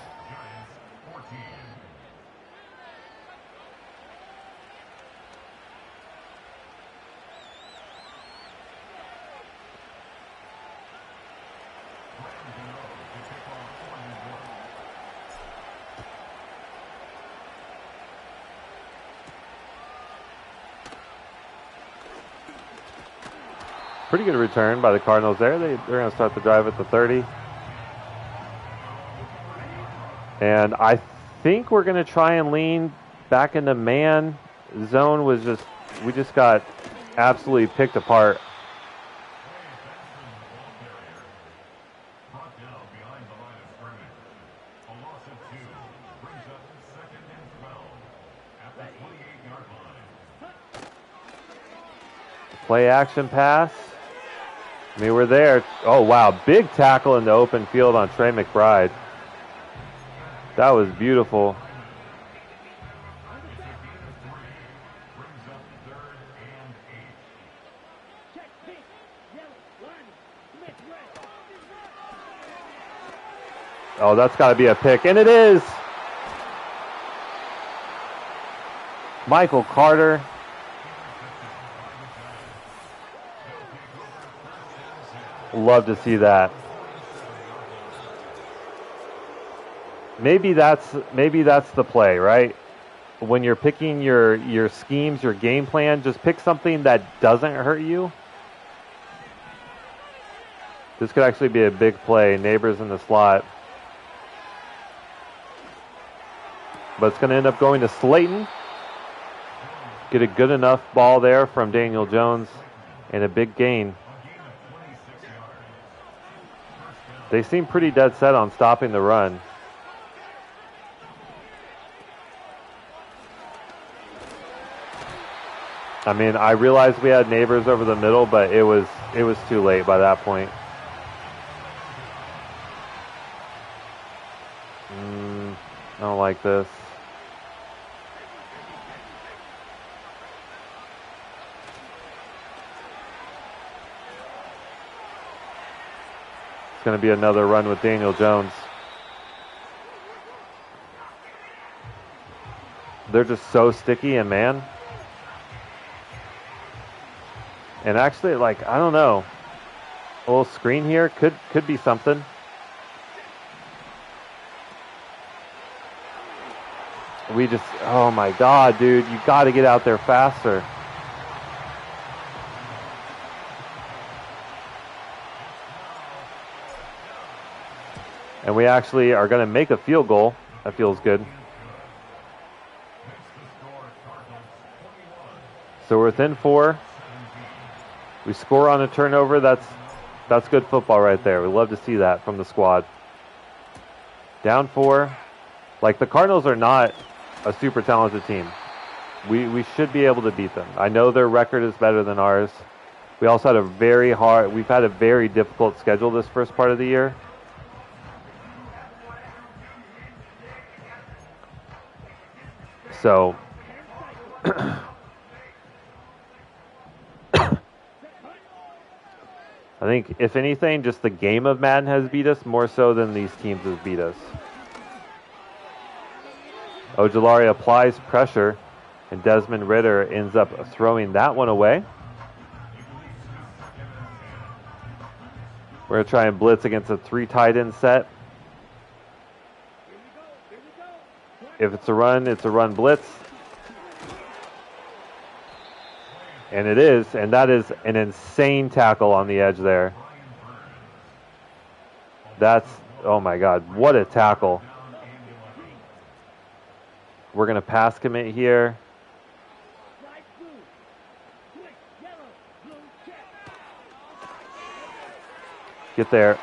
Pretty good return by the Cardinals there. They're going to start the drive at the 30. And I think we're going to try and lean back into man. Zone we just got absolutely picked apart. Play action pass. I mean, we're there. Oh, wow. Big tackle in the open field on Trey McBride. That was beautiful. Oh, that's got to be a pick. And it is. Michael Carter. Love to see that. Maybe that's the play, right? When you're picking your schemes, your game plan, just pick something that doesn't hurt you. This could actually be a big play. Neighbors in the slot. But it's going to end up going to Slayton. Get a good enough ball there from Daniel Jones and a big gain. They seem pretty dead set on stopping the run. I mean, I realized we had Neighbors over the middle, but it was too late by that point. I don't like this. It's going to be another run with Daniel Jones. They're just so sticky, and man. And actually, like, I don't know. A little screen here could be something. Oh my God, dude, you got to get out there faster. And we actually are going to make a field goal. That feels good. So we're within 4. We score on a turnover. That's good football right there. We love to see that from the squad. Down 4. Like, the Cardinals are not a super talented team. We should be able to beat them. I know their record is better than ours. We also had we've had a very difficult schedule this first part of the year. So, I think, if anything, just the game of Madden has beat us more so than these teams have beat us. Ojulari applies pressure, and Desmond Ritter ends up throwing that one away. We're going to try and blitz against a 3 tight end set. If it's a run blitz. And it is, and that is an insane tackle on the edge there. That's, oh my God, what a tackle. We're going to pass commit here. Get there.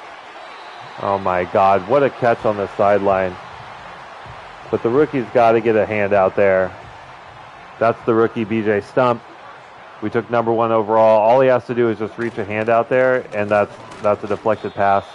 Oh my God, what a catch on the sideline. But the rookie's got to get a hand out there. That's the rookie, BJ Stump. We took number 1 overall. All he has to do is just reach a hand out there, and that's a deflected pass.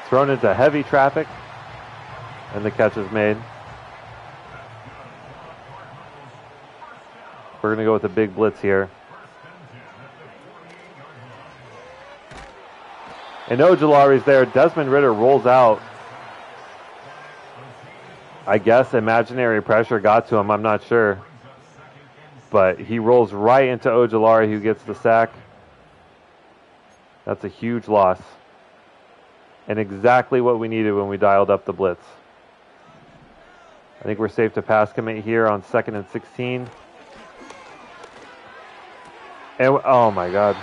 Thrown into heavy traffic, and the catch is made. We're going to go with a big blitz here. And Ojulari's there. Desmond Ritter rolls out. I guess imaginary pressure got to him. I'm not sure. But he rolls right into Ojulari, who gets the sack. That's a huge loss. And exactly what we needed when we dialed up the blitz. I think we're safe to pass commit here on 2nd and 16. And oh my God.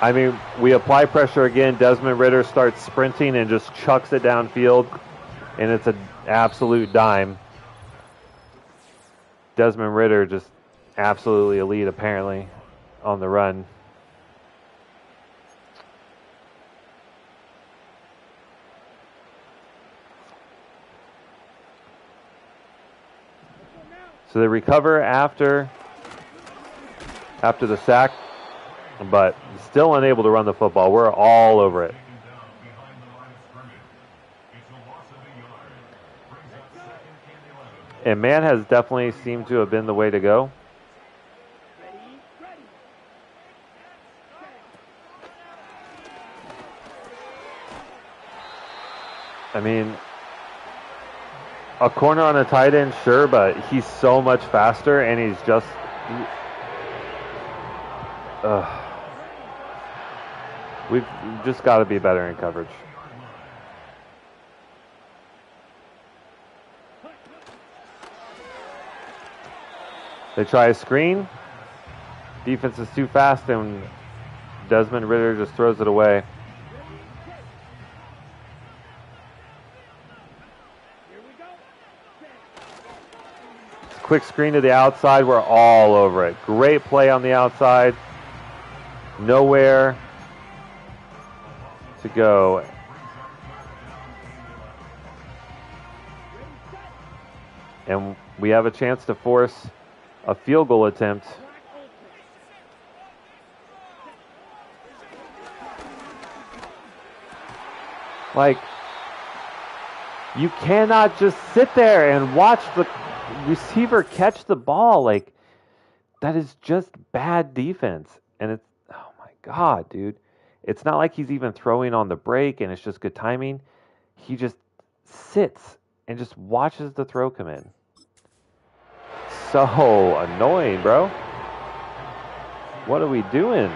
I mean, we apply pressure again. Desmond Ritter starts sprinting and just chucks it downfield. And it's an absolute dime. Desmond Ritter just absolutely elite, apparently, on the run. So they recover after the sack, but still unable to run the football. We're all over it. And man has definitely seemed to have been the way to go. I mean, a corner on a tight end, sure, but he's so much faster, and he's just... we've just got to be better in coverage. They try a screen. Defense is too fast, and Desmond Ritter just throws it away. Quick screen to the outside. We're all over it. Great play on the outside. Nowhere to go. And we have a chance to force a field goal attempt. Like, you cannot just sit there and watch the receiver catch the ball. Like, that is just bad defense. And it's, oh my God, dude. It's not like he's even throwing on the break and it's just good timing. He just sits and just watches the throw come in. So annoying, bro. What are we doing?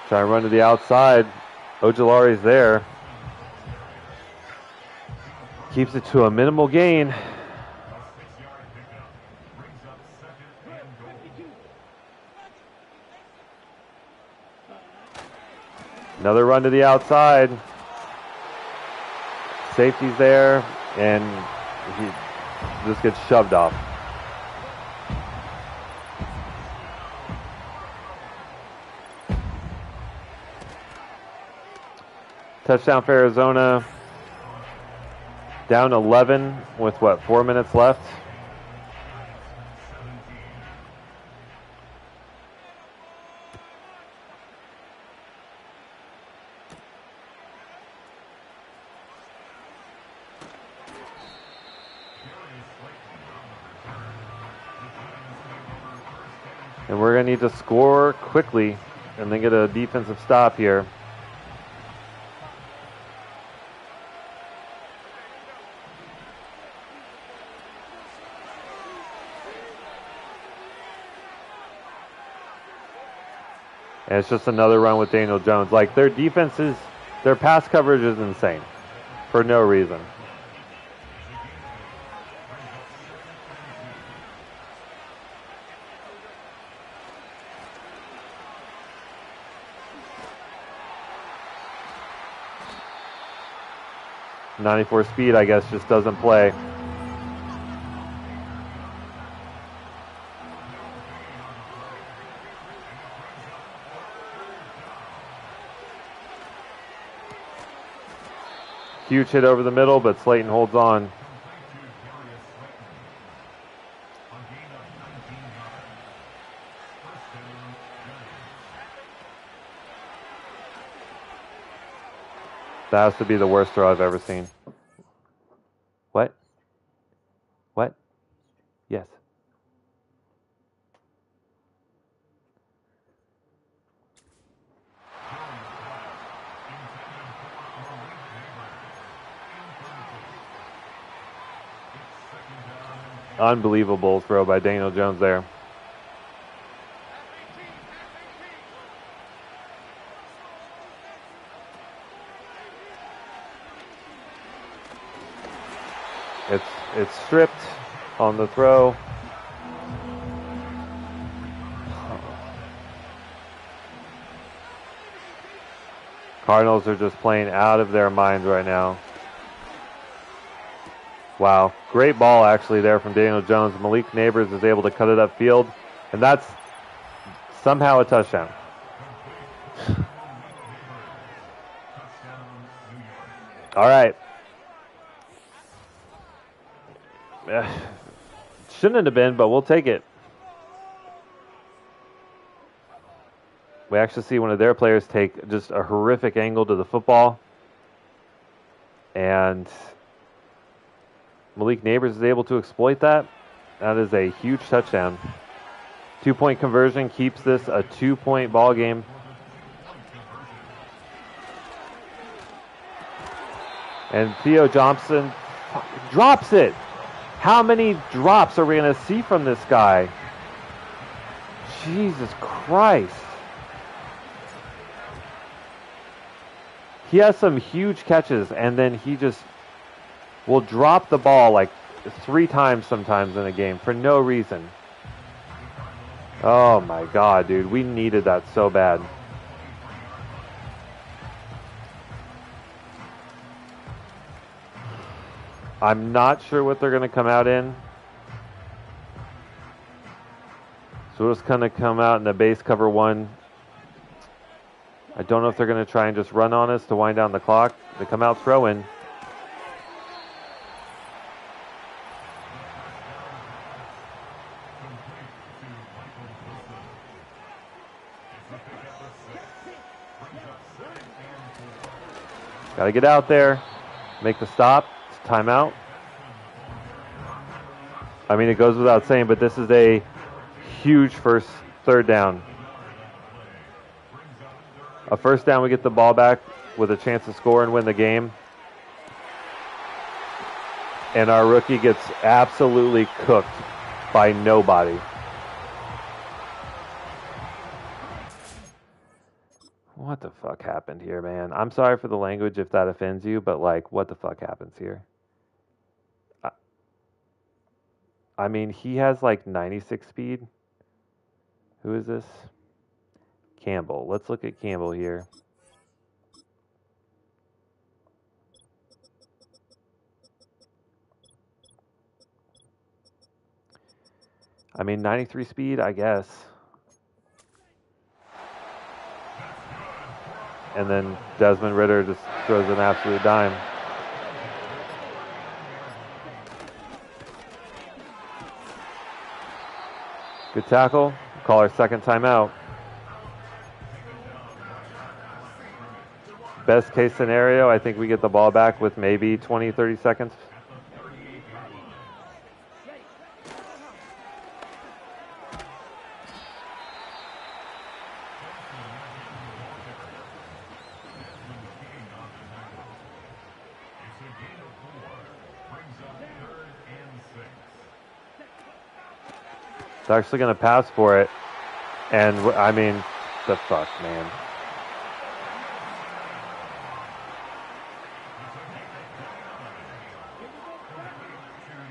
Try and run to the outside. Ojulari's there. Keeps it to a minimal gain. Another run to the outside. Safety's there, and he just gets shoved off. Touchdown for Arizona. Down 11 with, 4 minutes left? And we're going to need to score quickly and then get a defensive stop here. And it's just another run with Daniel Jones. Like, their defense is, their pass coverage is insane for no reason. .94 speed, I guess, just doesn't play. Huge hit over the middle, but Slayton holds on. That has to be the worst throw I've ever seen. What? What? Yes. Unbelievable throw by Daniel Jones there. It's stripped on the throw. Cardinals are just playing out of their minds right now. Wow, great ball actually there from Daniel Jones. Malik Neighbors is able to cut it upfield, and that's somehow a touchdown. All right. Shouldn't have been, but we'll take it. We actually see one of their players take just a horrific angle to the football. And Malik Neighbors is able to exploit that. That is a huge touchdown. 2-point conversion keeps this a 2-point ball game. And Theo Johnson drops it. How many drops are we going to see from this guy? Jesus Christ. He has some huge catches, and then he just will drop the ball like 3 times sometimes in a game for no reason. Oh my God, dude. We needed that so bad. I'm not sure what they're going to come out in. So it's going to come out in the base cover 1. I don't know if they're going to try and just run on us to wind down the clock. They come out throwing. Got to get out there, make the stop. It's timeout. I mean, it goes without saying, but this is a huge third down. A first down, we get the ball back with a chance to score and win the game. And our rookie gets absolutely cooked by nobody. What the fuck happened here, man? I'm sorry for the language if that offends you, but like, what the fuck happens here? I mean, he has like 96 speed. Who is this? Campbell. Let's look at Campbell here. I mean, 93 speed, I guess. And then Desmond Ridder just throws an absolute dime. Good tackle. Call our second timeout. Best case scenario, I think we get the ball back with maybe 20, 30 seconds. They're actually going to pass for it. And, I mean, the fuck, man.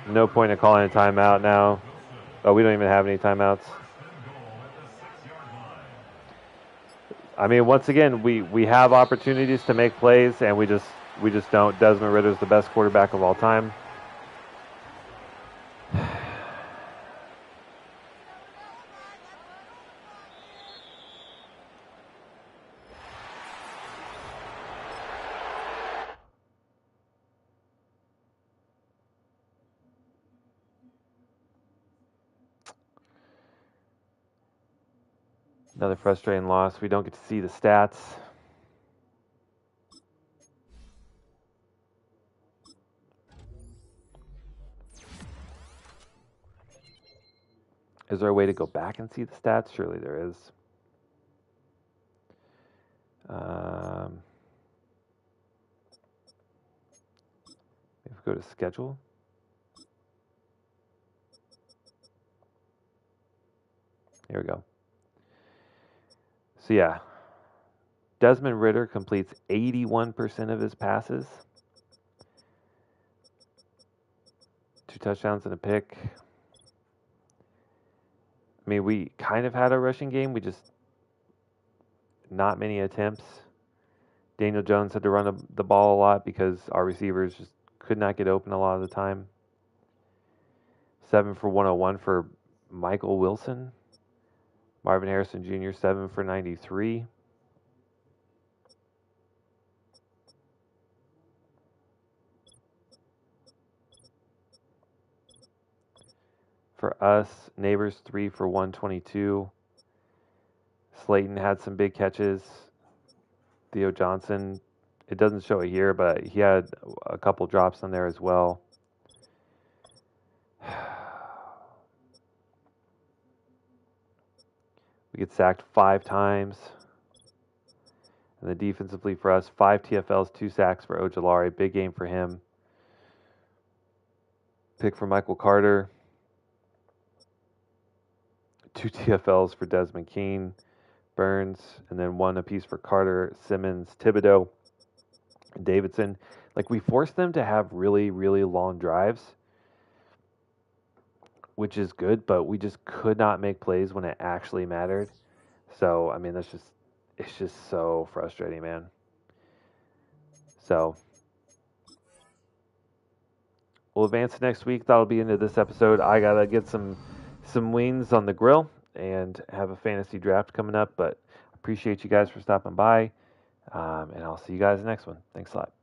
No point in calling a timeout now. Oh, we don't even have any timeouts. I mean, once again, we have opportunities to make plays, and we just don't. Desmond Ridder's the best quarterback of all time. Another frustrating loss. We don't get to see the stats. Is there a way to go back and see the stats? Surely there is. If we go to schedule. Here we go. So yeah, Desmond Ridder completes 81% of his passes. 2 touchdowns and a pick. I mean, we kind of had a rushing game. We just not many attempts. Daniel Jones had to run the ball a lot because our receivers just could not get open a lot of the time. 7 for 101 for Michael Wilson. Marvin Harrison Jr., 7 for 93. For us, Neighbors, 3 for 122. Slayton had some big catches. Theo Johnson, it doesn't show it here, but he had a couple drops on there as well. We get sacked 5 times. And then defensively for us, 5 TFLs, 2 sacks for Ojulari. Big game for him. Pick for Michael Carter. 2 TFLs for Desmond Keene, Burns, and then 1 apiece for Carter, Simmons, Thibodeau, and Davidson. Like, we forced them to have really, really long drives, which is good, but we just could not make plays when it actually mattered. So, I mean, it's just so frustrating, man. So, we'll advance next week. That'll be into this episode. I gotta get some wings on the grill and have a fantasy draft coming up, but appreciate you guys for stopping by, and I'll see you guys in the next one. Thanks a lot.